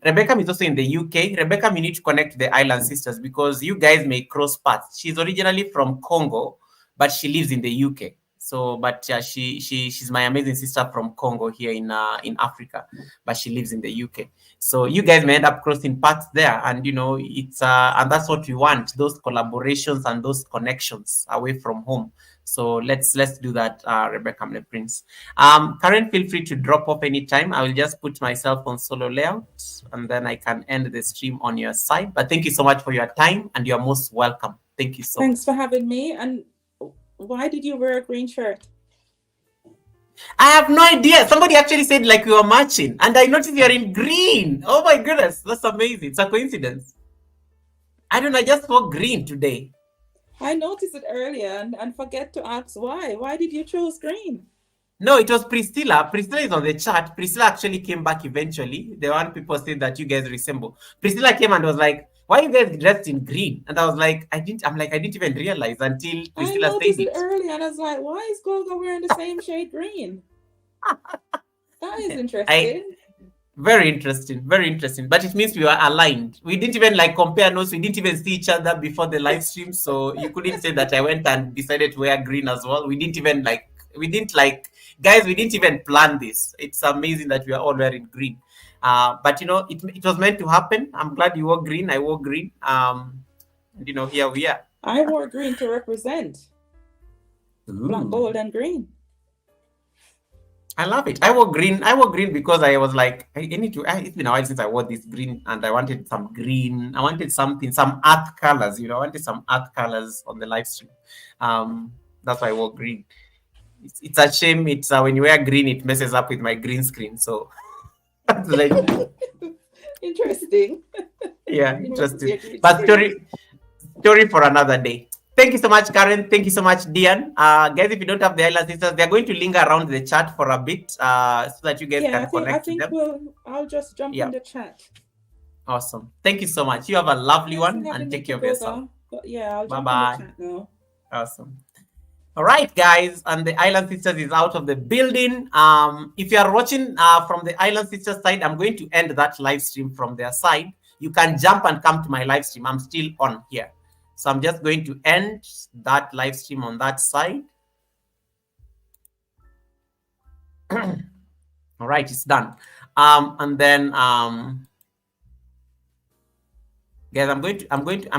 Rebecca is also in the UK. Rebecca, you need to connect to the Island Sisters because you guys may cross paths. She's originally from Congo, but she lives in the UK. So, but she's my amazing sister from Congo here in Africa, but she lives in the UK. So you guys may end up crossing paths there, and it's and that's what we want: those collaborations and those connections away from home. So let's do that, Rebecca Le Prince. Karen, feel free to drop off anytime. I will just put myself on solo layout, and then I can end the stream on your side. But thank you so much for your time, and you're most welcome. Thank you so much. Thanks for having me. And why did you wear a green shirt? I have no idea. Somebody actually said like we were matching, and I noticed you're in green. Oh my goodness, that's amazing. It's a coincidence. I don't know. I just saw green today. I noticed it earlier and forget to ask why. Why did you choose green? No, it was Priscilla. Priscilla is on the chat. Priscilla actually came back eventually. The one people said that you guys resemble. Priscilla came and was like, why are you guys dressed in green? And I was like, I didn't even realize until Priscilla said it. I noticed it earlier and I was like, why is Goga wearing the same shade green? That is interesting. Very interesting. Very interesting. But it means we were aligned. We didn't even compare notes. We didn't even see each other before the live stream. So you couldn't say that I went and decided to wear green as well. We didn't even guys, we didn't even plan this. It's amazing that we are all wearing green. But it was meant to happen. I'm glad you wore green. I wore green. Here we are. I wore green to represent. Ooh. Black, gold, and green. I love it. I wore green. Because I was like, it's been a while since I wore this green, and I wanted some green. I wanted some earth colors. I wanted some earth colors on the live stream. That's why I wore green. It's a shame. It's when you wear green, it messes up with my green screen. So. Like, interesting. Yeah, interesting. But story for another day. Thank you so much, Karen. Thank you so much, Dian. Guys, if you don't have the Island Sisters, they're going to linger around the chat for a bit so that you guys can connect with them. I'll just jump in the chat. Awesome. Thank you so much. You have a lovely one and take care of yourself. I'll jump in the chat now. Awesome. All right, guys, and the Island Sisters is out of the building. If you are watching from the Island Sisters side, I'm going to end that live stream from their side. You can jump and come to my live stream. I'm still on here. So I'm just going to end that live stream on that side. All right, it's done. And then guys, I'm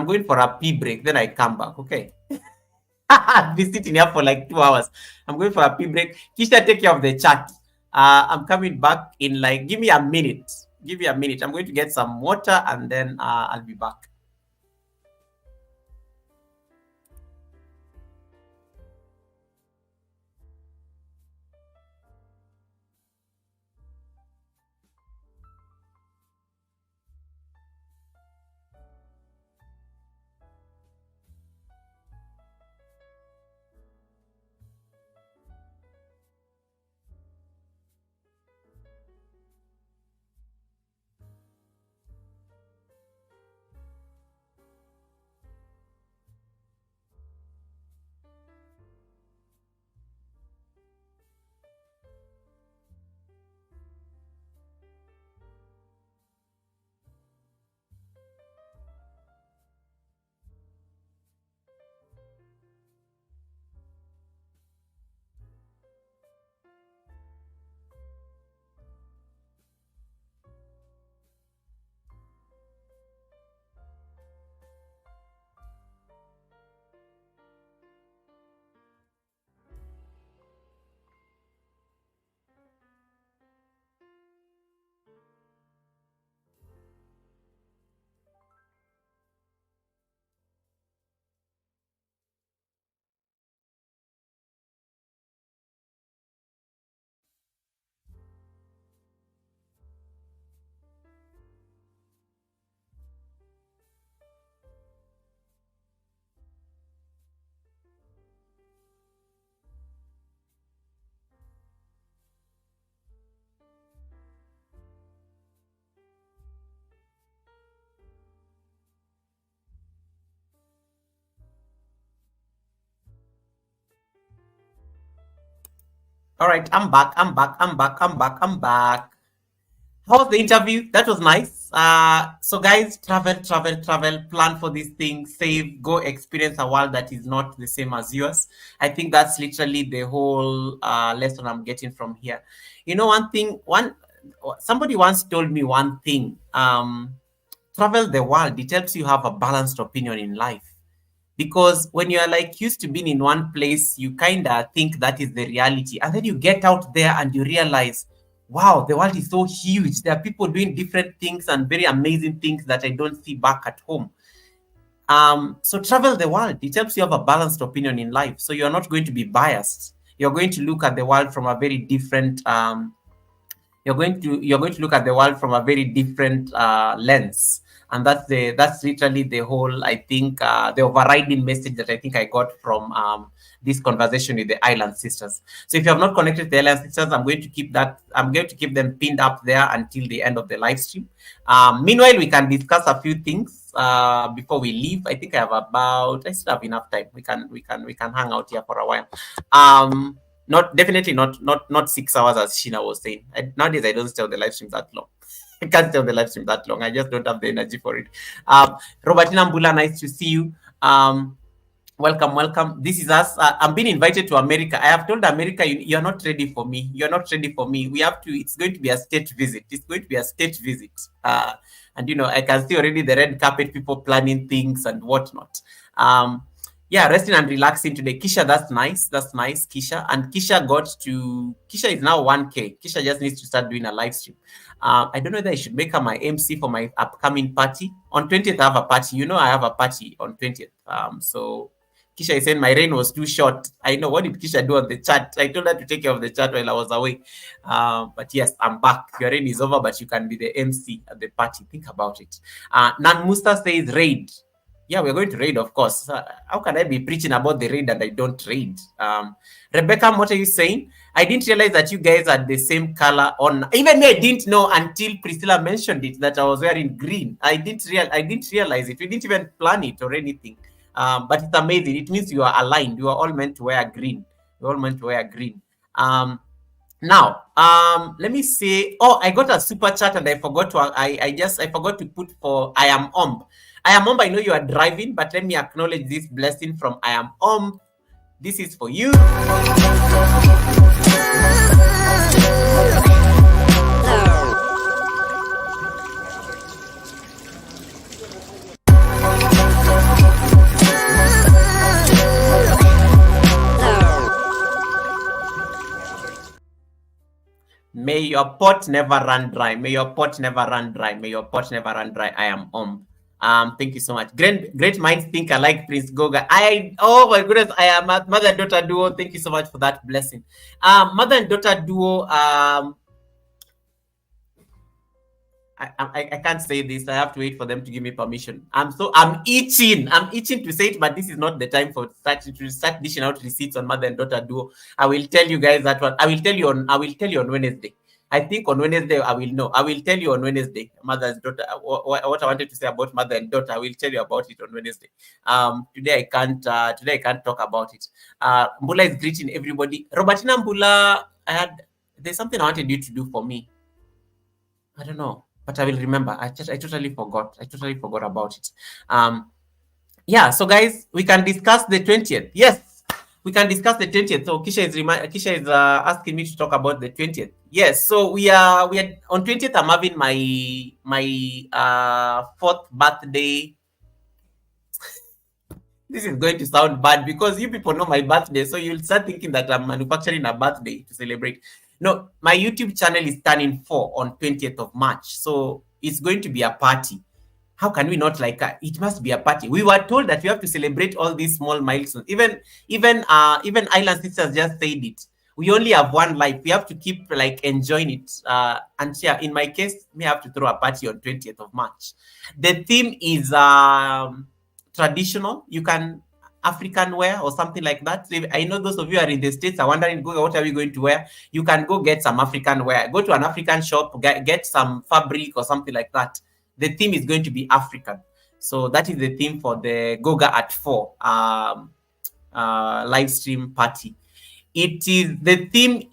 going for a pee break. Then I come back. Okay. I've been sitting here for like 2 hours. I'm going for a pee break. Kisha, take care of the chat. I'm coming back in like, give me a minute. Give me a minute. I'm going to get some water and then I'll be back. All right, I'm back. I'm back. I'm back. I'm back. I'm back. How was the interview? That was nice. So guys, travel, plan for this thing, save, go experience a world that is not the same as yours. I think that's literally the whole lesson I'm getting from here. You know, somebody once told me one thing. Travel the world, it helps you have a balanced opinion in life. Because when you're like used to being in one place, you kind of think that is the reality. And then you get out there and you realize, wow, the world is so huge. There are people doing different things and very amazing things that I don't see back at home. So travel the world. It helps you have a balanced opinion in life. So you're not going to be biased. You're going to look at the world from a very different you're going to look at the world from a very different lens. And that's literally the whole, I think, the overriding message that I think I got from this conversation with the Island Sisters. So if you have not connected to the Island Sisters, I'm going to keep them pinned up there until the end of the live stream. Meanwhile, we can discuss a few things before we leave. I think I still have enough time. We can hang out here for a while. Definitely not 6 hours as Sheena was saying. Nowadays I don't stay on the live stream that long. I can't stay on the live stream that long. I just don't have the energy for it. Robertina Mbula, nice to see you. Welcome. This is us. I'm being invited to America. I have told America, you're not ready for me. You're not ready for me. It's going to be a state visit. And I can see already the red carpet people planning things and whatnot. Yeah, resting and relaxing today. Kisha, that's nice. Kisha. And Kisha is now 1K. Kisha just needs to start doing a live stream. I don't know whether I should make her my MC for my upcoming party. On 20th, I have a party. I have a party on 20th. So Kisha is saying my reign was too short. I know. What did Kisha do on the chat? I told her to take care of the chat while I was away. But yes, I'm back. Your reign is over, but you can be the MC at the party. Think about it. Nan Musta says raid. Yeah, we're going to raid, of course. How can I be preaching about the raid and I don't raid? Rebecca, what are you saying? I didn't realize that you guys had the same color on. Even me, I didn't know until Priscilla mentioned it that I was wearing green. I didn't realize it. We didn't even plan it or anything. But it's amazing. It means you are aligned. You are all meant to wear green. You're all meant to wear green. Now, let me say, oh, I got a super chat and I forgot to, I forgot to put for I am I am I know you are driving, but let me acknowledge this blessing from I am This is for you. May your pot never run dry. May your pot never run dry. May your pot never run dry. I am thank you so much. Great minds think alike, Prince Goga. Oh my goodness, I am a mother and daughter duo. Thank you so much for that blessing. Mother and daughter duo. I can't say this. I have to wait for them to give me permission. I'm itching. I'm itching to say it, but this is not the time to start dishing out receipts on mother and daughter duo. I will tell you guys that one. I will tell you on Wednesday. I think on Wednesday I will know. I will tell you on Wednesday, mother and daughter. What I wanted to say about mother and daughter, I will tell you about it on Wednesday. Today I can't talk about it. Mbula is greeting everybody. Robertina Mbula, there's something I wanted you to do for me. I don't know, but I will remember. I totally forgot. I totally forgot about it. Yeah. So guys, we can discuss the 20th. Yes. We can discuss the 20th. So Kisha is asking me to talk about the 20th. Yes. So we are on 20th. I'm having my 4th birthday. This is going to sound bad because you people know my birthday, so you'll start thinking that I'm manufacturing a birthday to celebrate. No, my YouTube channel is turning 4 on 20th of March, so it's going to be a party. How can we not like it? It must be a party. We were told that we have to celebrate all these small milestones. Even Island Sisters just said it. We only have one life. We have to keep like enjoying it. And yeah, in my case, we have to throw a party on 20th of March. The theme is traditional. You can African wear or something like that. So I know those of you are in the States are wondering, what are we going to wear? You can go get some African wear. Go to an African shop, get some fabric or something like that. The theme is going to be African. So that is the theme for the Goga at 4 live stream party. The theme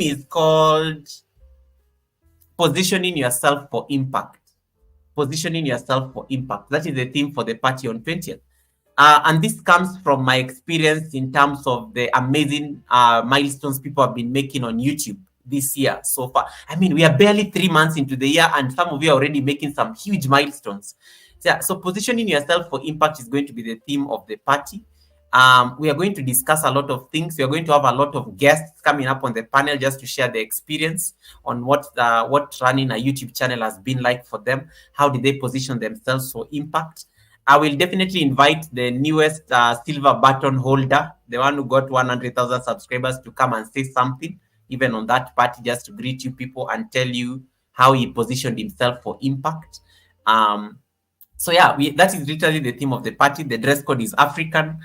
is called positioning yourself for impact. Positioning yourself for impact. That is the theme for the party on 20th. And this comes from my experience in terms of the amazing milestones people have been making on YouTube this year so far. I mean, we are barely 3 months into the year and some of you are already making some huge milestones. So positioning yourself for impact is going to be the theme of the party. We are going to discuss a lot of things. We are going to have a lot of guests coming up on the panel just to share their experience on what running a YouTube channel has been like for them. How did they position themselves for impact? I will definitely invite the newest silver button holder, the one who got 100,000 subscribers, to come and say something, even on that party, just to greet you people and tell you how he positioned himself for impact. So yeah, that is literally the theme of the party. The dress code is African.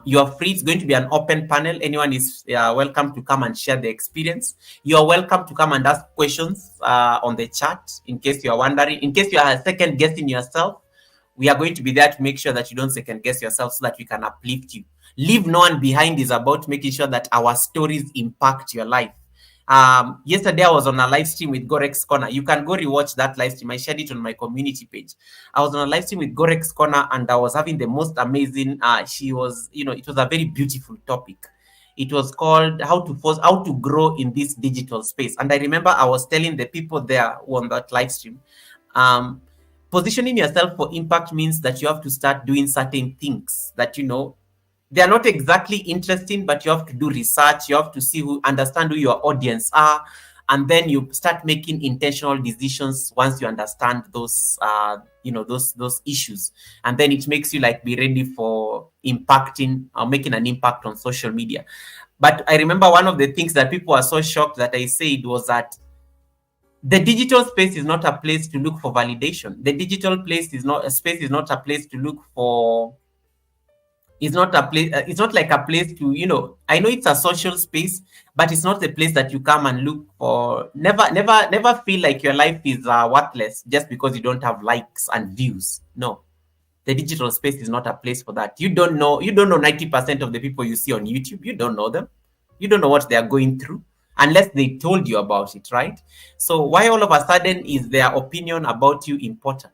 You are free. It's going to be an open panel. Anyone is welcome to come and share the experience. You are welcome to come and ask questions on the chat in case you are wondering. In case you are second guessing yourself, we are going to be there to make sure that you don't second guess yourself so that we can uplift you. Leave no one behind is about making sure that our stories impact your life. Yesterday I was on a live stream with Gorex Corner. You can go rewatch that live stream. I shared it on my community page. I was on a live stream with Gorex Corner and I was having the most amazing, it was a very beautiful topic. It was called how to grow in this digital space. And I remember I was telling the people there on that live stream, positioning yourself for impact means that you have to start doing certain things that, they are not exactly interesting, but you have to do research. You have to understand who your audience are. And then you start making intentional decisions once you understand those, those issues. And then it makes you be ready for impacting or making an impact on social media. But I remember one of the things that people are so shocked that I said was that the digital space is not a place to look for validation. The digital space is not a place to look for. It's not a place. It's not like a place to, I know it's a social space, but it's not the place that you come and look for. Never feel like your life is worthless just because you don't have likes and views. No, The digital space is not a place for that. You don't know 90% of the people you see on YouTube. You don't know them. You don't know what they are going through unless they told you about it, right? So why all of a sudden is their opinion about you important?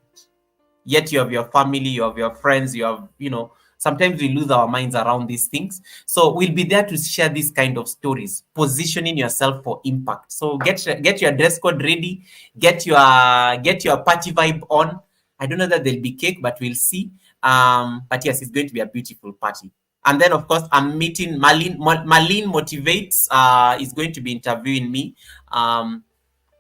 Yet you have your family, you have your friends, you have, sometimes we lose our minds around these things. So we'll be there to share these kind of stories, positioning yourself for impact. So get your dress code ready, get your party vibe on. I don't know that there'll be cake, but we'll see. But yes, it's going to be a beautiful party. And then, of course, I'm meeting Marlene. Marlene Motivates is going to be interviewing me.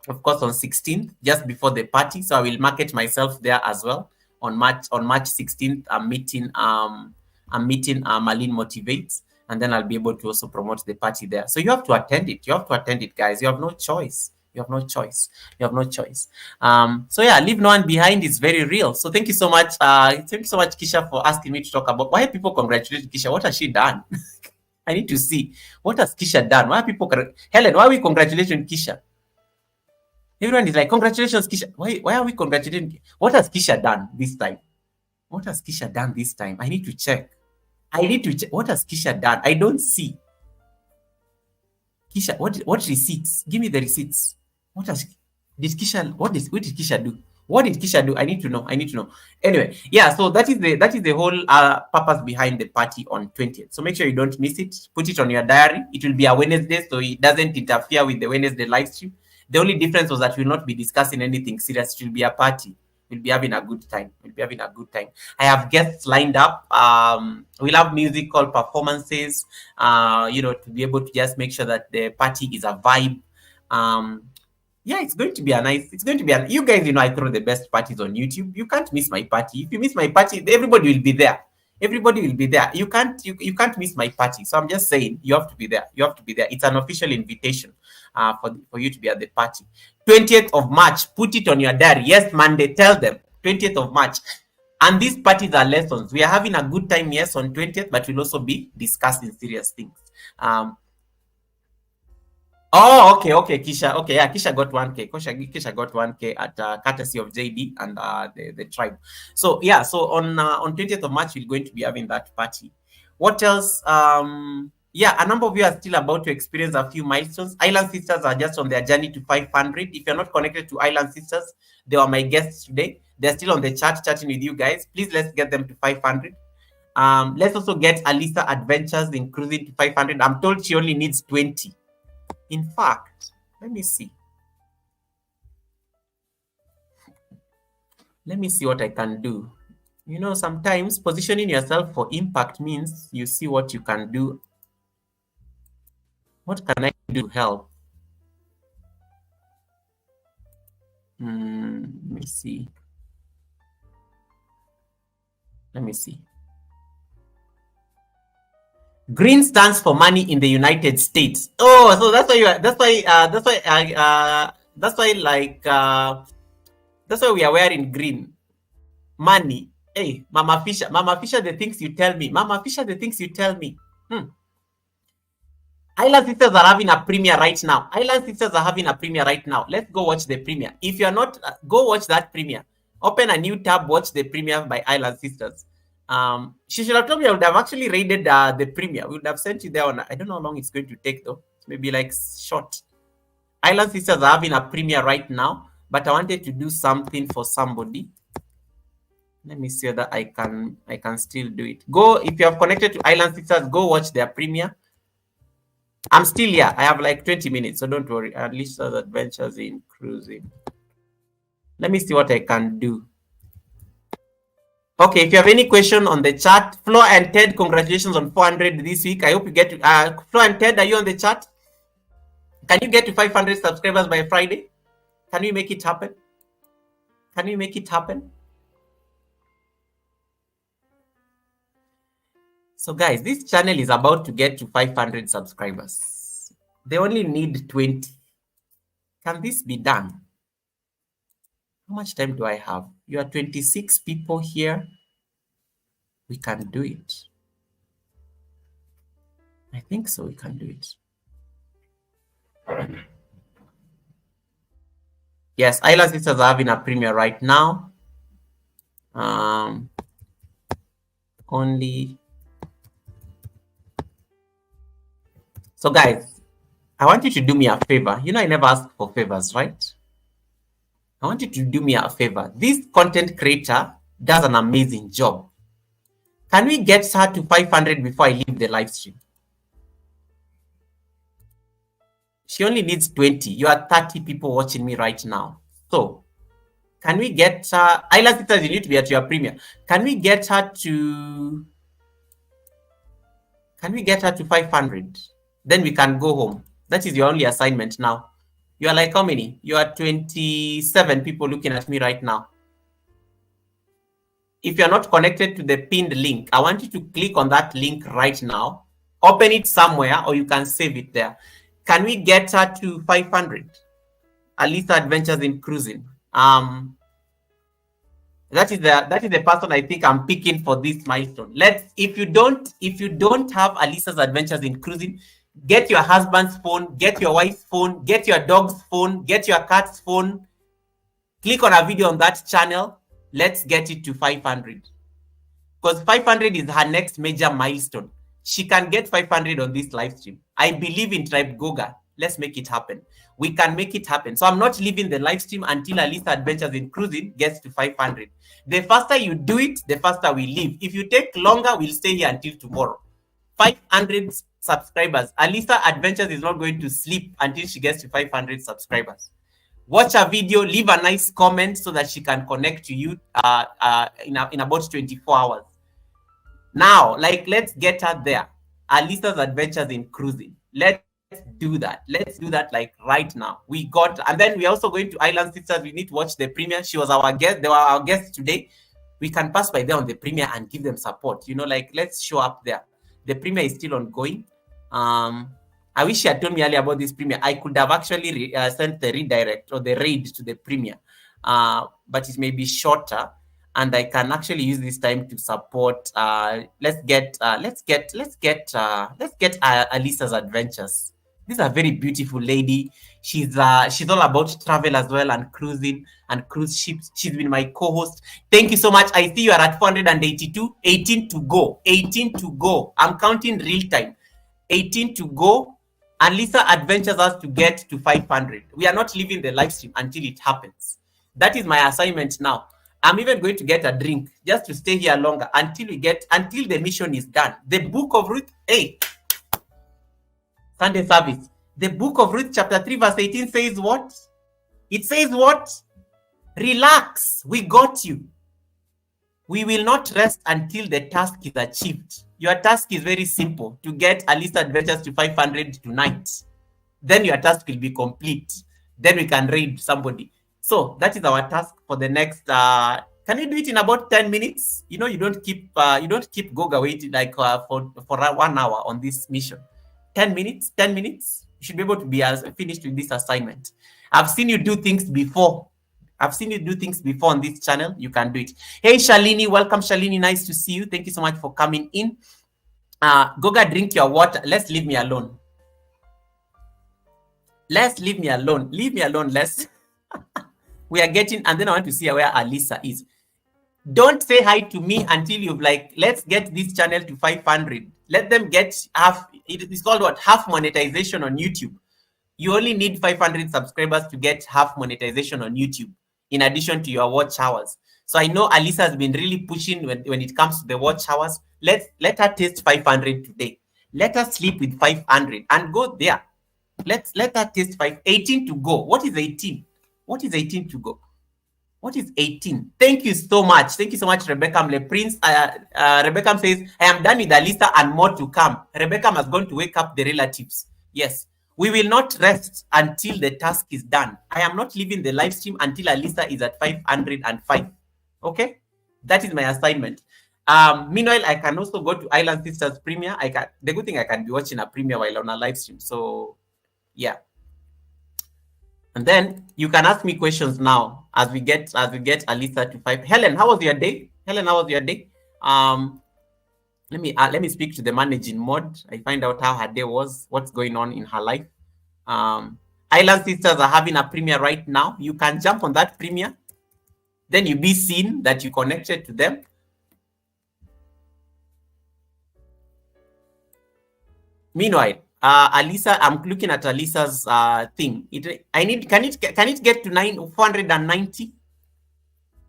Of course, on 16th, just before the party. So I will market myself there as well. On March 16th, I'm meeting Marlene Motivates, and then I'll be able to also promote the party there. So you have to attend it. You have to attend it, guys. You have no choice. You have no choice. You have no choice. So yeah, leave no one behind is very real. So thank you so much. Thank you so much, Kisha, for asking me to talk about why people congratulate Kisha. What has she done? I need to see. What has Kisha done? Why are people Helen, why are we congratulating Kisha? Everyone is like, congratulations, Kisha. Why are we congratulating? What has Kisha done this time? What has Kisha done this time? I need to check. What has Kisha done? I don't see. Kisha, what receipts? Give me the receipts. What did Kisha do? What did Kisha do? I need to know. Anyway, yeah, so that is the whole purpose behind the party on 20th. So make sure you don't miss it. Put it on your diary. It will be a Wednesday, so it doesn't interfere with the Wednesday live stream. The only difference was that we'll not be discussing anything serious. It will be a party. We'll be having a good time. I have guests lined up. We'll have musical performances, to be able to just make sure that the party is a vibe. Yeah, it's going to be you guys, I throw the best parties on YouTube. You can't miss my party. If you miss my party, everybody will be there. You can't miss my party. So I'm just saying, you have to be there. It's an official invitation for you to be at the party. 20th of March, put it on your diary. Yes, Monday, tell them 20th of March. And these parties are lessons. We are having a good time, yes, on 20th, but we'll also be discussing serious things. Oh, okay, Kisha. Okay, yeah, Kisha got 1K. Kisha got 1K at courtesy of JD and the tribe. So yeah, so on 20th of March, we're going to be having that party. What else? Yeah, a number of you are still about to experience a few milestones. Island Sisters are just on their journey to 500. If you're not connected to Island Sisters, they are my guests today. They're still on the chat chatting with you guys. Please, let's get them to 500. Let's also get Alisa Adventures in cruising to 500. I'm told she only needs 20. In fact, let me see. Let me see what I can do. Sometimes positioning yourself for impact means you see what you can do. What can I do to help? Let me see. Green stands for money in the United States. Oh, so that's why we are wearing green. Money. Hey, Mama Fisher, the things you tell me. Island Sisters are having a premiere right now. Let's go watch the premiere. If you're not, go watch that premiere. Open a new tab, watch the premiere by Island Sisters. She should have told me. I would have actually raided the premiere. We would have sent you there on. I don't know how long it's going to take though. Maybe like short. Island Sisters are having a premiere right now, but I wanted to do something for somebody. Let me see whether I can still do it. Go, if you have connected to Island Sisters, go watch their premiere. I'm still here. I have like 20 minutes, so don't worry. At least Adventures in cruising. Let me see what I can do. Okay, if you have any question on the chat, Flo and Ted, congratulations on 400 this week. I hope you get to, Flo and Ted, are you on the chat? Can you get to 500 subscribers by Friday? Can we make it happen? So guys, this channel is about to get to 500 subscribers. They only need 20. Can this be done? How much time do I have? You are 26 people here. We can do it. I think so. We can do it. Yes, Island Sisters are having a premiere right now. only. So guys, I want you to do me a favor. You know I never ask for favors, right? I want you to do me a favor. This content creator does an amazing job. Can we get her to 500 before I leave the live stream? She only needs 20. You are 30 people watching me right now. So can we get her? Island Sisters, you need to be at your premiere. Can we get her to 500? Then we can go home. That is your only assignment now. You are like how many? You are 27 people looking at me right now. If you're not connected to the pinned link, I want you to click on that link right now. Open it somewhere or you can save it there. Can we get her to 500? Alisa Adventures in Cruising. That is the person I think I'm picking for this milestone. If you don't have Alisa's Adventures in Cruising, get your husband's phone, get your wife's phone, get your dog's phone, get your cat's phone. Click on a video on that channel. Let's get it to 500. Because 500 is her next major milestone. She can get 500 on this live stream. I believe in Tribe Goga. Let's make it happen. We can make it happen. So I'm not leaving the live stream until Alisa Adventures in Cruising gets to 500. The faster you do it, the faster we leave. If you take longer, we'll stay here until tomorrow. 500 subscribers. Alisa Adventures is not going to sleep until she gets to 500 subscribers. Watch a video, leave a nice comment so that she can connect to you in about 24 hours. Now, let's get her there. Alisa's Adventures in Cruising. Let's do that. Let's do that right now. And then we're also going to Island Sisters. We need to watch the premiere. She was our guest. They were our guests today. We can pass by there on the premiere and give them support. Let's show up there. The premiere is still ongoing. I wish she had told me earlier about this premiere. I could have actually sent the redirect or the raid to the premiere, but it may be shorter, and I can actually use this time to support. Let's get Alisa's Adventures. This is a very beautiful lady. She's all about travel as well and cruising and cruise ships. She's been my co-host. Thank you so much. I see you are at 482. 18 to go. 18 to go. I'm counting real time. 18 to go. And Lisa Adventures us to get to 500. We are not leaving the live stream until it happens. That is my assignment now. I'm even going to get a drink just to stay here longer until the mission is done. The book of Ruth, Sunday service. The book of Ruth chapter 3 verse 18 says what? It says what? Relax, we got you. We will not rest until the task is achieved. Your task is very simple, to get Alisa Adventures to 500 tonight. Then your task will be complete. Then we can raid somebody. So that is our task for the next. Can you do it in about 10 minutes? You don't keep Goga waiting for 1 hour on this mission. 10 minutes. 10 minutes. You should be able to be finished with this assignment. I've seen you do things before. On this channel. You can do it. Hey, Shalini. Welcome, Shalini. Nice to see you. Thank you so much for coming in. Goga, drink your water. Let's leave me alone. Leave me alone. Let's. We are getting, and then I want to see where Alisa is. Don't say hi to me until you've let's get this channel to 500. Let them get half. It is called what? Half monetization on YouTube. You only need 500 subscribers to get half monetization on YouTube, in addition to your watch hours. So I know Alisa has been really pushing when it comes to the watch hours. Let her taste 500 today. Let her sleep with 500 and go there. Let her taste 18 to go. What is 18? What is 18 to go? What is 18? Thank you so much. Thank you so much, Rebecca Le Prince. Rebecca says, I am done with Alisa and more to come. Rebecca has gone to wake up the relatives. Yes. We will not rest until the task is done. I am not leaving the live stream until Alisa is at 505. Okay? That is my assignment. Meanwhile, I can also go to Island Sisters premiere. The good thing I can be watching a premiere while on a live stream. So, yeah. And then you can ask me questions now as we get Alisa to 5. Helen, how was your day? Let me speak to the managing mod. I find out how her day was, what's going on in her life. Island Sisters are having a premiere right now. You can jump on that premiere. Then you be seen that you connected to them. Meanwhile, Alisa, I'm looking at Alisa's thing. Can it get to 490?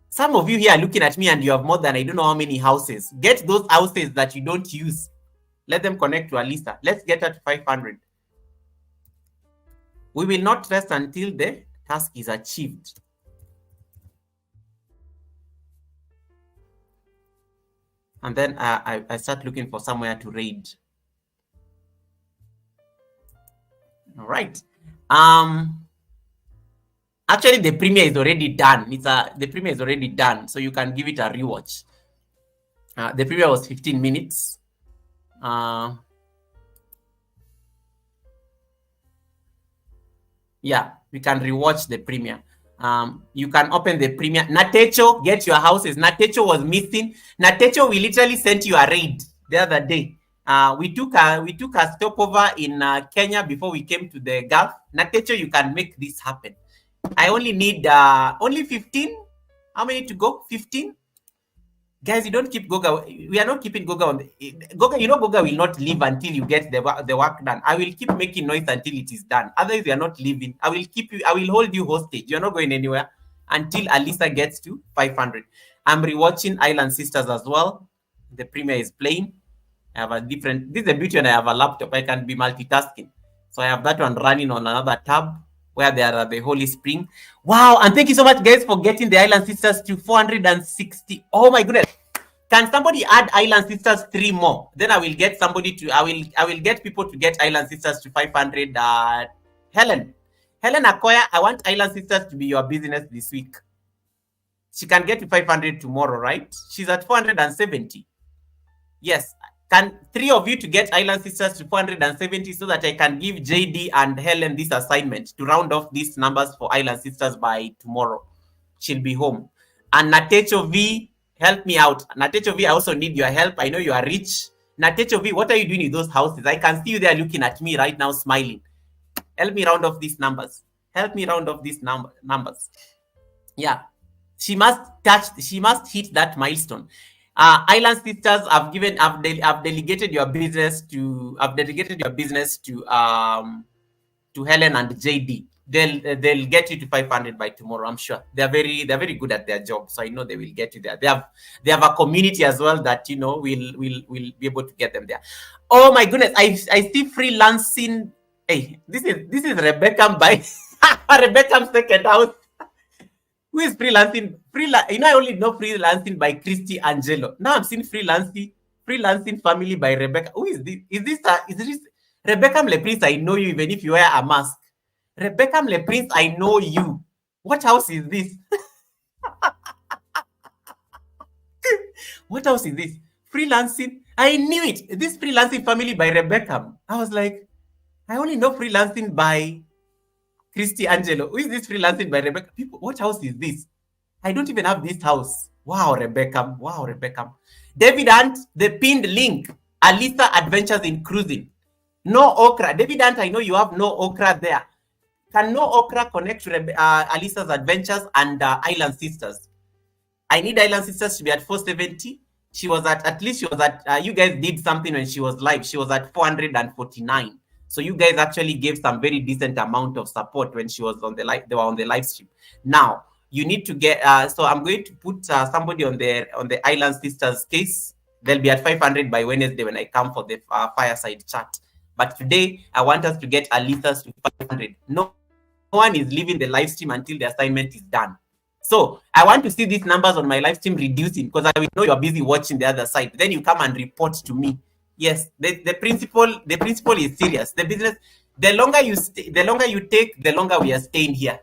Some of you here are looking at me and you have more than I don't know how many houses. Get those houses that you don't use. Let them connect to Alisa. Let's get her to 500. We will not rest until the task is achieved. And then I start looking for somewhere to raid. All right. Actually, the premiere is already done. The premiere is already done, so you can give it a rewatch. The premiere was 15 minutes. Yeah, we can rewatch the premiere. You can open the premiere. Natecho, get your houses. Natecho was missing. Natecho, we literally sent you a raid the other day. We took a stopover in Kenya before we came to the Gulf. Natecho, you can make this happen. I only need only 15. How many to go? 15. Guys, you don't keep Goga. We are not keeping Goga on Goga. You know, Goga will not leave until you get the work done. I will keep making noise until it is done. Otherwise, we are not leaving. I will keep you. I will hold you hostage. You're not going anywhere until Alisa gets to 500. I'm rewatching Island Sisters as well. The premiere is playing. I have a different. This is the beauty when I have a laptop. I can be multitasking. So I have that one running on another tab where there are the Holy Spring. Wow, and thank you so much, guys, for getting the Island Sisters to 460. Oh my goodness. Can somebody add Island Sisters 3 more? Then I will get somebody to, I will get people to get Island Sisters to 500. Helen Akoya, I want Island Sisters to be your business this week. She can get to 500 tomorrow, right? She's at 470. Yes. Can 3 of you to get Island Sisters to 470 so that I can give JD and Helen this assignment to round off these numbers for Island Sisters by tomorrow. She'll be home. And Natecho V, help me out. Natecho V, I also need your help. I know you are rich. Natecho V, what are you doing in those houses? I can see you there looking at me right now, smiling. Help me round off these numbers. Help me round off these numbers. Yeah. She must hit that milestone. Island Sisters, I've delegated your business to Helen and JD. They'll get you to 500 by tomorrow. I'm sure they're very good at their job, so I know they will get you there. They have a community as well that will be able to get them there. Oh my goodness, I see freelancing. Hey, this is Rebecca by Rebecca's second house. Who is freelancing? I only know freelancing by Christy Angelo. Now I'm seeing freelancing family by Rebecca. Who is this? Is this Rebecca Mleprince? I know you even if you wear a mask. Rebecca Mleprince, I know you. What house is this? What house is this? Freelancing. I knew it. This freelancing family by Rebecca. I was like, I only know freelancing by Christy Angelo. Who is this freelancing by Rebecca? People, what house is this? I don't even have this house. Wow, Rebecca. Wow, Rebecca. David Ant, the pinned link. Alisa Adventures in Cruising. No okra. David Ant, I know you have no okra there. Can no okra connect to Alisa's Adventures and Island Sisters? I need Island Sisters to be at 470. She was at least she was at, you guys did something when she was live. She was at 449. So you guys actually gave some very decent amount of support when she was on the live. They were on the live stream. Now you need to get. So I'm going to put somebody on the Island Sisters case. They'll be at 500 by Wednesday when I come for the fireside chat. But today I want us to get Alisa to 500. No one is leaving the live stream until the assignment is done. So I want to see these numbers on my live stream reducing because I will know you're busy watching the other side. Then you come and report to me. Yes, the principle is serious. The business, the longer you take, the longer we are staying here.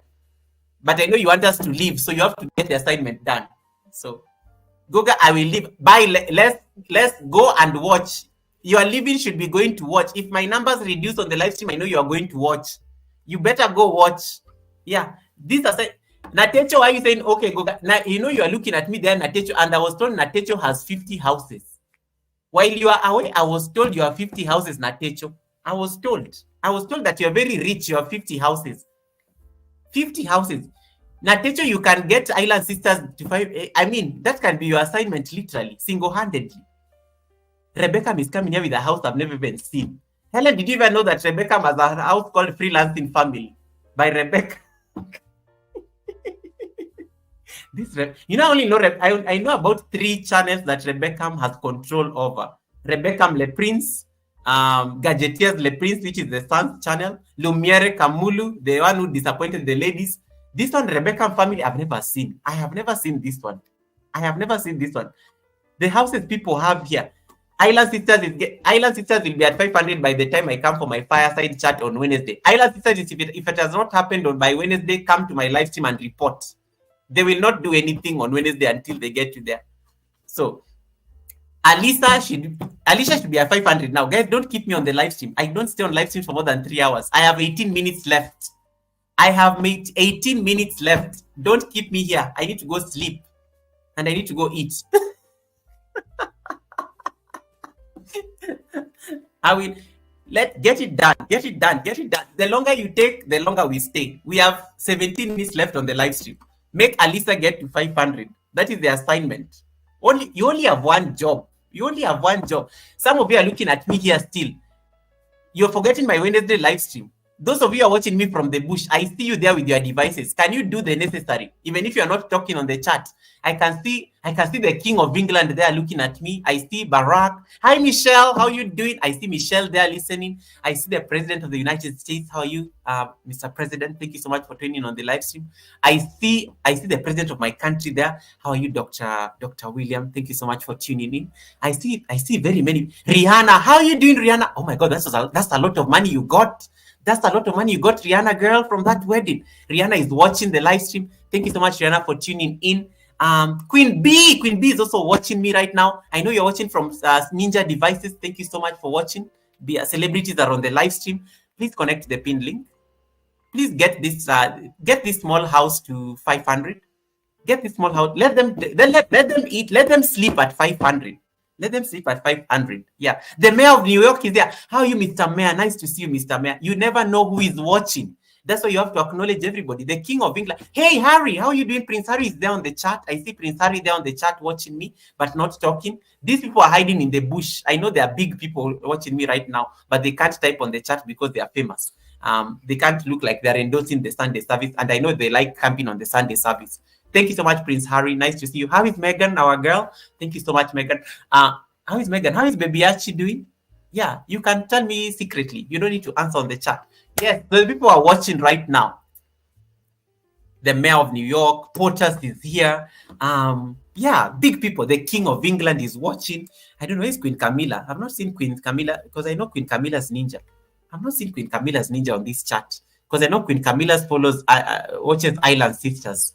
But I know you want us to leave, so you have to get the assignment done. So, Goga, I will leave. Bye. Let's go and watch. You are leaving should be going to watch. If my numbers reduce on the live stream, I know you are going to watch. You better go watch. Yeah, this is Natecho. Why are you saying okay, Goga? Now you know you are looking at me there, Natecho, and I was told Natecho has 50 houses. While you are away, I was told you have 50 houses, Natecho. I was told that you're very rich. You have 50 houses. 50 houses. Natecho, you can get Island Sisters to 5. I mean, that can be your assignment, literally, single-handedly. Rebecca is coming here with a house I've never even seen. Helen, did you even know that Rebecca has a house called Freelancing Family by Rebecca? You know, I only know I know about 3 channels that Rebecca has control over. Rebecca Le Prince, Gadgetiers Le Prince, which is the son's channel, Lumiere Kamulu, the one who disappointed the ladies. This one, Rebecca family, I've never seen. I have never seen this one. I have never seen this one. The houses people have here. Island Sisters will be at 500 by the time I come for my fireside chat on Wednesday. Island Sisters, if it has not happened by Wednesday, come to my live stream and report. They will not do anything on Wednesday until they get you there. So Alicia should be at 500 now. Guys, don't keep me on the live stream. I don't stay on live stream for more than 3 hours. I have 18 minutes left. I have made 18 minutes left. Don't keep me here. I need to go sleep. And I need to go eat. I will get it done. Get it done. Get it done. The longer you take, the longer we stay. We have 17 minutes left on the live stream. Make Alisa get to 500. That is the assignment. You only have one job. You only have one job. Some of you are looking at me here still. You're forgetting my Wednesday live stream. Those of you are watching me from the bush, I see you there with your devices. Can you do the necessary? Even if you are not talking on the chat, I can see the King of England there looking at me. I see Barack. Hi, Michelle. How are you doing? I see Michelle there listening. I see the President of the United States. How are you, Mr. President? Thank you so much for tuning on the live stream. I see the President of my country there. How are you, Dr. William? Thank you so much for tuning in. I see very many. Rihanna. How are you doing, Rihanna? Oh my God, that's a lot of money you got. That's a lot of money you got, Rihanna, girl, from that wedding. Rihanna is watching the live stream. Thank you so much, Rihanna, for tuning in. Queen B is also watching me right now. I know you're watching from Ninja devices. Thank you so much for watching. Celebrities are on the live stream. Please connect to the pinned link. Please get this small house to 500. Get this small house. Let them eat. Let them sleep at 500. Let them sleep at 500. Yeah. The mayor of New York is there. How are you, Mr. Mayor? Nice to see you, Mr. Mayor. You never know who is watching. That's why you have to acknowledge everybody. The King of England. Hey, Harry, how are you doing? Prince Harry is there on the chat. I see Prince Harry there on the chat watching me, but not talking. These people are hiding in the bush. I know there are big people watching me right now, but they can't type on the chat because they are famous. They can't look like they're endorsing the Sunday service, and I know they like camping on the Sunday service. Thank you so much, Prince Harry. Nice to see you. How is Megan, our girl? Thank you so much, Megan. How is Megan? How is Baby Archie doing? Yeah, you can tell me secretly. You don't need to answer on the chat. Yes, the people are watching right now. The Mayor of New York, Porters is here. Yeah, big people. The King of England is watching. I don't know, where's Queen Camilla? I've not seen Queen Camilla because I know Queen Camilla's ninja. I've not seen Queen Camilla's ninja on this chat because I know Queen Camilla's watches Island Sisters.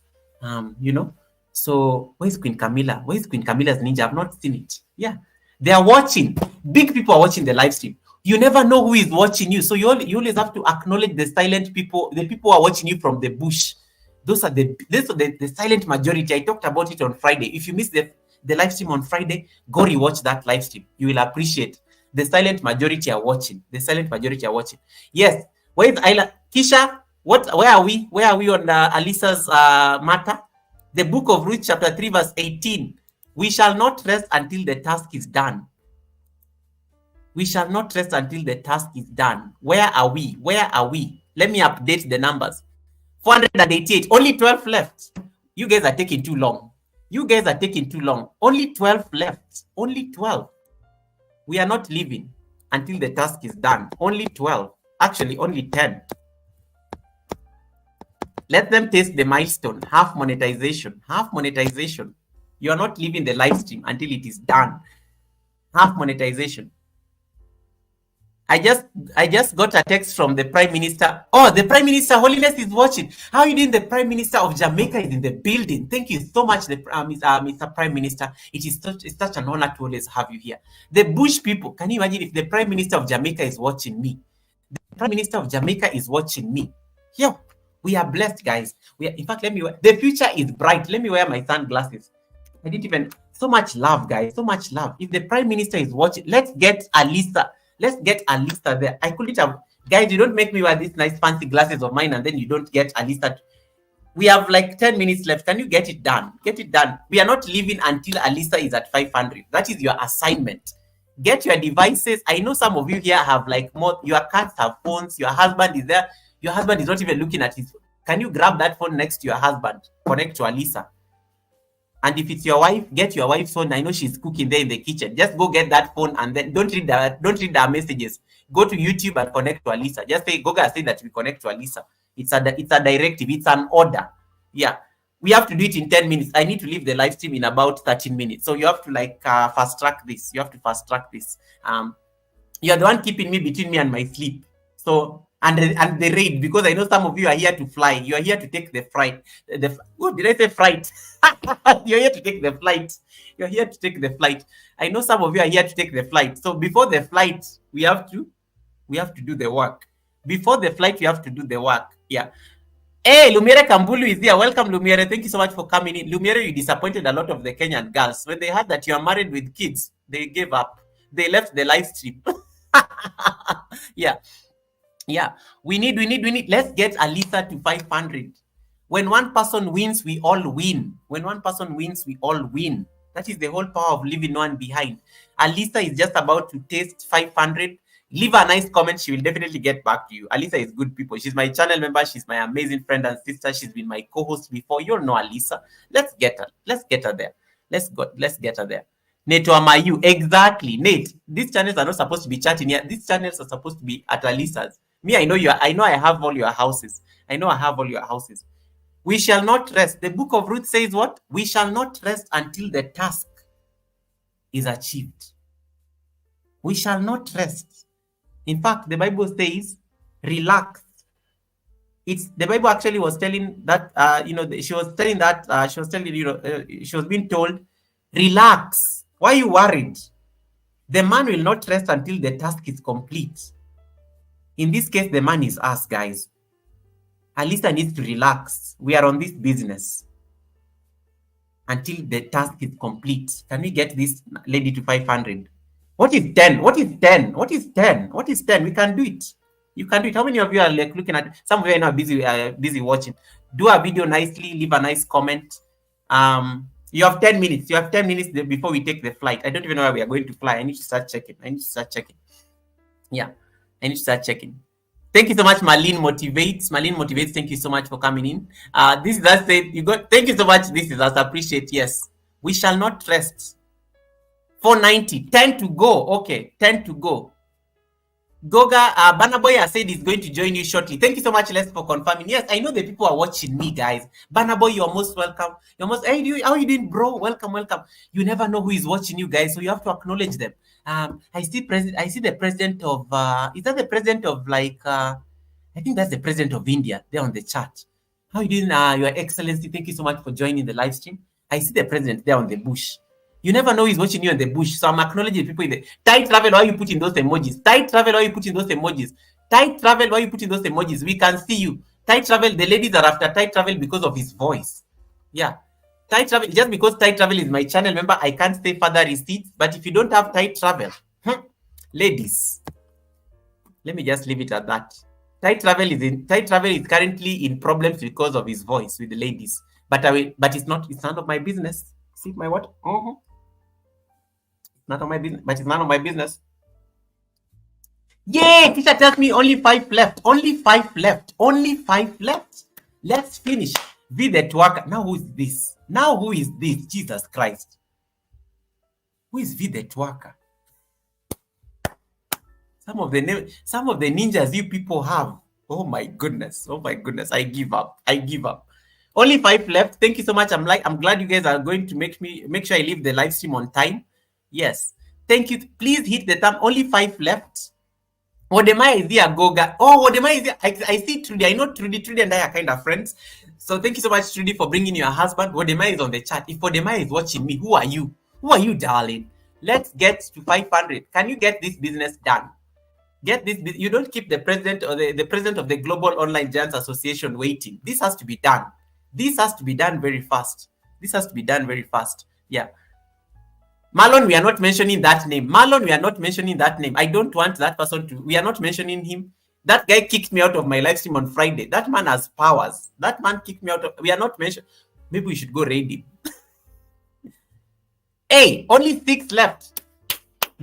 You know. So where's Queen Camilla? Where's Queen Camilla's ninja? I've not seen it. Yeah, they are watching. Big people are watching the live stream. You never know who is watching you, so you always have to acknowledge the silent people, the people who are watching you from the bush. Those are the silent majority. I talked about it on Friday. If you missed the live stream on Friday, go rewatch that live stream. You will appreciate the silent majority are watching. The silent majority are watching. Yes. Where is Isla? Kisha? Where are we? Where are we on Alisa's matter? The book of Ruth, chapter 3, verse 18. We shall not rest until the task is done. We shall not rest until the task is done. Where are we? Where are we? Let me update the numbers. 488. Only 12 left. You guys are taking too long. You guys are taking too long. Only 12 left. Only 12. We are not leaving until the task is done. Only 12. Actually, only 10. Let them taste the milestone. Half monetization. Half monetization. You are not leaving the live stream until it is done. Half monetization. I just got a text from the Prime Minister. Oh, the Prime Minister, Holiness, is watching. How are you doing? The Prime Minister of Jamaica is in the building. Thank you so much, Mr. Prime Minister. It's such an honor to always have you here. The Bush people, can you imagine if the Prime Minister of Jamaica is watching me? The Prime Minister of Jamaica is watching me. Yo, we are blessed, guys. In fact, the future is bright. Let me wear my sunglasses. I didn't even, so much love, guys, so much love. If the Prime Minister is watching, let's get Alisa. Let's get Alisa there. I couldn't have, guys, you don't make me wear these nice fancy glasses of mine and then you don't get Alisa. We have like 10 minutes left. Can you get it done? Get it done. We are not leaving until Alisa is at 500. That is your assignment. Get your devices. I know some of you here have like more, your cats have phones, your husband is there, your husband is not even looking at his phone. Can you grab that phone next to your husband? Connect to Alisa. And if it's your wife, get your wife's phone. I know she's cooking there in the kitchen. Just go get that phone and then don't read the messages. Go to YouTube and connect to Alisa. Just say, Goga say that we connect to Alisa. It's a directive. It's an order. Yeah. We have to do it in 10 minutes. I need to leave the live stream in about 13 minutes. So you have to like fast track this. You have to fast track this. You're the one keeping me between me and my sleep. So and the raid, because I know some of you are here to fly. You are here to take the flight. Oh, did I say flight? You're here to take the flight. You're here to take the flight. I know some of you are here to take the flight. So before the flight, we have to do the work. Before the flight, we have to do the work. Yeah. Hey, Lumiere Kambulu is here. Welcome, Lumiere. Thank you so much for coming in. Lumiere, you disappointed a lot of the Kenyan girls. When they heard that you are married with kids, they gave up. They left the live stream. Yeah. Yeah. We need. Let's get Alisa to 500. When one person wins, we all win. When one person wins, we all win. That is the whole power of leaving one behind. Alisa is just about to taste 500. Leave a nice comment. She will definitely get back to you. Alisa is good people. She's my channel member. She's my amazing friend and sister. She's been my co-host before. You all know Alisa. Let's get her. Let's get her there. Let's get her there. Nate Amayu. Exactly. Nate, these channels are not supposed to be chatting here. These channels are supposed to be at Alisa's. Me, I know I have all your houses. I know I have all your houses. We shall not rest. The book of Ruth says what? We shall not rest until the task is achieved. We shall not rest. In fact, the Bible says, relax. The Bible actually was telling that, she was being told, relax. Why are you worried? The man will not rest until the task is complete. In this case, the man is us, guys. Alisa needs to relax. We are on this business until the task is complete. Can we get this lady to 500? What is 10? What is 10? What is 10? What is 10? We can do it. You can do it. How many of you are like looking at? Some of you are now busy watching. Do a video nicely. Leave a nice comment. You have 10 minutes. You have 10 minutes before we take the flight. I don't even know where we are going to fly. I need to start checking. Yeah, I need to start checking. Thank you so much, Marlene Motivates. Thank you so much for coming in. This is us saying, thank you so much. This is us. Appreciate. Yes. We shall not rest. 490. 10 to go. Okay. 10 to go. Goga, Banaboy has said he's going to join you shortly. Thank you so much, Les, for confirming. Yes, I know the people are watching me, guys. Banaboy, you're most welcome. Hey, how are you doing, bro? Welcome. You never know who is watching you, guys, so you have to acknowledge them. I see the president of, is that the president of I think that's the president of India there on the chat. How are you doing, Your Excellency? Thank you so much for joining the live stream. I see the president there on the bush. You never know he's watching you in the bush. So I'm acknowledging people in the tight travel. Why you putting those emojis? Tight travel. Why you putting those emojis? Tight travel. Why you putting those emojis? We can see you. Tight travel. The ladies are after tight travel because of his voice. Yeah. Tight travel. Just because tight travel is my channel member, I can't say further receipts. But if you don't have tight travel, ladies, let me just leave it at that. Tight travel is currently in problems because of his voice with the ladies. But it's none of my business. See my what? Not on my business, but it's none of my business. Yay! Teacher tells me only 5 left. Only 5 left. Let's finish. Be the twerker. Now who is this? Jesus Christ. Who is V the twerker? Some of the ninjas you people have. Oh my goodness. I give up. Only 5 left. Thank you so much. I'm glad you guys are going to make sure I leave the live stream on time. Yes. Thank you. Please hit the thumb. Only 5 left. Wodemai is here, Goga. Oh, Wodemai is here. I see Trudy. I know Trudy. Trudy and I are kind of friends. So thank you so much, Trudy, for bringing your husband. Wodemai is on the chat. If Wodemai is watching me, who are you? Who are you, darling? Let's get to 500. Can you get this business done? You don't keep the president or the president of the Global Online Giants Association waiting. This has to be done. This has to be done very fast. Yeah. Marlon, we are not mentioning that name. I don't want that person to. We are not mentioning him. That guy kicked me out of my live stream on Friday. That man has powers. That man kicked me out of. We are not mentioning. Maybe we should go raid him. Hey, only 6 left.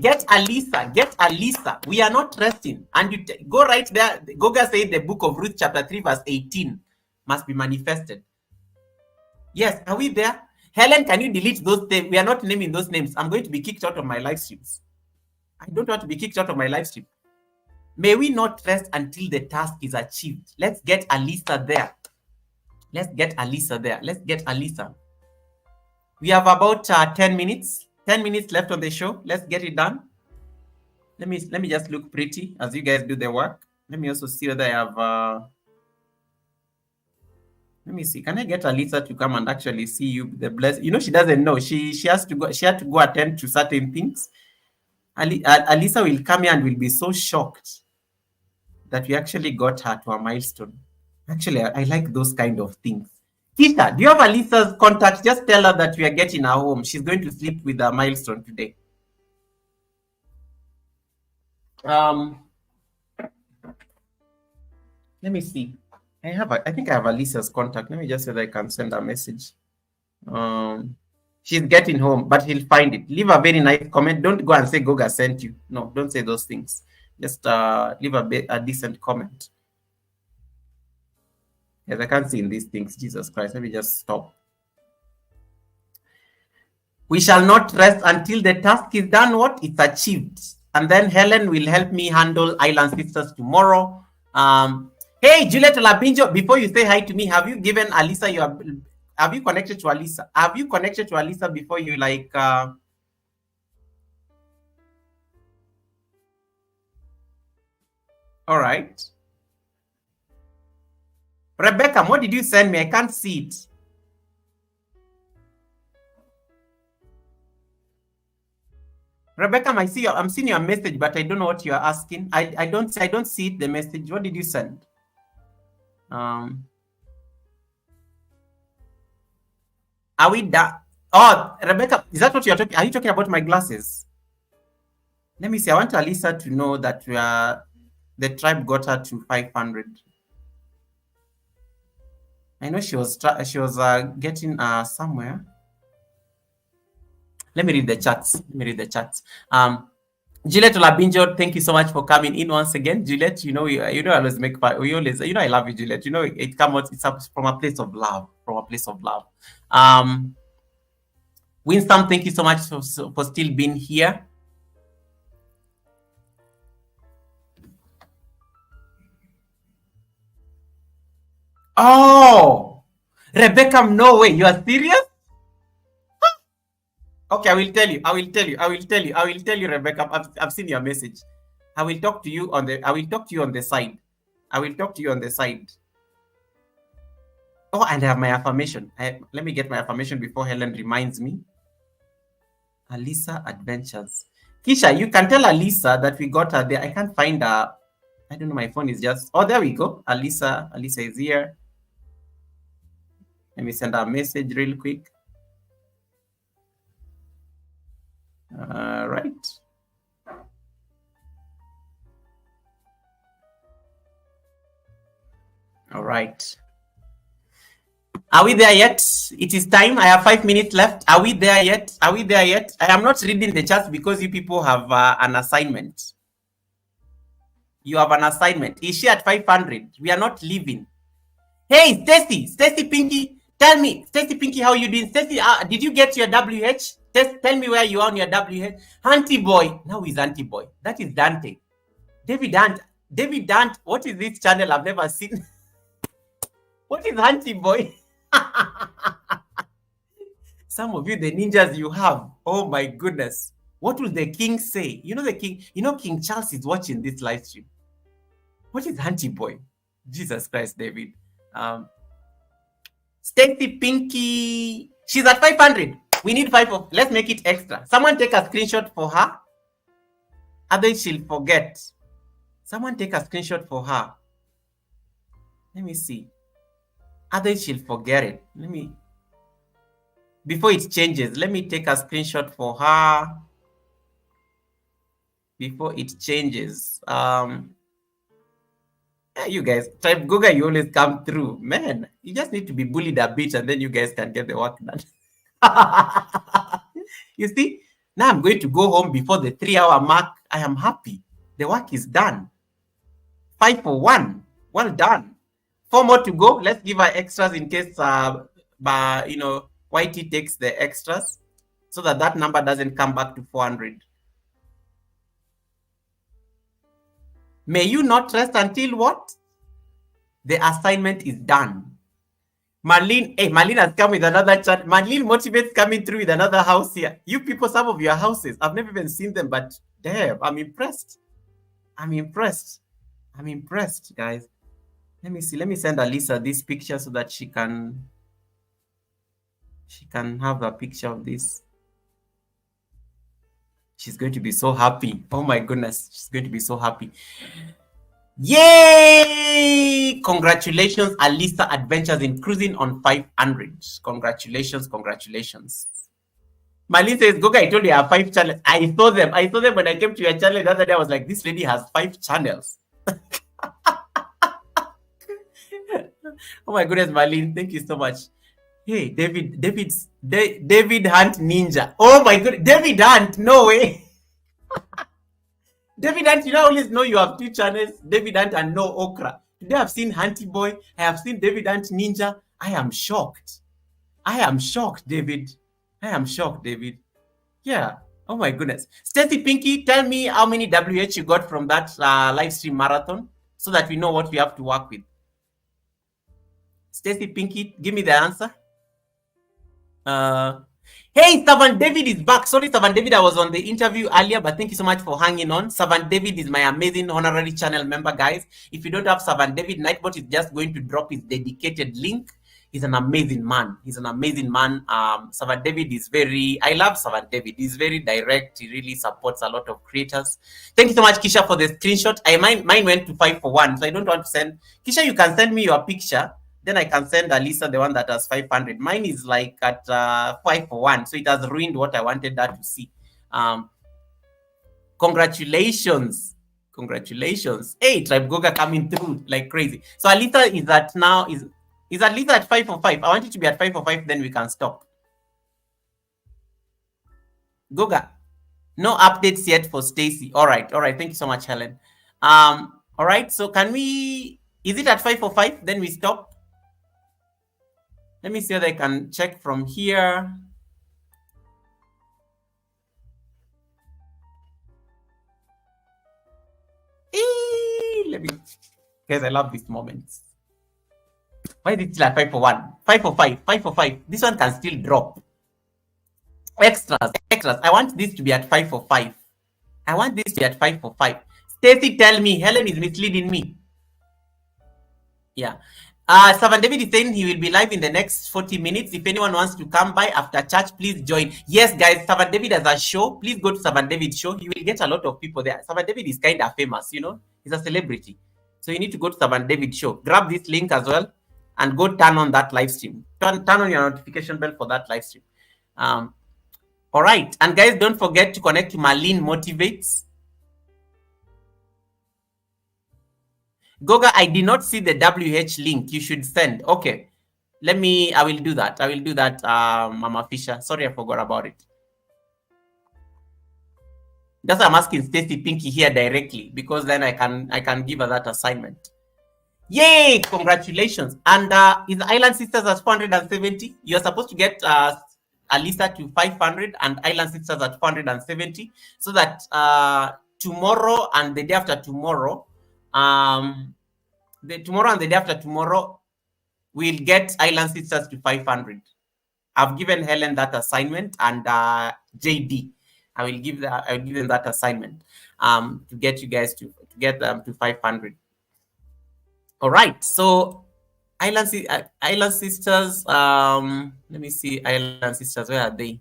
Get Alisa. Get Alisa. We are not resting. And you go right there. Goga said the book of Ruth, chapter 3, verse 18 must be manifested. Yes, are we there? Helen, can you delete those names? We are not naming those names. I'm going to be kicked out of my live streams. I don't want to be kicked out of my live stream. May we not rest until the task is achieved. Let's get Alisa there. Let's get Alisa there. Let's get Alisa. We have about 10 minutes. 10 minutes left on the show. Let's get it done. Let me just look pretty as you guys do the work. Let me also see whether I have... let me see. Can I get Alisa to come and actually see you? The bless. You know, she doesn't know. She has to go. She had to go attend to certain things. Alisa will come here and will be so shocked that we actually got her to a milestone. Actually, I like those kind of things. Tisha, do you have Alisa's contact? Just tell her that we are getting her home. She's going to sleep with a milestone today. Let me see. I think I have Alisa's contact. Let me just see if I can send a message. She's getting home, but he'll find it. Leave a very nice comment. Don't go and say Goga sent you. No, don't say those things. Just leave a decent comment. Yes, I can't see in these things. Jesus Christ. Let me just stop. We shall not rest until the task is done. What? It's achieved. And then Helen will help me handle Island Sisters tomorrow. Hey, Juliet Labinjo, before you say hi to me, have you given Alisa your... Have you connected to Alisa? Have you connected to Alisa before you like... All right. Rebecca, what did you send me? I can't see it. Rebecca, I'm seeing your message, but I don't know what you are asking. I don't see it, the message. What did you send? Are we done? Oh, Rebecca, is that what you're talking? Are you talking about my glasses? Let me see. I want Alisa to know that the tribe got her to 500. I know she was getting somewhere. Let me read the chats. Juliet Olabinjo, thank you so much for coming in once again. Juliet, you know I always make fun. I love you, Juliet. You know it comes. It's from a place of love. Winston, thank you so much for still being here. Oh, Rebecca, no way. You are serious? Okay, I will tell you, Rebecca. I've seen your message. I will talk to you on the side. Oh, and I have my affirmation. Let me get my affirmation before Helen reminds me. Alisa Adventures. Kisha, you can tell Alisa that we got her there. I can't find her. I don't know. My phone is just... Oh, there we go. Alisa is here. Let me send her a message real quick. Right. All right. Are we there yet? It is time. I have 5 minutes left. Are we there yet? I am not reading the chat because you people have an assignment. You have an assignment. Is she at 500? We are not leaving. Hey, Stacy Pinky. Tell me, Stacy Pinky, how you doing? Stacy, did you get your WH? Tell me where you are on your WH. Auntie Boy. Now he's Auntie Boy. That is Dante. David Dante. What is this channel I've never seen? What is Auntie Boy? Some of you, the ninjas you have. Oh my goodness. What will the king say? You know the king, King Charles is watching this live stream. What is Auntie Boy? Jesus Christ, David. Stacy Pinky. She's at 500. We need 5 of... Let's make it extra. Someone take a screenshot for her. Otherwise she'll forget. Someone take a screenshot for her. Let me see. Otherwise she'll forget it. Before it changes, let me take a screenshot for her. Before it changes. You guys, Tribe Goga, you always come through. Man, you just need to be bullied a bit and then you guys can get the work done. You see? Now I'm going to go home before the 3-hour mark. I am happy. The work is done. 5 for 1. Well done. 4 more to go. Let's give our extras in case, YT takes the extras so that that number doesn't come back to 400. May you not rest until what? The assignment is done. Marlene, hey, Marlene has come with another chat. Marlene motivates coming through with another house here. You people, some of your houses, I've never even seen them, but damn, I'm impressed. I'm impressed, guys. Let me see. Let me send Alisa this picture so that she can have a picture of this. She's going to be so happy. Oh my goodness, she's going to be so happy. Yay! Congratulations, Alisa Adventures in Cruising on 500. Congratulations. Marlene says, Goga, I told you I have 5 channels. I saw them when I came to your channel the other day. I was like, this lady has 5 channels. Oh my goodness, Marlene, thank you so much. Hey, David Hunt Ninja. Oh my goodness, David Hunt, no way. David Hunt, you don't always know you have 2 channels, David Hunt and no okra. Today I've seen Hunty Boy, I have seen David Hunt Ninja. I am shocked, David. Yeah. Oh my goodness. Stacy Pinky, tell me how many WH you got from that live stream marathon so that we know what we have to work with. Stacy Pinky, give me the answer. Hey, Savan David is back. Sorry, Savan David, I was on the interview earlier, but thank you so much for hanging on. Savan David is my amazing honorary channel member, guys. If you don't have Savan David, Nightbot is just going to drop his dedicated link. He's an amazing man. Savan David is I love Savan David. He's very direct. He really supports a lot of creators. Thank you so much, Kisha, for the screenshot. Mine went to 5 for 1, so I don't want to send. Kisha, you can send me your picture. Then I can send Alisa the one that has 500. Mine is like at 5 for 1, so it has ruined what I wanted her to see. Congratulations. Hey, Tribe Goga coming through like crazy. So Alisa is Alisa at 5 for 5. I want it to be at 5 for 5, then we can stop. Goga, no updates yet for Stacy. All right. Thank you so much, Helen. All right. So is it at 5 for 5? Then we stop. Let me see if I can check from here. Guys, I love these moments. Why is it still at 5 for 1? 5 for 5. 5 for 5. This one can still drop. Extras. I want this to be at 5 for 5. Stacy, tell me, Helen is misleading me. Yeah. Savan David is saying he will be live in the next 40 minutes. If anyone wants to come by after church, please join. Yes, guys, Savan David has a show. Please go to Savan David's show. You will get a lot of people there. Savan David is kind of famous, He's a celebrity. So you need to go to Savan David's show. Grab this link as well and go turn on that live stream. Turn on your notification bell for that live stream. All right. And guys, don't forget to connect to Marlene Motivates. Goga, I did not see the WH link you should send. Okay. I will do that. Mama Fisher. Sorry, I forgot about it. That's why I'm asking Stacy Pinky here directly, because then I can give her that assignment. Yay! Congratulations. And is Island Sisters at 470? You're supposed to get Alisa to 500 and Island Sisters at 470, so that tomorrow and the day after tomorrow, we'll get Island Sisters to 500. I've given Helen that assignment, and JD, I will give them that assignment to get you guys to get them to 500. All right, so Island Sisters. Let me see, Island Sisters. Where are they?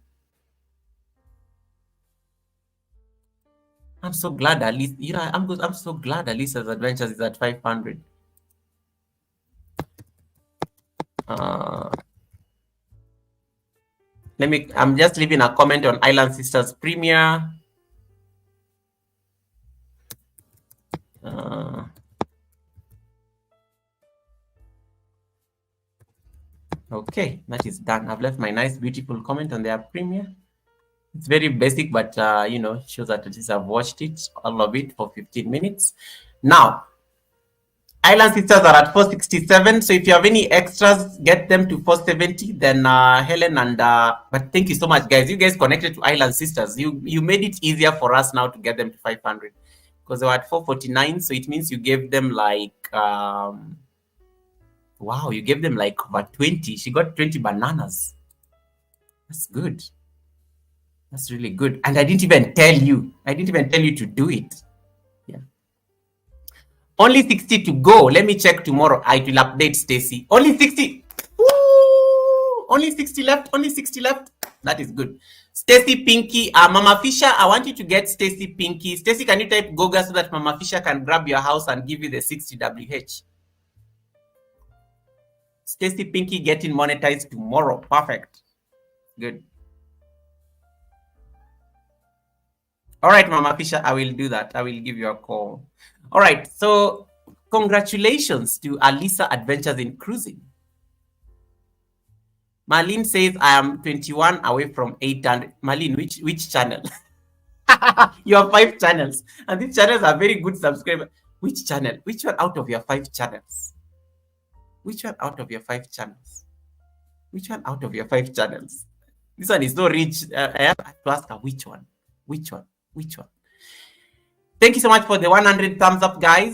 I'm so glad I'm so glad Alisa's Adventures is at 500. I'm just leaving a comment on Island Sisters Premier. Okay, that is done. I've left my nice, beautiful comment on their Premier. It's very basic, but you know, shows that at least I've watched it, all of it, for 15 minutes. Now, Island Sisters are at 467. So if you have any extras, get them to 470. Then Helen and but thank you so much, guys. You guys connected to Island Sisters. You made it easier for us now to get them to 500 because they were at 449. So it means you gave them like wow, you gave them like over 20. She got 20 bananas. That's good. That's really good. And I didn't even tell you. I didn't even tell you to do it. Yeah. Only 60 to go. Let me check tomorrow. I will update Stacy. Only 60. Woo! Only 60 left. Only 60 left. That is good. Stacy Pinky. Mama Fisher, I want you to get Stacy Pinky. Stacy, can you type Goga so that Mama Fisher can grab your house and give you the 60 WH? Stacy Pinky getting monetized tomorrow. Perfect. Good. All right, Mama Fisher, I will do that. I will give you a call. All right, so congratulations to Alisa Adventures in Cruising. Marlene says, I am 21 away from 800. Marlene, which channel? You have 5 channels, and these channels are very good subscribers. Which channel? Which one out of your 5 channels? Which one out of your 5 channels? Which one out of your 5 channels? This one is so rich. I have to ask her which one? Which one? Which one? Thank you so much for the 100 thumbs up, guys.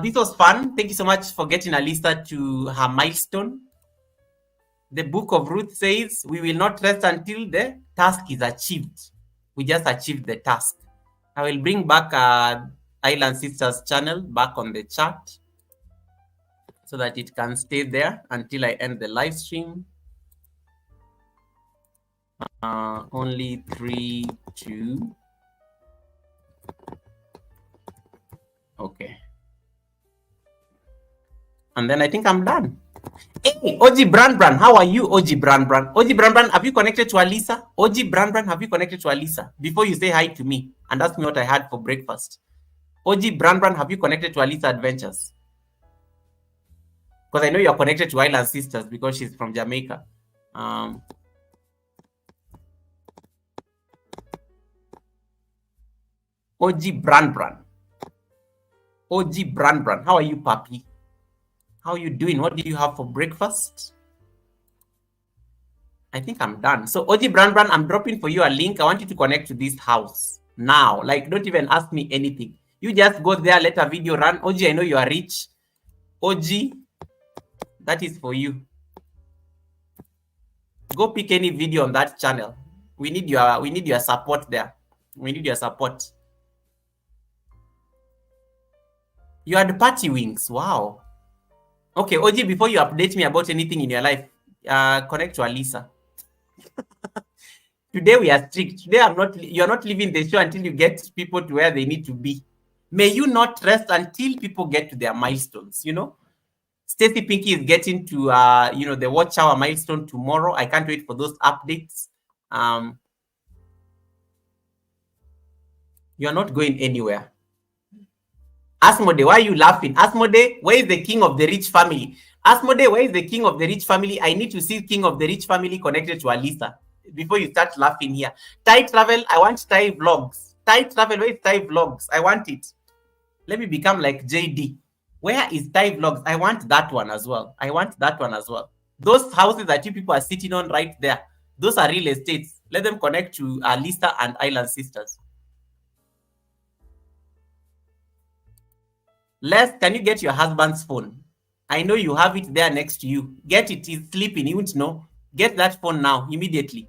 This was fun. Thank you so much for getting Alisa to her milestone. The book of Ruth says, we will not rest until the task is achieved. We just achieved the task. I will bring back Island Sisters channel back on the chat so that it can stay there until I end the live stream. Only 3, 2. Okay. And then I think I'm done. Hey, OG Brand, how are you, OG Brand? OG Brand, have you connected to Alisa? OG Brand, have you connected to Alisa? Before you say hi to me and ask me what I had for breakfast. OG Brand, have you connected to Alisa Adventures? Because I know you're connected to Island Sisters because she's from Jamaica. OG Brand. OG Brand. How are you, Papi? How are you doing? What do you have for breakfast? I think I'm done. So OG Brand, I'm dropping for you a link. I want you to connect to this house now. Like, don't even ask me anything. You just go there, let a video run. OG, I know you are rich. OG, that is for you. Go pick any video on that channel. We need your support there. We need your support. You had party wings. Wow. Okay, OG, before you update me about anything in your life, connect to Alisa. Today we are strict. Today you're not leaving the show until you get people to where they need to be. May you not rest until people get to their milestones, you know? Stacy Pinky is getting to the watch hour milestone tomorrow. I can't wait for those updates. You're not going anywhere. Asmode, why are you laughing? Asmode, where is the king of the rich family? Asmode, where is the king of the rich family? I need to see king of the rich family connected to Alisa before you start laughing here. Thai travel, I want Thai vlogs. Thai travel, where is Thai vlogs? I want it. Let me become like JD. Where is Thai vlogs? I want that one as well. I want that one as well. Those houses that you people are sitting on right there, those are real estates. Let them connect to Alisa and Island Sisters. Les, can you get your husband's phone? I know you have it there next to you. Get it. He's sleeping. You won't know. Get that phone now, immediately.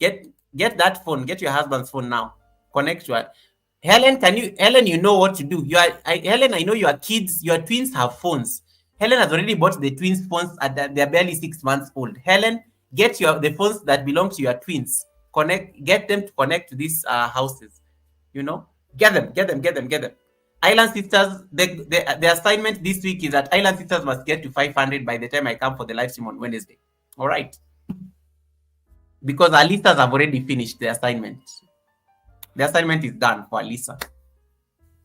Get that phone. Get your husband's phone now. Connect to it. Helen, Helen, you know what to do. Helen, I know your kids, your twins have phones. Helen has already bought the twins' phones they're barely 6 months old. Helen, get the phones that belong to your twins. Get them to connect to these houses. You know, get them. Island Sisters, the assignment this week is that Island Sisters must get to 500 by the time I come for the live stream on Wednesday. All right. Because Alisas have already finished the assignment. The assignment is done for Alisa.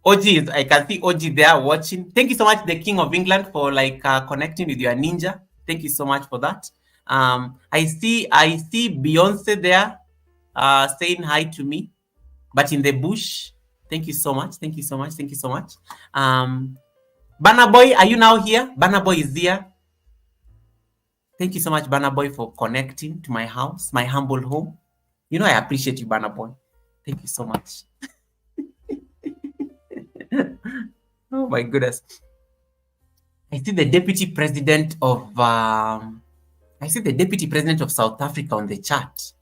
OG, I can see OG there watching. Thank you so much, the King of England, for connecting with your ninja. Thank you so much for that. I see Beyonce there. saying hi to me, but in the bush. Thank you so much. Thank you so much. Thank you so much. Banner Boy, are you now here? Banner Boy is here. Thank you so much, Banner Boy, for connecting to my house, my humble home. You know, I appreciate you, Banner Boy. Thank you so much. Oh my goodness. I see the deputy president of South Africa on the chat,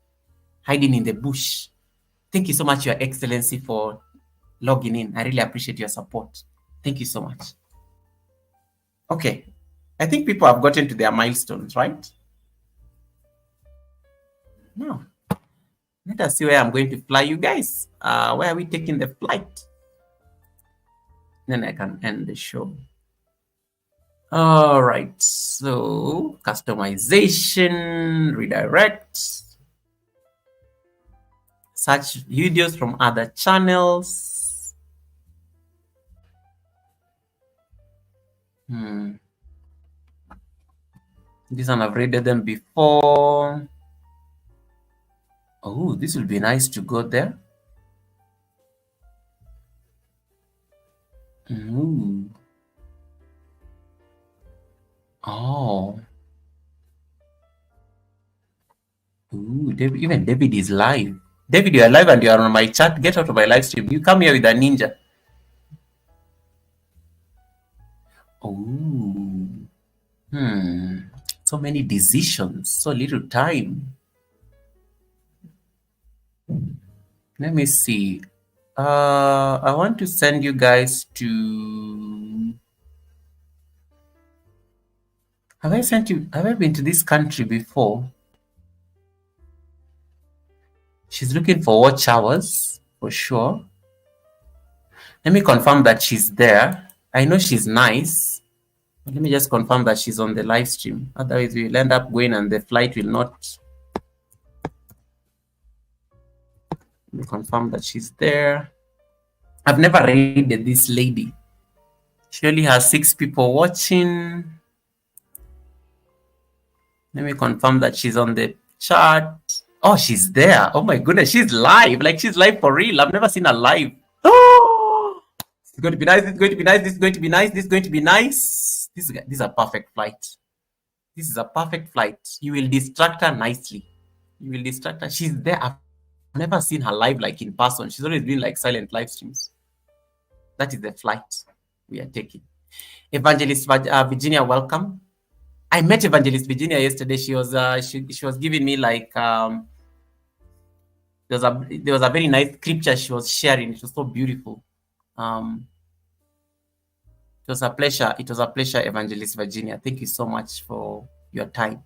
hiding in the bush. Thank you so much, Your Excellency, for logging in. I really appreciate your support. Thank you so much. Okay. I think people have gotten to their milestones, right? No. Let us see where I'm going to fly you guys. Where are we taking the flight? Then I can end the show. All right. So customization, redirect, search videos from other channels. This one I've rated them before. Oh, this will be nice to go there. Oh. Ooh, even David is live. David, you are live and you are on my chat. Get out of my live stream. You come here with a ninja. Oh. So many decisions, so little time. Let me see. I want to send you guys to. Have I been to this country before? She's looking for watch hours for sure. Let me confirm that she's there. I know she's nice. But let me just confirm that she's on the live stream. Otherwise, we'll end up going and the flight will not. Let me confirm that she's there. I've never raided this lady. She only has 6 people watching. Let me confirm that she's on the chat. Oh, she's there. Oh my goodness, she's live. Like she's live for real. I've never seen her live. Oh, it's going to be nice. It's going to be nice. This is going to be nice. This is going to be nice. This is a perfect flight. This is a perfect flight. You will distract her nicely. You will distract her. She's there. I've never seen her live like in person. She's always been like silent live streams. That is the flight we are taking. Evangelist Virginia, welcome. I met Evangelist Virginia yesterday. She was she was giving me like there was a very nice scripture she was sharing. It was so beautiful. It was a pleasure. It was a pleasure, Evangelist Virginia. Thank you so much for your time.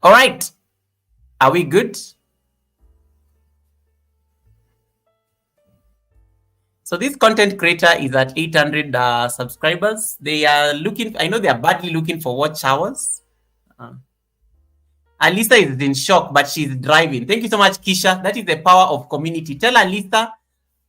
All right. Are we good? So this content creator is at 800 subscribers. They are looking, I know they are badly looking for watch hours. Alisa is in shock, but she's driving. Thank you so much, Kisha. That is the power of community. Tell Alisa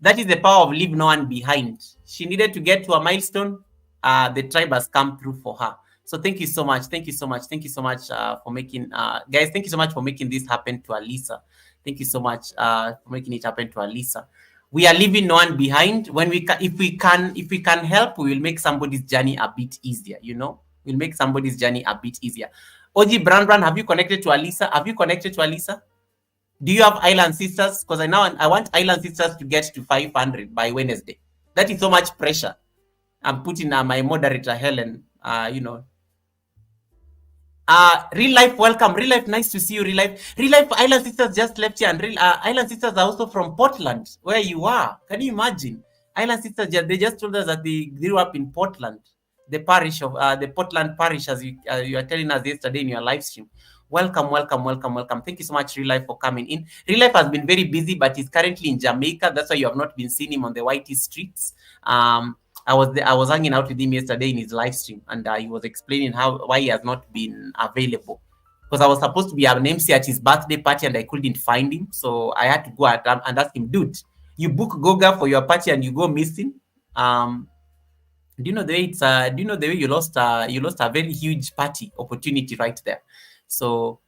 that is the power of leave no one behind. She needed to get to a milestone. The tribe has come through for her. So thank you so much. Thank you so much. Thank you so much for making, guys, thank you so much for making this happen to Alisa. Thank you so much for making it happen to Alisa. We are leaving no one behind. When we if we can help, we will make somebody's journey a bit easier. You know, we'll make somebody's journey a bit easier. OG Brand, have you connected to Alisa? Have you connected to Alisa? Do you have Island Sisters? Because I want Island Sisters to get to 500 by Wednesday. That is so much pressure. I'm putting my moderator Helen. You know. Real life, welcome. Real life, nice to see you. Real life, Island Sisters just left here, and Island Sisters are also from Portland, where you are. Can you imagine? Island Sisters, they just told us that they grew up in Portland, the parish of the Portland parish, as you are telling us yesterday in your live stream. Welcome, welcome, welcome, welcome. Thank you so much, Real Life, for coming in. Real Life has been very busy, but he's currently in Jamaica. That's why you have not been seeing him on the YT streets. I was hanging out with him yesterday in his live stream, and he was explaining why he has not been available. Because I was supposed to be an MC at his birthday party, and I couldn't find him, so I had to go and ask him, dude, you book Goga for your party and you go missing. Do you know the way it's? Do you know the way you lost a very huge party opportunity right there? So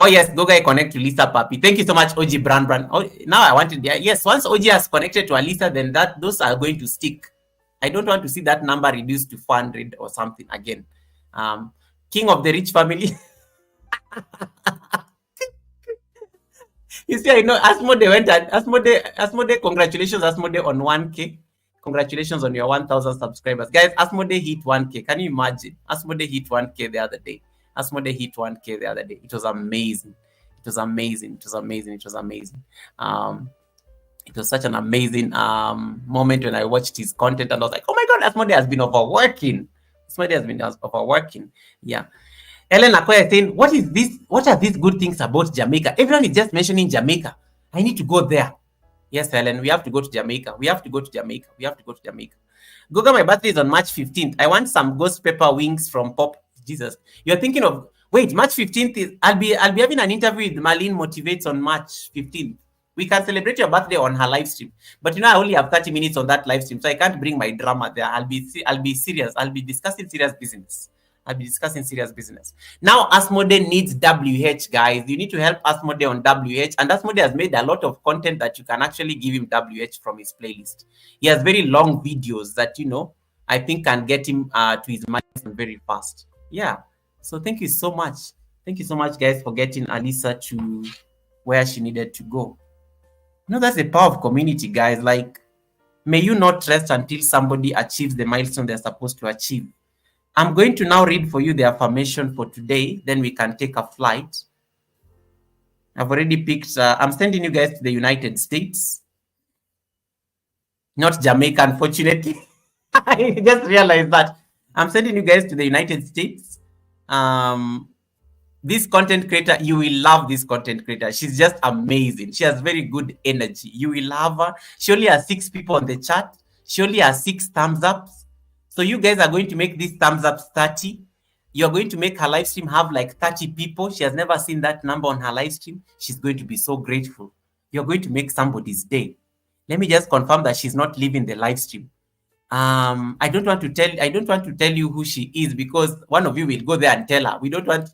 Oh yes, Goga connect to Lisa Papi. Thank you so much, OG Brand. Oh, now I wanted, yes, once OG has connected to Alisa, then those are going to stick. I don't want to see that number reduced to 400 or something again. King of the rich family. You see, I know Asmode went at Asmode, congratulations, Asmode, on 1K. Congratulations on your 1,000 subscribers. Guys, Asmode hit 1K. Can you imagine? Asmode hit 1K the other day. Asmode hit 1K the other day. It was amazing. It was amazing. It was amazing. It was amazing. It was such an amazing moment when I watched his content and I was like, oh my God, Asmode has been overworking. Asmode has been overworking. Yeah. Helen Akoya saying, what is this? What are these good things about Jamaica? Everyone is just mentioning Jamaica. I need to go there. Yes, Helen, we have to go to Jamaica. We have to go to Jamaica. We have to go to Jamaica. Goga, my birthday is on March 15th. I want some ghost pepper wings from Pop. Jesus. You're thinking of, wait, March 15th is, I'll be having an interview with Marlene Motivates on March 15th. We can celebrate your birthday on her live stream. But you know, I only have 30 minutes on that live stream, so I can't bring my drama there. I'll be serious. I'll be discussing serious business. Now, Asmode needs WH, guys. You need to help Asmode on WH. And Asmode has made a lot of content that you can actually give him WH from his playlist. He has very long videos that, you know, I think can get him to his milestone very fast. Yeah. So thank you so much. Thank you so much, guys, for getting Alisa to where she needed to go. You know, that's the power of community, guys. Like, may you not rest until somebody achieves the milestone they're supposed to achieve. I'm going to now read for you the affirmation for today. Then we can take a flight. I've already picked, I'm sending you guys to the United States. Not Jamaica, unfortunately. I just realized that. I'm sending you guys to the United States. This content creator, you will love this content creator. She's just amazing. She has very good energy. You will love her. She only has 6 people on the chat. She only has 6 thumbs ups. So you guys are going to make these thumbs up 30. You're going to make her live stream have like 30 people. She has never seen that number on her live stream. She's going to be so grateful. You're going to make somebody's day. Let me just confirm that she's not leaving the live stream. I don't want to tell you who she is, because one of you will go there and tell her. We don't want.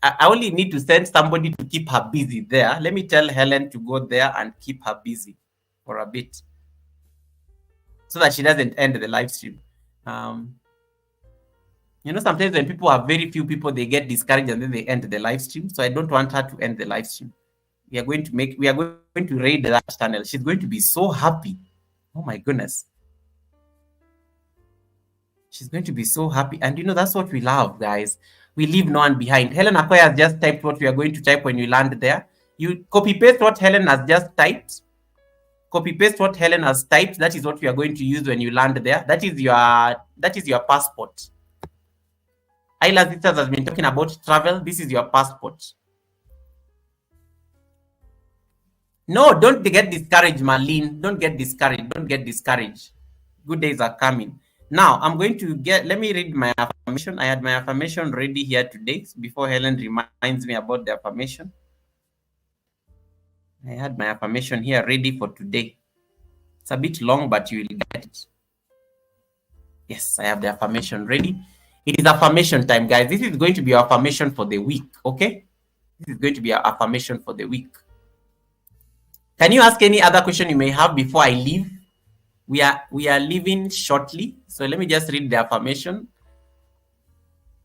I only need to send somebody to keep her busy there. Let me tell Helen to go there and keep her busy for a bit, so that she doesn't end the live stream. You know, sometimes when people have very few people, they get discouraged and then they end the live stream. So I don't want her to end the live stream. We are going to raid that channel. She's going to be so happy. Oh my goodness. She's going to be so happy. And you know, that's what we love, guys. We leave no one behind. Helen Akoya has just typed what we are going to type when you land there. You copy paste what Helen has just typed. Copy paste what Helen has typed. That is what we are going to use when you land there. That is your passport. Island Sisters has been talking about travel. This is your passport. No, don't get discouraged, Marlene. Don't get discouraged. Don't get discouraged. Good days are coming. Now, I'm going to let me read my affirmation. I had my affirmation ready here today before Helen reminds me about the affirmation. I had my affirmation here ready for today. It's a bit long, but you will get it. Yes, I have the affirmation ready. It is affirmation time, guys. This is going to be our affirmation for the week, okay? This is going to be our affirmation for the week. Can you ask any other question you may have before I leave? We are leaving shortly, so let me just read the affirmation.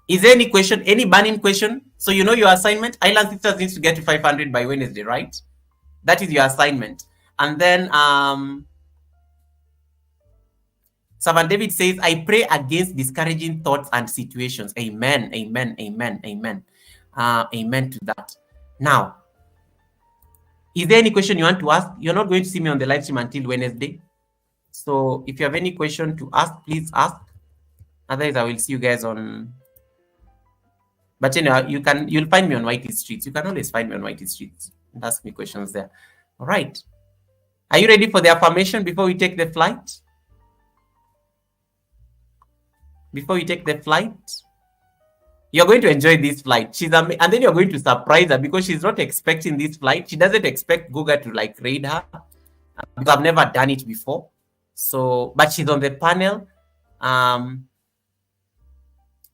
Is there any question, any burning question? So you know your assignment. Island Sisters needs to get to 500 by Wednesday, right? That is your assignment. And then Servant David says, I pray against discouraging thoughts and situations. Amen, amen, amen, amen. Amen to that. Now, is there any question you want to ask? You're not going to see me on the live stream until Wednesday. So if you have any question to ask, please ask. Otherwise, I will see you guys on. But you know, you'll find me on Whitey Streets. You can always find me on Whitey Streets and ask me questions there. All right. Are you ready for the affirmation before we take the flight? Before you take the flight, you're going to enjoy this flight. And then you're going to surprise her because she's not expecting this flight. She doesn't expect Guga to like raid her because I've never done it before. So, but she's on the panel.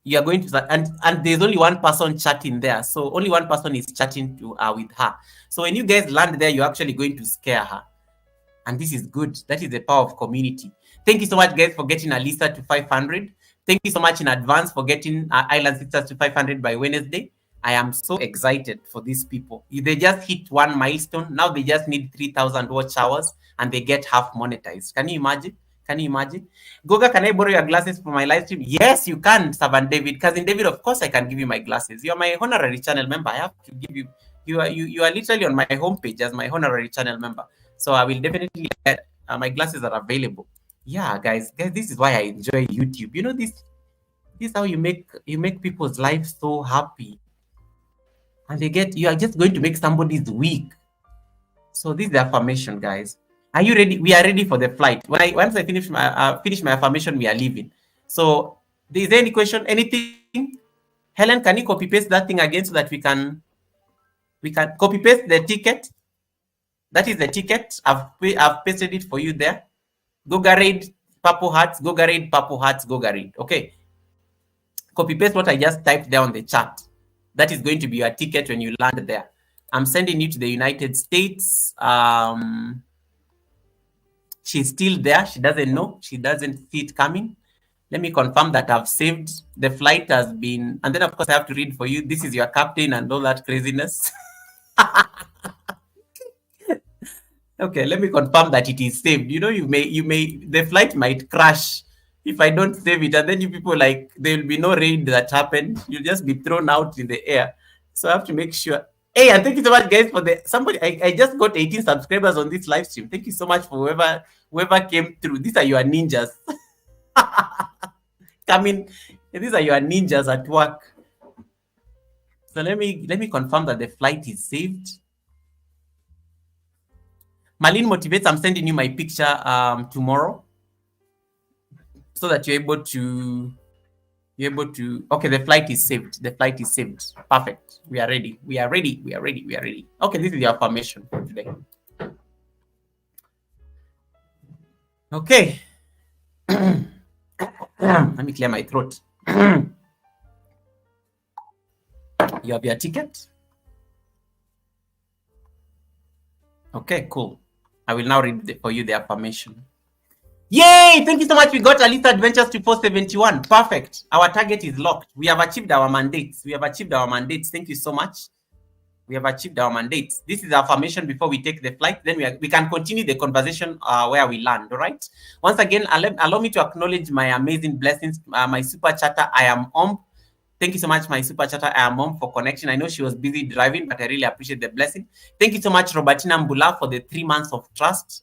You are going to, and there's only one person chatting there. So only one person is chatting to with her. So when you guys land there, you're actually going to scare her. And this is good. That is the power of community. Thank you so much, guys, for getting Alisa to 500. Thank you so much in advance for getting Island Sisters to 500 by Wednesday. I am so excited for these people. They just hit one milestone. Now they just need 3,000 watch hours and they get half monetized. Can you imagine? Can you imagine? Goga, can I borrow your glasses for my live stream? Yes, you can, Servant David. Cousin David, of course I can give you my glasses. You are my honorary channel member. I have to give you. You are literally on my homepage as my honorary channel member. So I will definitely get my glasses are available. Yeah, guys, this is why I enjoy YouTube. You know, this is how you make people's lives so happy, and you are just going to make somebody's week. So this is the affirmation, guys. Are you ready? We are ready for the flight. Once I finish my affirmation, we are leaving. So is there any question? Anything? Helen, can you copy paste that thing again so that we can copy paste the ticket? That is the ticket. I've pasted it for you there. Gogarade, purple hearts, Gogarade, purple hearts, Gogarade. Okay. Copy paste what I just typed there on the chat. That is going to be your ticket when you land there. I'm sending you to the United States. She's still there. She doesn't know. She doesn't see it coming. Let me confirm that I've saved. The flight has been, and then of course I have to read for you. This is your captain and all that craziness. Okay, let me confirm that it is saved. You know, the flight might crash if I don't save it, and then you people there will be no raid that happened. You'll just be thrown out in the air. So I have to make sure. Hey, and thank you so much, guys, for I just got 18 subscribers on this live stream. Thank you so much for whoever came through. These are your ninjas. Coming, these are your ninjas at work. So let me confirm that the flight is saved. Marlene Motivates, I'm sending you my picture tomorrow so that you're able to, okay, the flight is saved. The flight is saved. Perfect. We are ready. We are ready. We are ready. We are ready. Okay, this is your affirmation for today. Okay. Let me clear my throat. You have your ticket. Okay, cool. I will now read for you the affirmation. Yay! Thank you so much. We got Alisa Adventures to 471. Perfect. Our target is locked. We have achieved our mandates. We have achieved our mandates. Thank you so much. We have achieved our mandates. This is affirmation before we take the flight. Then we can continue the conversation where we land. All right. Once again, allow me to acknowledge my amazing blessings. My super chatter, I am on. Thank you so much, my super chatter, I am on, for connection. I know she was busy driving, but I really appreciate the blessing. Thank you so much, Robertina Mbula, for the 3 months of trust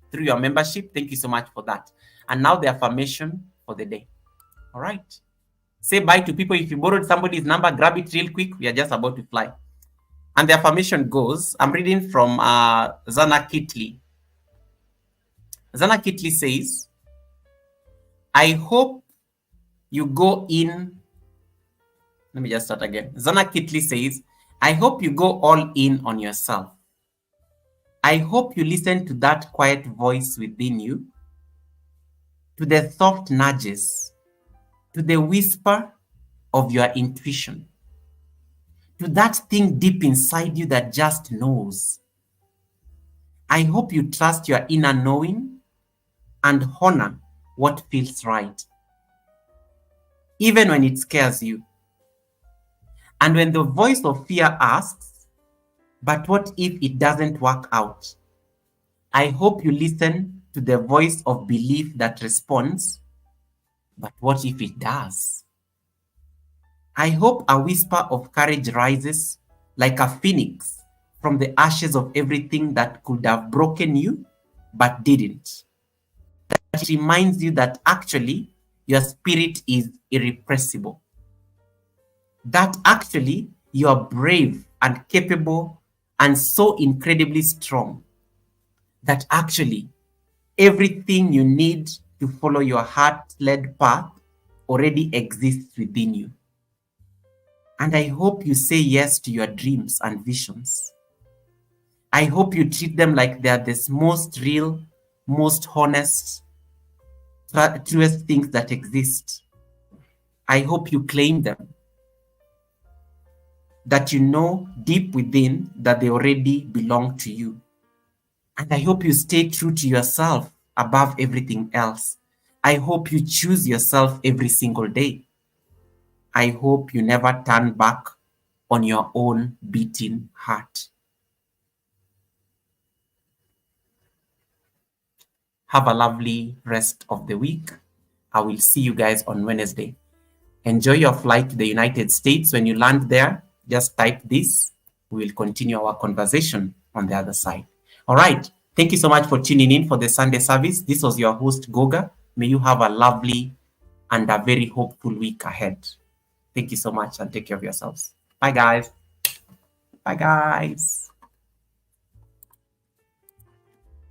through your membership. Thank you so much for that. And now the affirmation for the day. All right. Say bye to people. If you borrowed somebody's number, grab it real quick. We are just about to fly. And the affirmation goes, I'm reading from Zana Kitley. Zana Kitley says, I hope you go in. Let me just start again. Zana Kitley says, I hope you go all in on yourself. I hope you listen to that quiet voice within you, to the soft nudges, to the whisper of your intuition, to that thing deep inside you that just knows. I hope you trust your inner knowing and honor what feels right, even when it scares you. And when the voice of fear asks, but what if it doesn't work out? I hope you listen to the voice of belief that responds, but what if it does? I hope a whisper of courage rises like a phoenix from the ashes of everything that could have broken you, but didn't. That it reminds you that actually your spirit is irrepressible. That actually you are brave and capable and so incredibly strong. That actually everything you need to follow your heart-led path already exists within you. And I hope you say yes to your dreams and visions. I hope you treat them like they are the most real, most honest, truest things that exist. I hope you claim them. That you know deep within that they already belong to you. And I hope you stay true to yourself above everything else. I hope you choose yourself every single day. I hope you never turn back on your own beating heart. Have a lovely rest of the week. I will see you guys on Wednesday. Enjoy your flight to the United States. When you land there, just type this. We will continue our conversation on the other side. All right. Thank you so much for tuning in for the Sunday service. This was your host, Goga. May you have a lovely and a very hopeful week ahead. Thank you so much and take care of yourselves. Bye, guys. Bye, guys.